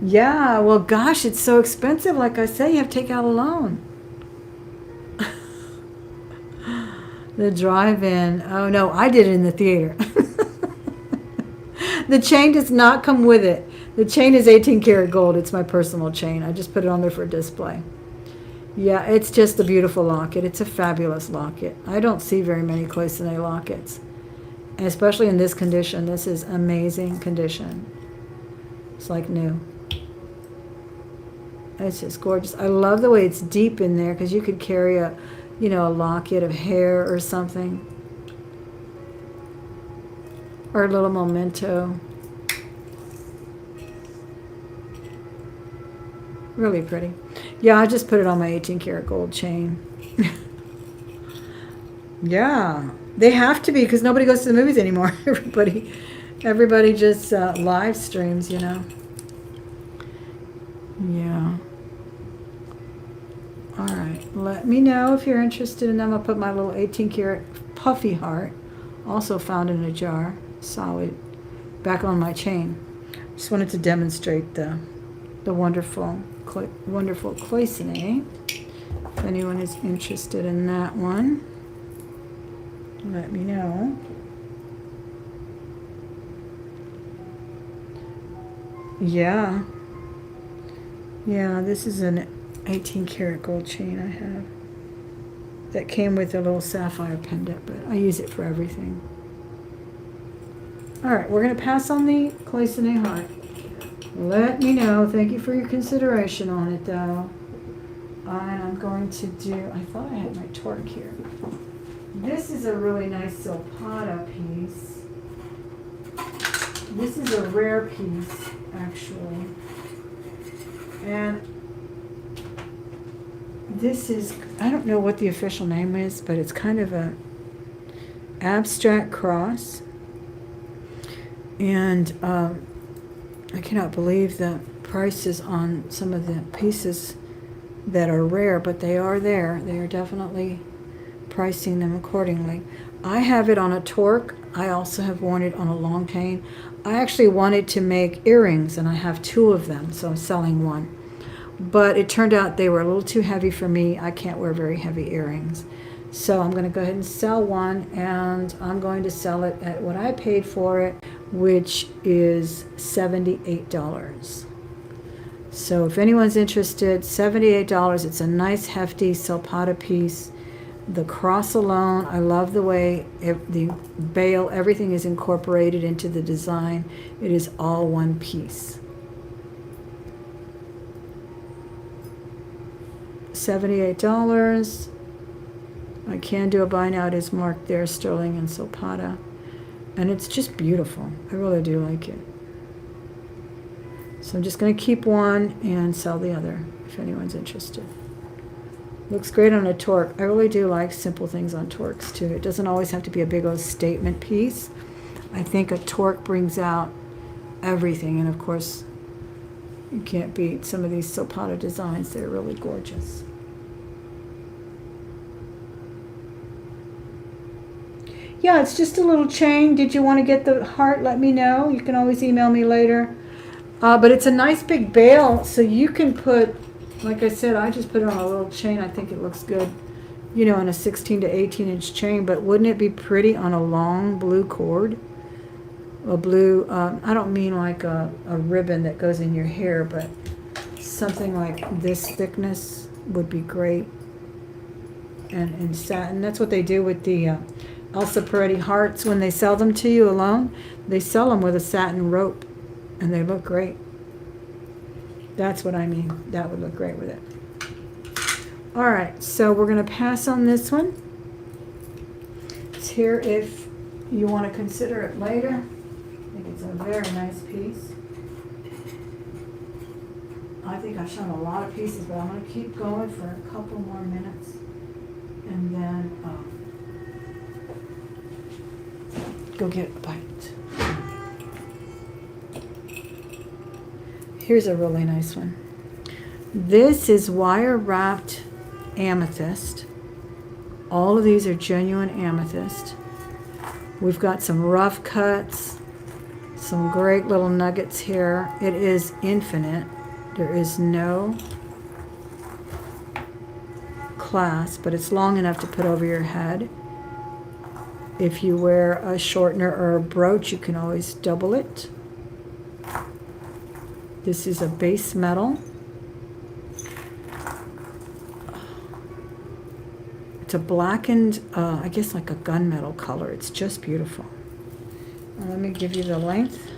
Yeah, well, gosh, it's so expensive. Like I say, you have to take out a loan. The drive-in. Oh, no, I did it in the theater. The chain does not come with it. The chain is 18 karat gold. It's my personal chain. I just put it on there for display. Yeah, it's just a beautiful locket. It's a fabulous locket. I don't see very many Cloisonne lockets, and especially in this condition. This is amazing condition. It's like new. It's just gorgeous. I love the way it's deep in there because you could carry a, you know, a locket of hair or something. Or a little memento. Really pretty. Yeah, I just put it on my 18 karat gold chain. Yeah, they have to be because nobody goes to the movies anymore. Everybody just live streams, you know. Yeah. All right, let me know if you're interested in them. I'll put my little 18 karat puffy heart, also found in a jar, solid, back on my chain. Just wanted to demonstrate the wonderful Cloisonne. If anyone is interested in that one, let me know. Yeah. Yeah, this is an 18 karat gold chain I have that came with a little sapphire pendant, but I use it for everything. All right, we're going to pass on the Cloisonne heart. Let me know. Thank you for your consideration on it, though. And I'm going to do, I thought I had my torque here. This is a really nice Silpata piece. This is a rare piece, actually. And this is, I don't know what the official name is, but it's kind of a abstract cross. And I cannot believe the prices on some of the pieces that are rare, but they are there. They are definitely pricing them accordingly. I have it on a torque. I also have worn it on a long chain. I actually wanted to make earrings, and I have 2 of them, so I'm selling one. But it turned out they were a little too heavy for me. I can't wear very heavy earrings. So I'm going to go ahead and sell one, and I'm going to sell it at what I paid for it, which is $78. So if anyone's interested, $78. It's a nice hefty Silpata piece. The cross alone, I love the way the bail, everything is incorporated into the design. It is all one piece. $78. I can do a buy now. It is marked there, sterling and Silpata. And it's just beautiful. I really do like it. So I'm just going to keep one and sell the other if anyone's interested. Looks great on a torque. I really do like simple things on torques too. It doesn't always have to be a big old statement piece. I think a torque brings out everything. And of course, you can't beat some of these Silpata designs. They're really gorgeous. Yeah, it's just a little chain. Did you want to get the heart? Let me know. You can always email me later. But it's a nice big bail, so you can put, like I said, I just put it on a little chain. I think it looks good, you know, on a 16 to 18 inch chain. But wouldn't it be pretty on a long blue cord? A blue, I don't mean like a ribbon that goes in your hair, but something like this thickness would be great. And satin. That's what they do with the Elsa Peretti hearts when they sell them to you alone. They sell them with a satin rope, and they look great. That's what I mean. That would look great with it. All right, so we're going to pass on this one. It's here if you want to consider it later. I think it's a very nice piece. I think I've shown a lot of pieces, but I'm going to keep going for a couple more minutes. And then go get a bite. Here's a really nice one. This is wire wrapped amethyst. All of these are genuine amethyst. We've got some rough cuts, some great little nuggets here. It is infinite. There is no clasp, but it's long enough to put over your head. If you wear a shortener or a brooch, you can always double it. This is a base metal. It's a blackened, I guess like a gunmetal color. It's just beautiful. Let me give you the length.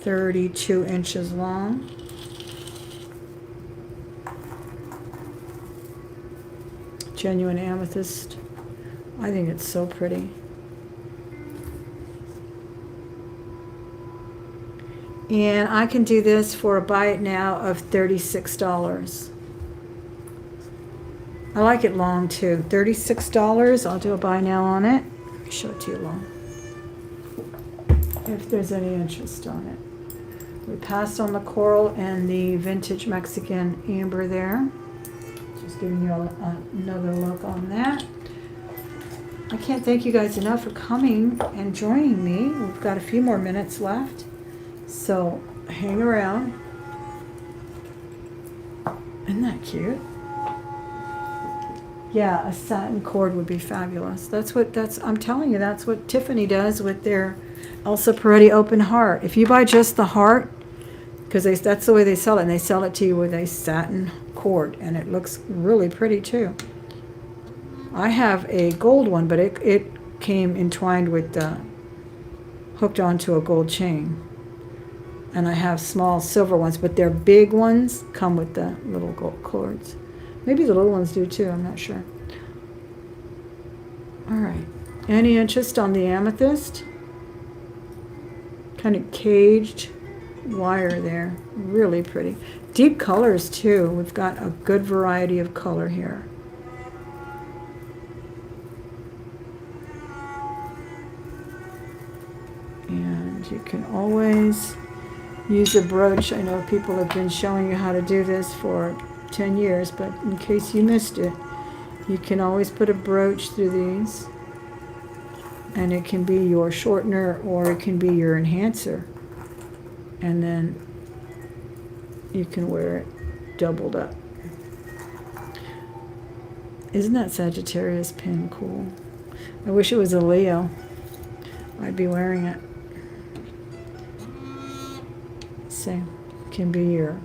32 inches long. Genuine amethyst. I think it's so pretty. And I can do this for a buy it now of $36. I like it long too. $36. I'll do a buy now on it. Let me show it to you long. If there's any interest on it. We passed on the coral and the vintage Mexican amber there. Just giving you another look on that. I can't thank you guys enough for coming and joining me. We've got a few more minutes left. So hang around. Isn't that cute? Yeah, a satin cord would be fabulous. I'm telling you, that's what Tiffany does with their Elsa Peretti open heart. If you buy just the heart, because that's the way they sell it, and they sell it to you with a satin cord, and it looks really pretty too. I have a gold one, but it came entwined with hooked onto a gold chain. And I have small silver ones, but their big ones come with the little gold cords. Maybe the little ones do too, I'm not sure. All right, any interest on the amethyst? Kind of caged wire there, really pretty. Deep colors too, we've got a good variety of color here. And you can always use a brooch. I know people have been showing you how to do this for 10 years, but in case you missed it, you can always put a brooch through these, and it can be your shortener or it can be your enhancer, and then you can wear it doubled up. Isn't that Sagittarius pin cool? I wish it was a Leo. I'd be wearing it. So can be your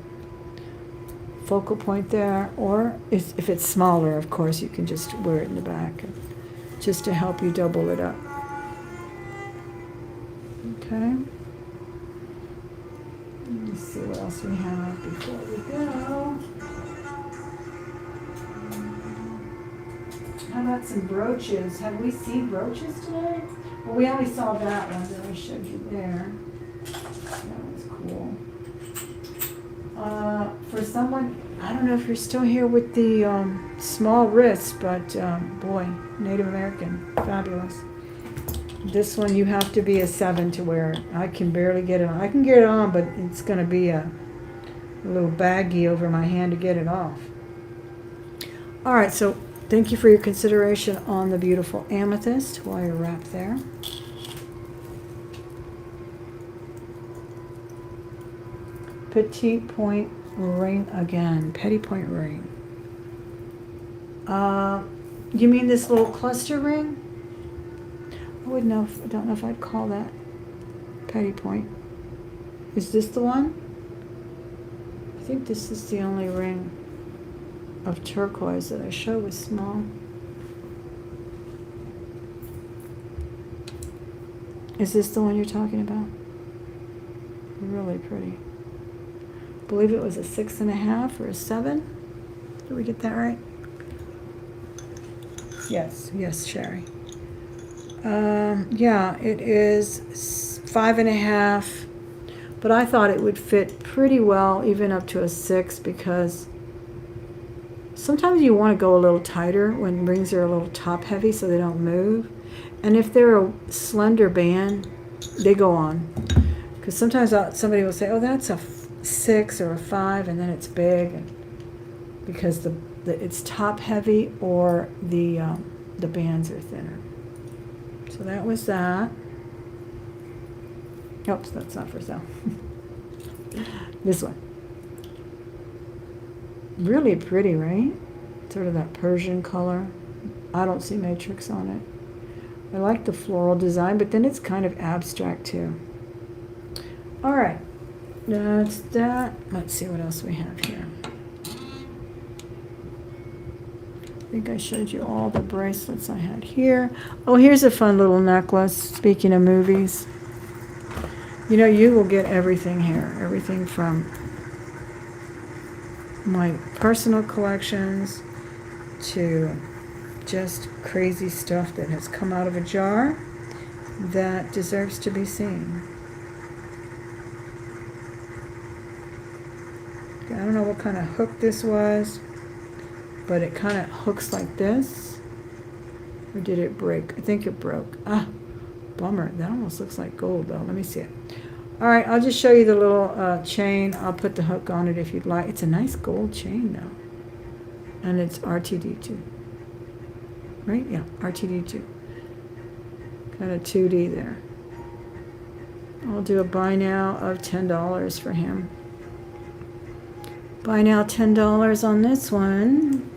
focal point there, or if it's smaller, of course, you can just wear it in the back just to help you double it up. Okay. Let me see what else we have before we go. How about some brooches? Have we seen brooches today? Well, we only saw that one that I showed you there. That was cool. For someone, I don't know if you're still here with the small wrists, but boy, Native American, fabulous. This one you have to be a 7 to wear it. I can barely get it on. I can get it on, but it's going to be a little baggy over my hand to get it off. All right, so thank you for your consideration on the beautiful amethyst wire wrap there. Petite point ring again. Petite point ring. You mean this little cluster ring? I don't know if I'd call that petite point. Is this the one? I think this is the only ring of turquoise that I show with small. Is this the one you're talking about? Really pretty. I believe it was a 6.5 or a 7. Did we get that right? Yes, Sherry. Yeah, it is 5.5, but I thought it would fit pretty well even up to a 6, because sometimes you want to go a little tighter when rings are a little top heavy so they don't move. And if they're a slender band, they go on. Because sometimes somebody will say, oh, that's a 6 or a 5, and then it's big, and because it's top heavy or the bands are thinner. So that was that. Oops, that's not for sale. This one. Really pretty, right? Sort of that Persian color. I don't see matrix on it. I like the floral design, but then it's kind of abstract too. All right, that's that. Let's see what else we have here. I think I showed you all the bracelets I had here. Oh, here's a fun little necklace. Speaking of movies, you know, you will get everything here. Everything from my personal collections to just crazy stuff that has come out of a jar that deserves to be seen. I don't know what kind of hook this was, but it kind of hooks like this. Or did it break? I think it broke. Ah, bummer. That almost looks like gold though. Let me see it. All right, I'll just show you the little chain. I'll put the hook on it if you'd like. It's a nice gold chain though. And it's RTD2. Right? Yeah, RTD2. Got a 2D there. I'll do a buy now of $10 for him. Buy now $10 on this one.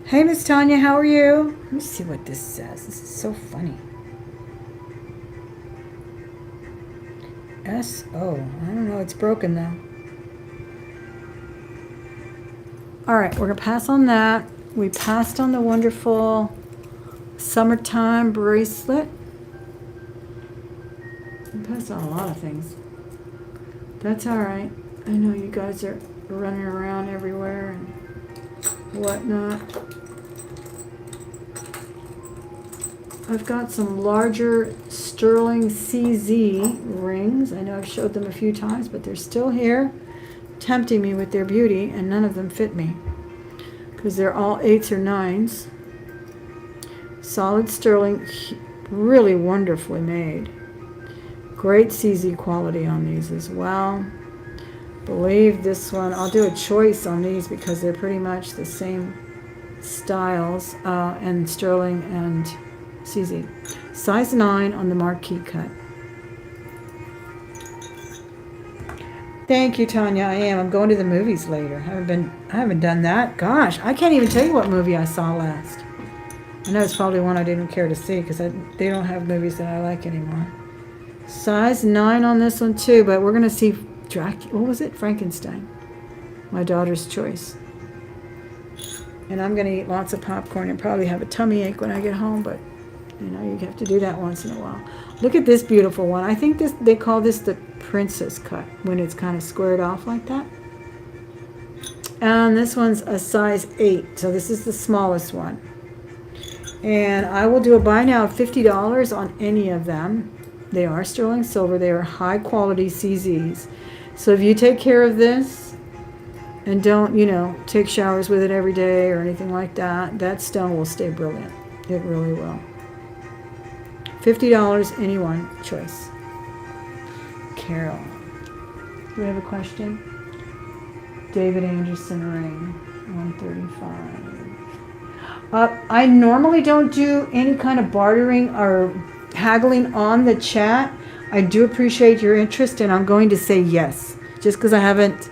Hey, Miss Tanya, how are you? Let me see what this says. This is so funny. S-O. I don't know. It's broken though. All right, we're going to pass on that. We passed on the wonderful summertime bracelet. We passed on a lot of things. That's all right. I know you guys are running around everywhere and whatnot. I've got some larger sterling CZ rings. I know I've showed them a few times, but they're still here, tempting me with their beauty, and none of them fit me because they're all 8s or 9s. Solid sterling, really wonderfully made. Great CZ quality on these as well. Believe this one, I'll do a choice on these because they're pretty much the same styles, and sterling and CZ. Size 9 on the marquee cut. Thank you, Tanya. I am. I'm going to the movies later. I haven't done that. Gosh, I can't even tell you what movie I saw last. I know it's probably one I didn't care to see because they don't have movies that I like anymore. Size 9 on this one too, but we're going to see what was it? Frankenstein. My daughter's choice. And I'm going to eat lots of popcorn and probably have a tummy ache when I get home, but you know, you have to do that once in a while. Look at this beautiful one. I think they call this the princess cut when it's kind of squared off like that. And this one's a size 8, so this is the smallest one. And I will do a buy now of $50 on any of them. They are sterling silver. They are high quality CZs. So if you take care of this and don't, you know, take showers with it every day or anything like that, that stone will stay brilliant. It really will. $50, anyone, choice. Carol. Do we have a question? David Anderson ring, 135. I normally don't do any kind of bartering or haggling on the chat. I do appreciate your interest, and I'm going to say yes, just because I haven't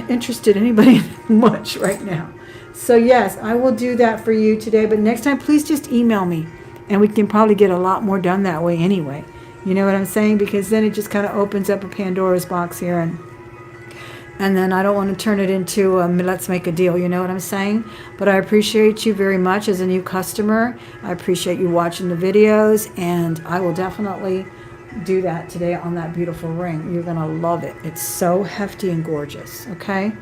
interested anybody much right now. So yes, I will do that for you today. But next time, please just email me, and we can probably get a lot more done that way anyway. You know what I'm saying? Because then it just kind of opens up a Pandora's box here, and then I don't want to turn it into let's make a deal. You know what I'm saying? But I appreciate you very much as a new customer. I appreciate you watching the videos, and I will definitely do that today on that beautiful ring. You're going to love it. It's so hefty and gorgeous, okay?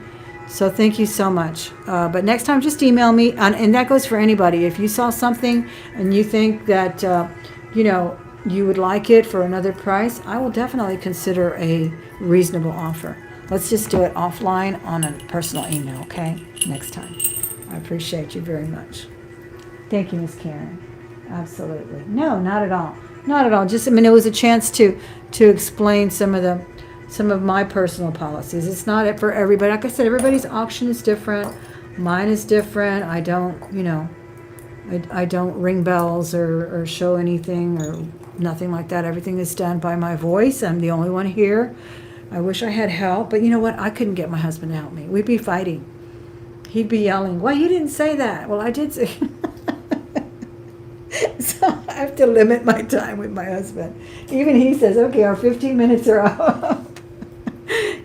So thank you so much. But next time, just email me, and that goes for anybody. If you saw something and you think that, you know, you would like it for another price, I will definitely consider a reasonable offer. Let's just do it offline on a personal email, okay? Next time. I appreciate you very much. Thank you, Miss Karen. Absolutely. No, not at all. Not at all. Just, I mean, it was a chance to explain some of my personal policies. It's not for everybody. Like I said, everybody's auction is different. Mine is different. I don't, I don't ring bells or show anything or nothing like that. Everything is done by my voice. I'm the only one here. I wish I had help, but you know what? I couldn't get my husband to help me. We'd be fighting. He'd be yelling, "Well, you didn't say that." Well, I did say. So I have to limit my time with my husband. Even he says, "Okay, our 15 minutes are up."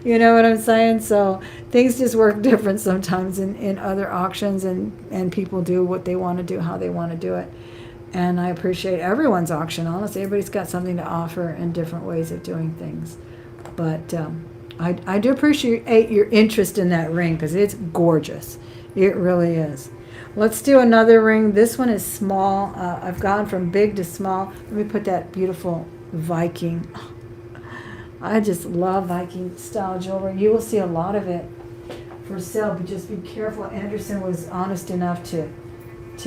You know what I'm saying? So things just work different sometimes in other auctions, and people do what they want to do, how they want to do it. And I appreciate everyone's auction. Honestly, everybody's got something to offer and different ways of doing things. But I do appreciate your interest in that ring because it's gorgeous. It really is. Let's do another ring. This one is small. I've gone from big to small. Let me put that beautiful Viking. I just love Viking style jewelry. You will see a lot of it for sale, but just be careful. Anderson was honest enough to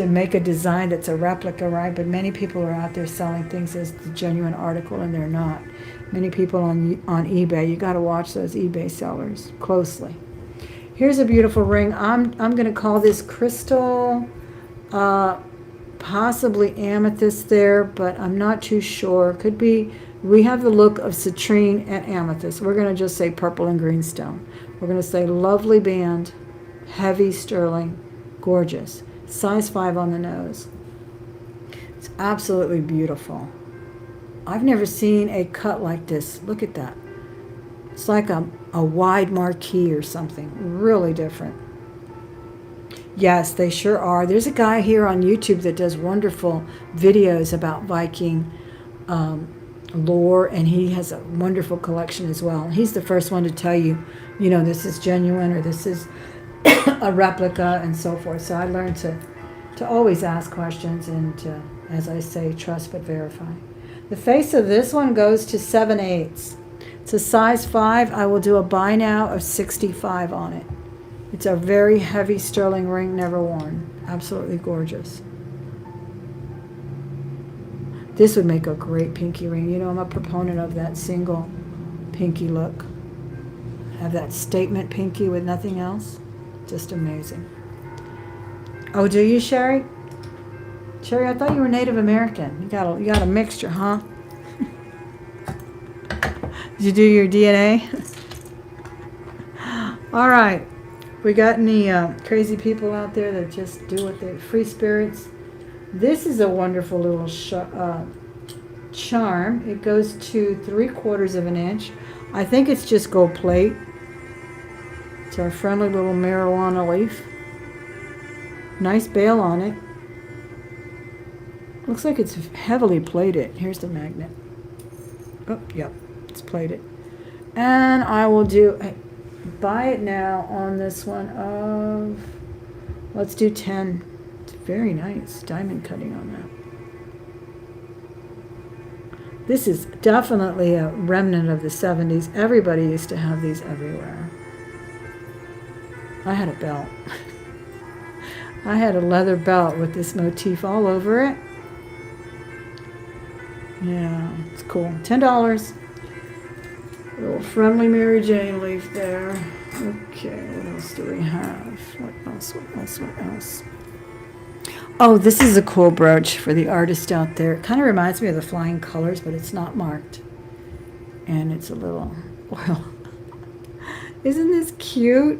make a design that's a replica, right? But many people are out there selling things as the genuine article, and they're not. Many people on eBay. You got to watch those eBay sellers closely. Here's a beautiful ring. I'm going to call this crystal, possibly amethyst there, but I'm not too sure. Could be. We have the look of citrine and amethyst. We're going to just say purple and green stone. We're going to say lovely band, heavy sterling, gorgeous. Size 5 on the nose. It's absolutely beautiful. I've never seen a cut like this. Look at that. It's like a wide marquee or something. Really different. Yes, they sure are. There's a guy here on YouTube that does wonderful videos about Viking lore, and he has a wonderful collection as well. He's the first one to tell you, this is genuine or this is a replica and so forth. So I learned to always ask questions and to, as I say, trust but verify. The face of this one goes to 7/8. It's a size 5. I will do a buy now of 65 on it. It's a very heavy sterling ring, never worn. Absolutely gorgeous. This would make a great pinky ring. I'm a proponent of that single pinky look. Have that statement pinky with nothing else. Just amazing. Oh, do you, Sherry? Sherry, I thought you were Native American. You got a mixture, huh? Did you do your DNA? All right. We got any crazy people out there that just do what they free spirits? This is a wonderful little charm. It goes to 3/4 of an inch. I think it's just gold plate. It's our friendly little marijuana leaf. Nice bail on it. Looks like it's heavily plated. Here's the magnet. Oh, yep, it's plated. And I will buy it now on this one of, let's do 10. It's very nice. Diamond cutting on that. This is definitely a remnant of the 70s. Everybody used to have these everywhere. I had a belt. I had a leather belt with this motif all over it. Yeah, it's cool. $10. Little friendly Mary Jane leaf there. Okay, what else do we have? What else? Oh, this is a cool brooch for the artist out there. It kind of reminds me of the Flying Colors, but it's not marked. And it's a little oil. Isn't this cute?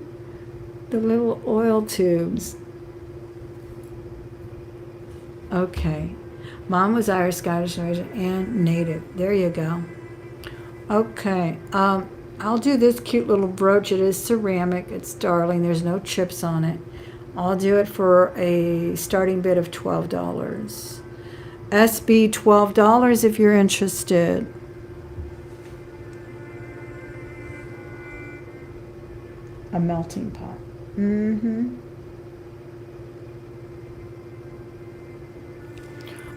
The little oil tubes. Okay. Mom was Irish, Scottish, Norwegian, and Native. There you go. Okay. I'll do this cute little brooch. It is ceramic. It's darling. There's no chips on it. I'll do it for a starting bid of $12. SB $12 if you're interested. A melting pot.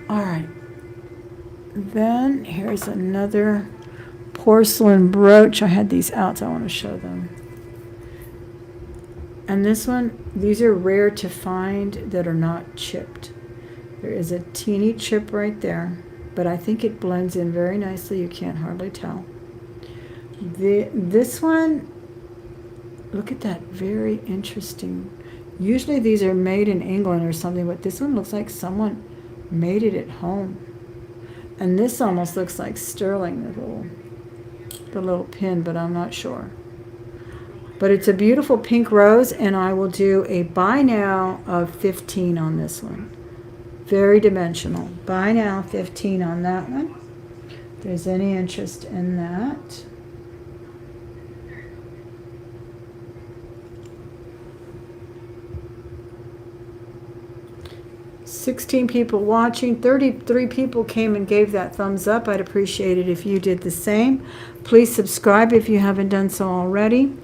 All right. Then here's another porcelain brooch. I had these out, so I want to show them. And this one, these are rare to find that are not chipped. There is a teeny chip right there, but I think it blends in very nicely. You can't hardly tell. This one, look at that, very interesting. Usually these are made in England or something, but this one looks like someone made it at home. And this almost looks like sterling, the little pin, but I'm not sure. But it's a beautiful pink rose, and I will do a buy now of 15 on this one. Very dimensional. Buy now 15 on that one. If there's any interest in that. $16 people watching. 33 people came and gave that thumbs up. I'd appreciate it if you did the same. Please subscribe if you haven't done so already.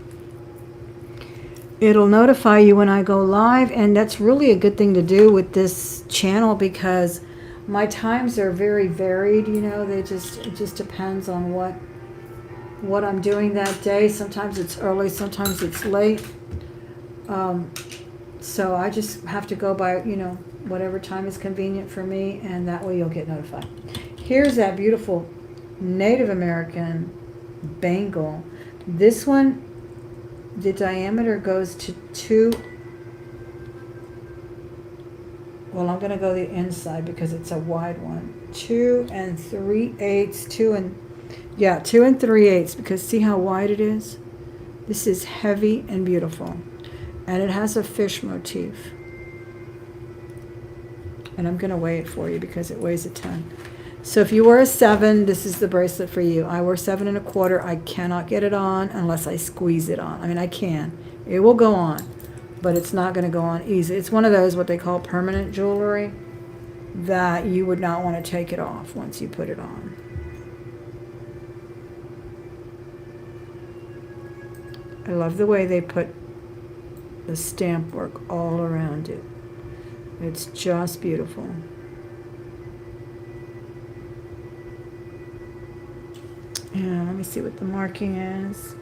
It'll notify you when I go live, and that's really a good thing to do with this channel because my times are very varied. You know, it just depends on what I'm doing that day. Sometimes it's early, sometimes it's late. So I just have to go by, you know, whatever time is convenient for me, and that way you'll get notified. Here's that beautiful Native American bangle. This one, the diameter goes to 2. Well, I'm going to go the inside because it's a wide one. 2 3/8, 2 3/8, because see how wide it is? This is heavy and beautiful. And it has a fish motif. And I'm going to weigh it for you because it weighs a ton. So if you were a 7, this is the bracelet for you. I wear 7 1/4. I cannot get it on unless I squeeze it on. I mean, I can. It will go on, but it's not going to go on easy. It's one of those, what they call permanent jewelry, that you would not want to take it off once you put it on. I love the way they put the stamp work all around it. It's just beautiful. And let me see what the marking is.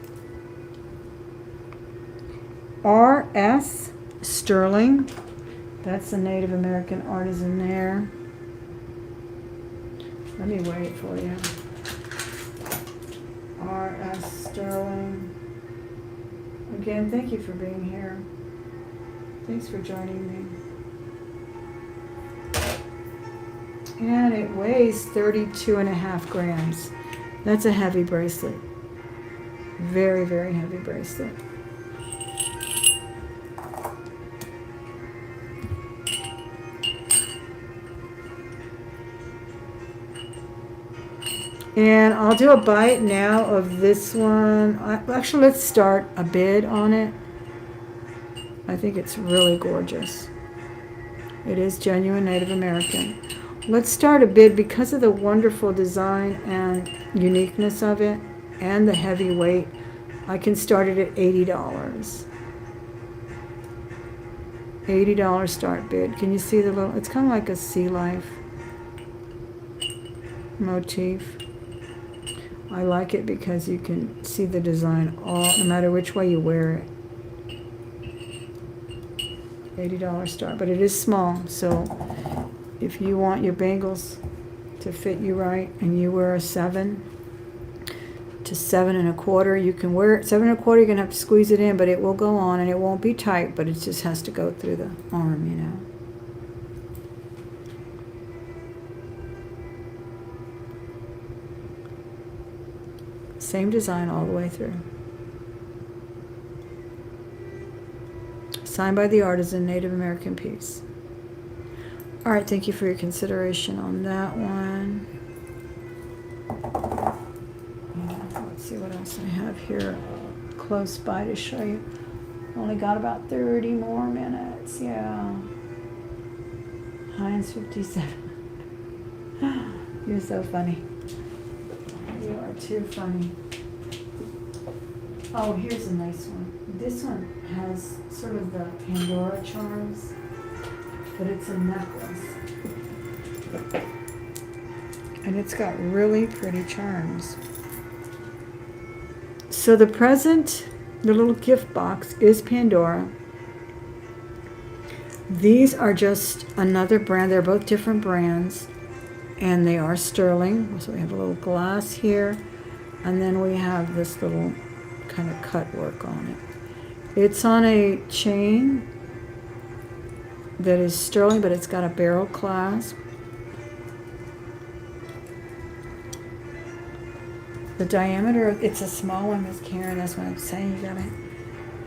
RS Sterling. That's the Native American artisan there. Let me weigh it for you. RS Sterling. Again, thank you for being here. Thanks for joining me. And it weighs 32.5 grams. That's a heavy bracelet. Very, very heavy bracelet. And I'll do a bite now of this one. Actually, let's start a bid on it. I think it's really gorgeous. It is genuine Native American. Let's start a bid because of the wonderful design and uniqueness of it and the heavy weight. I can start it at $80. $80 start bid. Can you see the little, it's kind of like a sea life motif. I like it because you can see the design all, no matter which way you wear it. $80 start, but it is small, so if you want your bangles to fit you right and you wear a 7 to 7 1/4, you can wear it 7 1/4. You're gonna have to squeeze it in, but it will go on and it won't be tight, but it just has to go through the arm, you know. Same design all the way through. Signed by the artisan, Native American piece. All right, thank you for your consideration on that one. Let's see what else I have here close by to show you. Only got about 30 more minutes, yeah. Heinz 57. You're so funny. You are too funny. Oh, here's a nice one. This one has sort of the Pandora charms, but it's a necklace. And it's got really pretty charms. So the present, the little gift box, is Pandora. These are just another brand. They're both different brands. And they are sterling. So we have a little glass here. And then we have this little kind of cut work on it. It's on a chain that is sterling, but it's got a barrel clasp. The diameter, it's a small one, Miss Karen. That's what I'm saying. You gotta,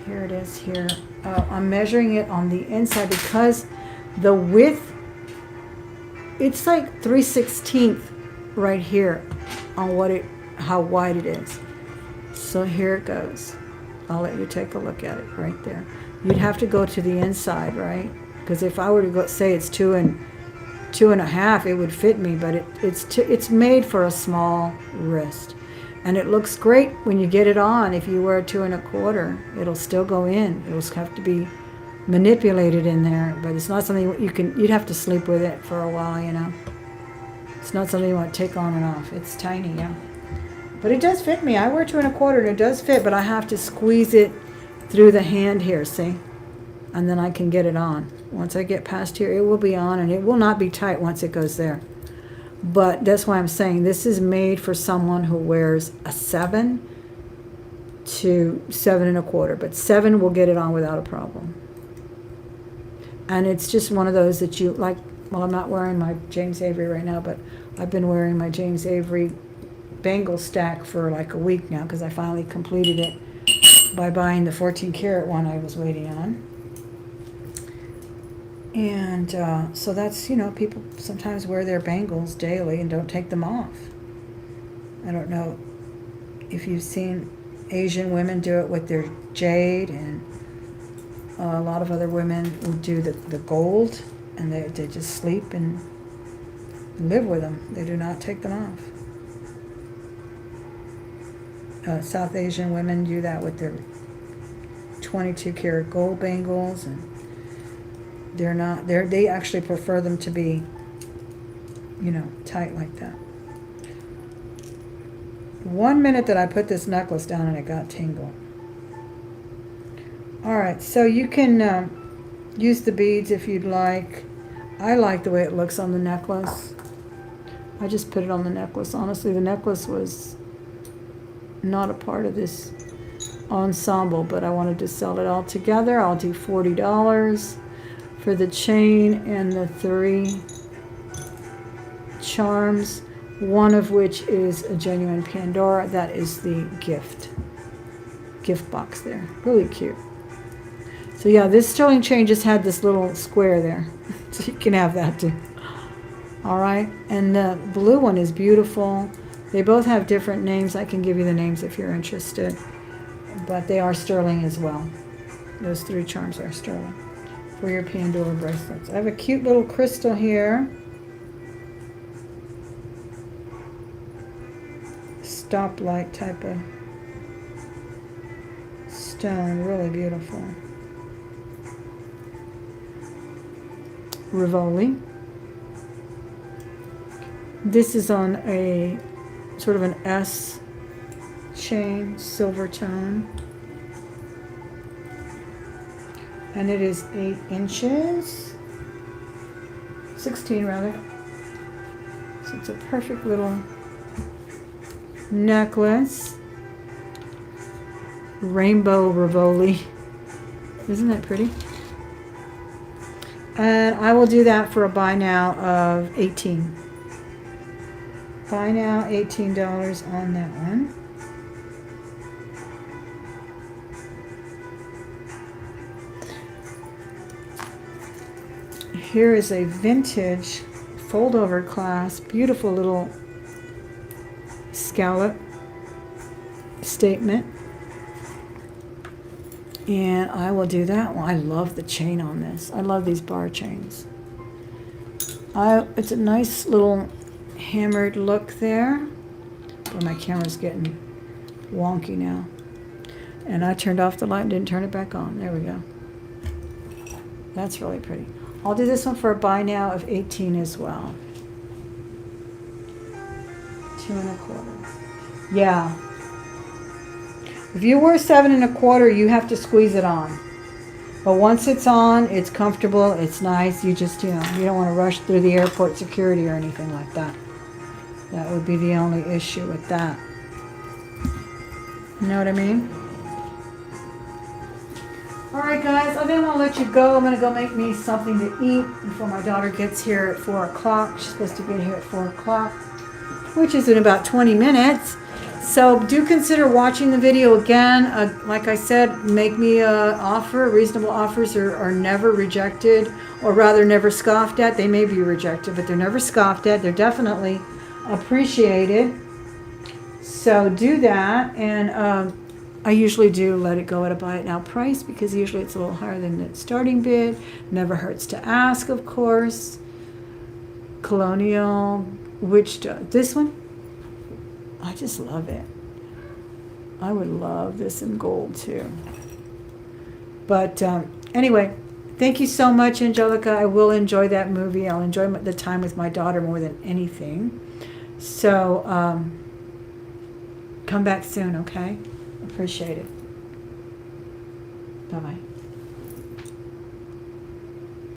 here it is here. I'm measuring it on the inside because the width, it's like 3/16 right here on how wide it is. So here it goes. I'll let you take a look at it right there. You'd have to go to the inside, right? Because if I were to go say it's 2.5, it would fit me, but it's made for a small wrist. And it looks great when you get it on. If you wear a 2.25, it'll still go in. It'll have to be manipulated in there, but it's not something you'd have to sleep with it for a while, you know. It's not something you want to take on and off. It's tiny, yeah. But it does fit me. I wear 2.25 and it does fit, but I have to squeeze it through the hand here, see? And then I can get it on. Once I get past here, it will be on, and it will not be tight once it goes there. But that's why I'm saying this is made for someone who wears a 7 to 7.25, but 7 will get it on without a problem. And it's just one of those that you like. Well, I'm not wearing my James Avery right now, but I've been wearing my James Avery bangle stack for like a week now because I finally completed it by buying the 14 karat one I was waiting on. And so that's, you know, people sometimes wear their bangles daily and don't take them off. I don't know if you've seen Asian women do it with their jade, and a lot of other women will do the gold, and they just sleep and live with them. They do not take them off. South Asian women do that with their 22 karat gold bangles, and they actually prefer them to be, you know, tight like that. 1 minute that I put this necklace down and it got tingle. All right, so you can use the beads if you'd like. I like the way it looks on the necklace. I just put it on the necklace. Honestly, the necklace was not a part of this ensemble, but I wanted to sell it all together. I'll do $40 for the chain and the 3 charms, one of which is a genuine Pandora. That is the gift box there. Really cute. So yeah, this sterling chain just had this little square there. So you can have that too. All right, and the blue one is beautiful. They both have different names. I can give you the names if you're interested. But they are sterling as well. Those 3 charms are sterling for your Pandora bracelets. I have a cute little crystal here. Stoplight type of stone. Really beautiful. Rivoli. This is on a sort of an S chain, silver tone. And it is 8 inches. 16 rather. So it's a perfect little necklace. Rainbow Rivoli. Isn't that pretty? And I will do that for a buy now of $18. Buy now, $18 on that one. Here is a vintage fold-over clasp. Beautiful little scallop statement. And I will do that one. I love the chain on this. I love these bar chains. It's a nice little hammered look there. But my camera's getting wonky now. And I turned off the light and didn't turn it back on. There we go. That's really pretty. I'll do this one for a buy now of $18 as well. 2 1/4. Yeah. If you wear 7 1/4, you have to squeeze it on. But once it's on, it's comfortable, it's nice. You just, you don't want to rush through the airport security or anything like that. That would be the only issue with that. You know what I mean? Alright guys, I think I'm going to let you go. I'm going to go make me something to eat before my daughter gets here at 4 o'clock. She's supposed to get here at 4 o'clock, which is in about 20 minutes. So do consider watching the video again. Like I said, make me an offer. Reasonable offers are never rejected, or rather never scoffed at. They may be rejected, but they're never scoffed at. They're definitely appreciated. So do that. And I usually do let it go at a buy it now price, because usually it's a little higher than the starting bid. Never hurts to ask, of course. Colonial, this one? I just love it. I would love this in gold too. But anyway, thank you so much, Angelica. I will enjoy that movie. I'll enjoy the time with my daughter more than anything. So come back soon, okay? Appreciate it. Bye-bye.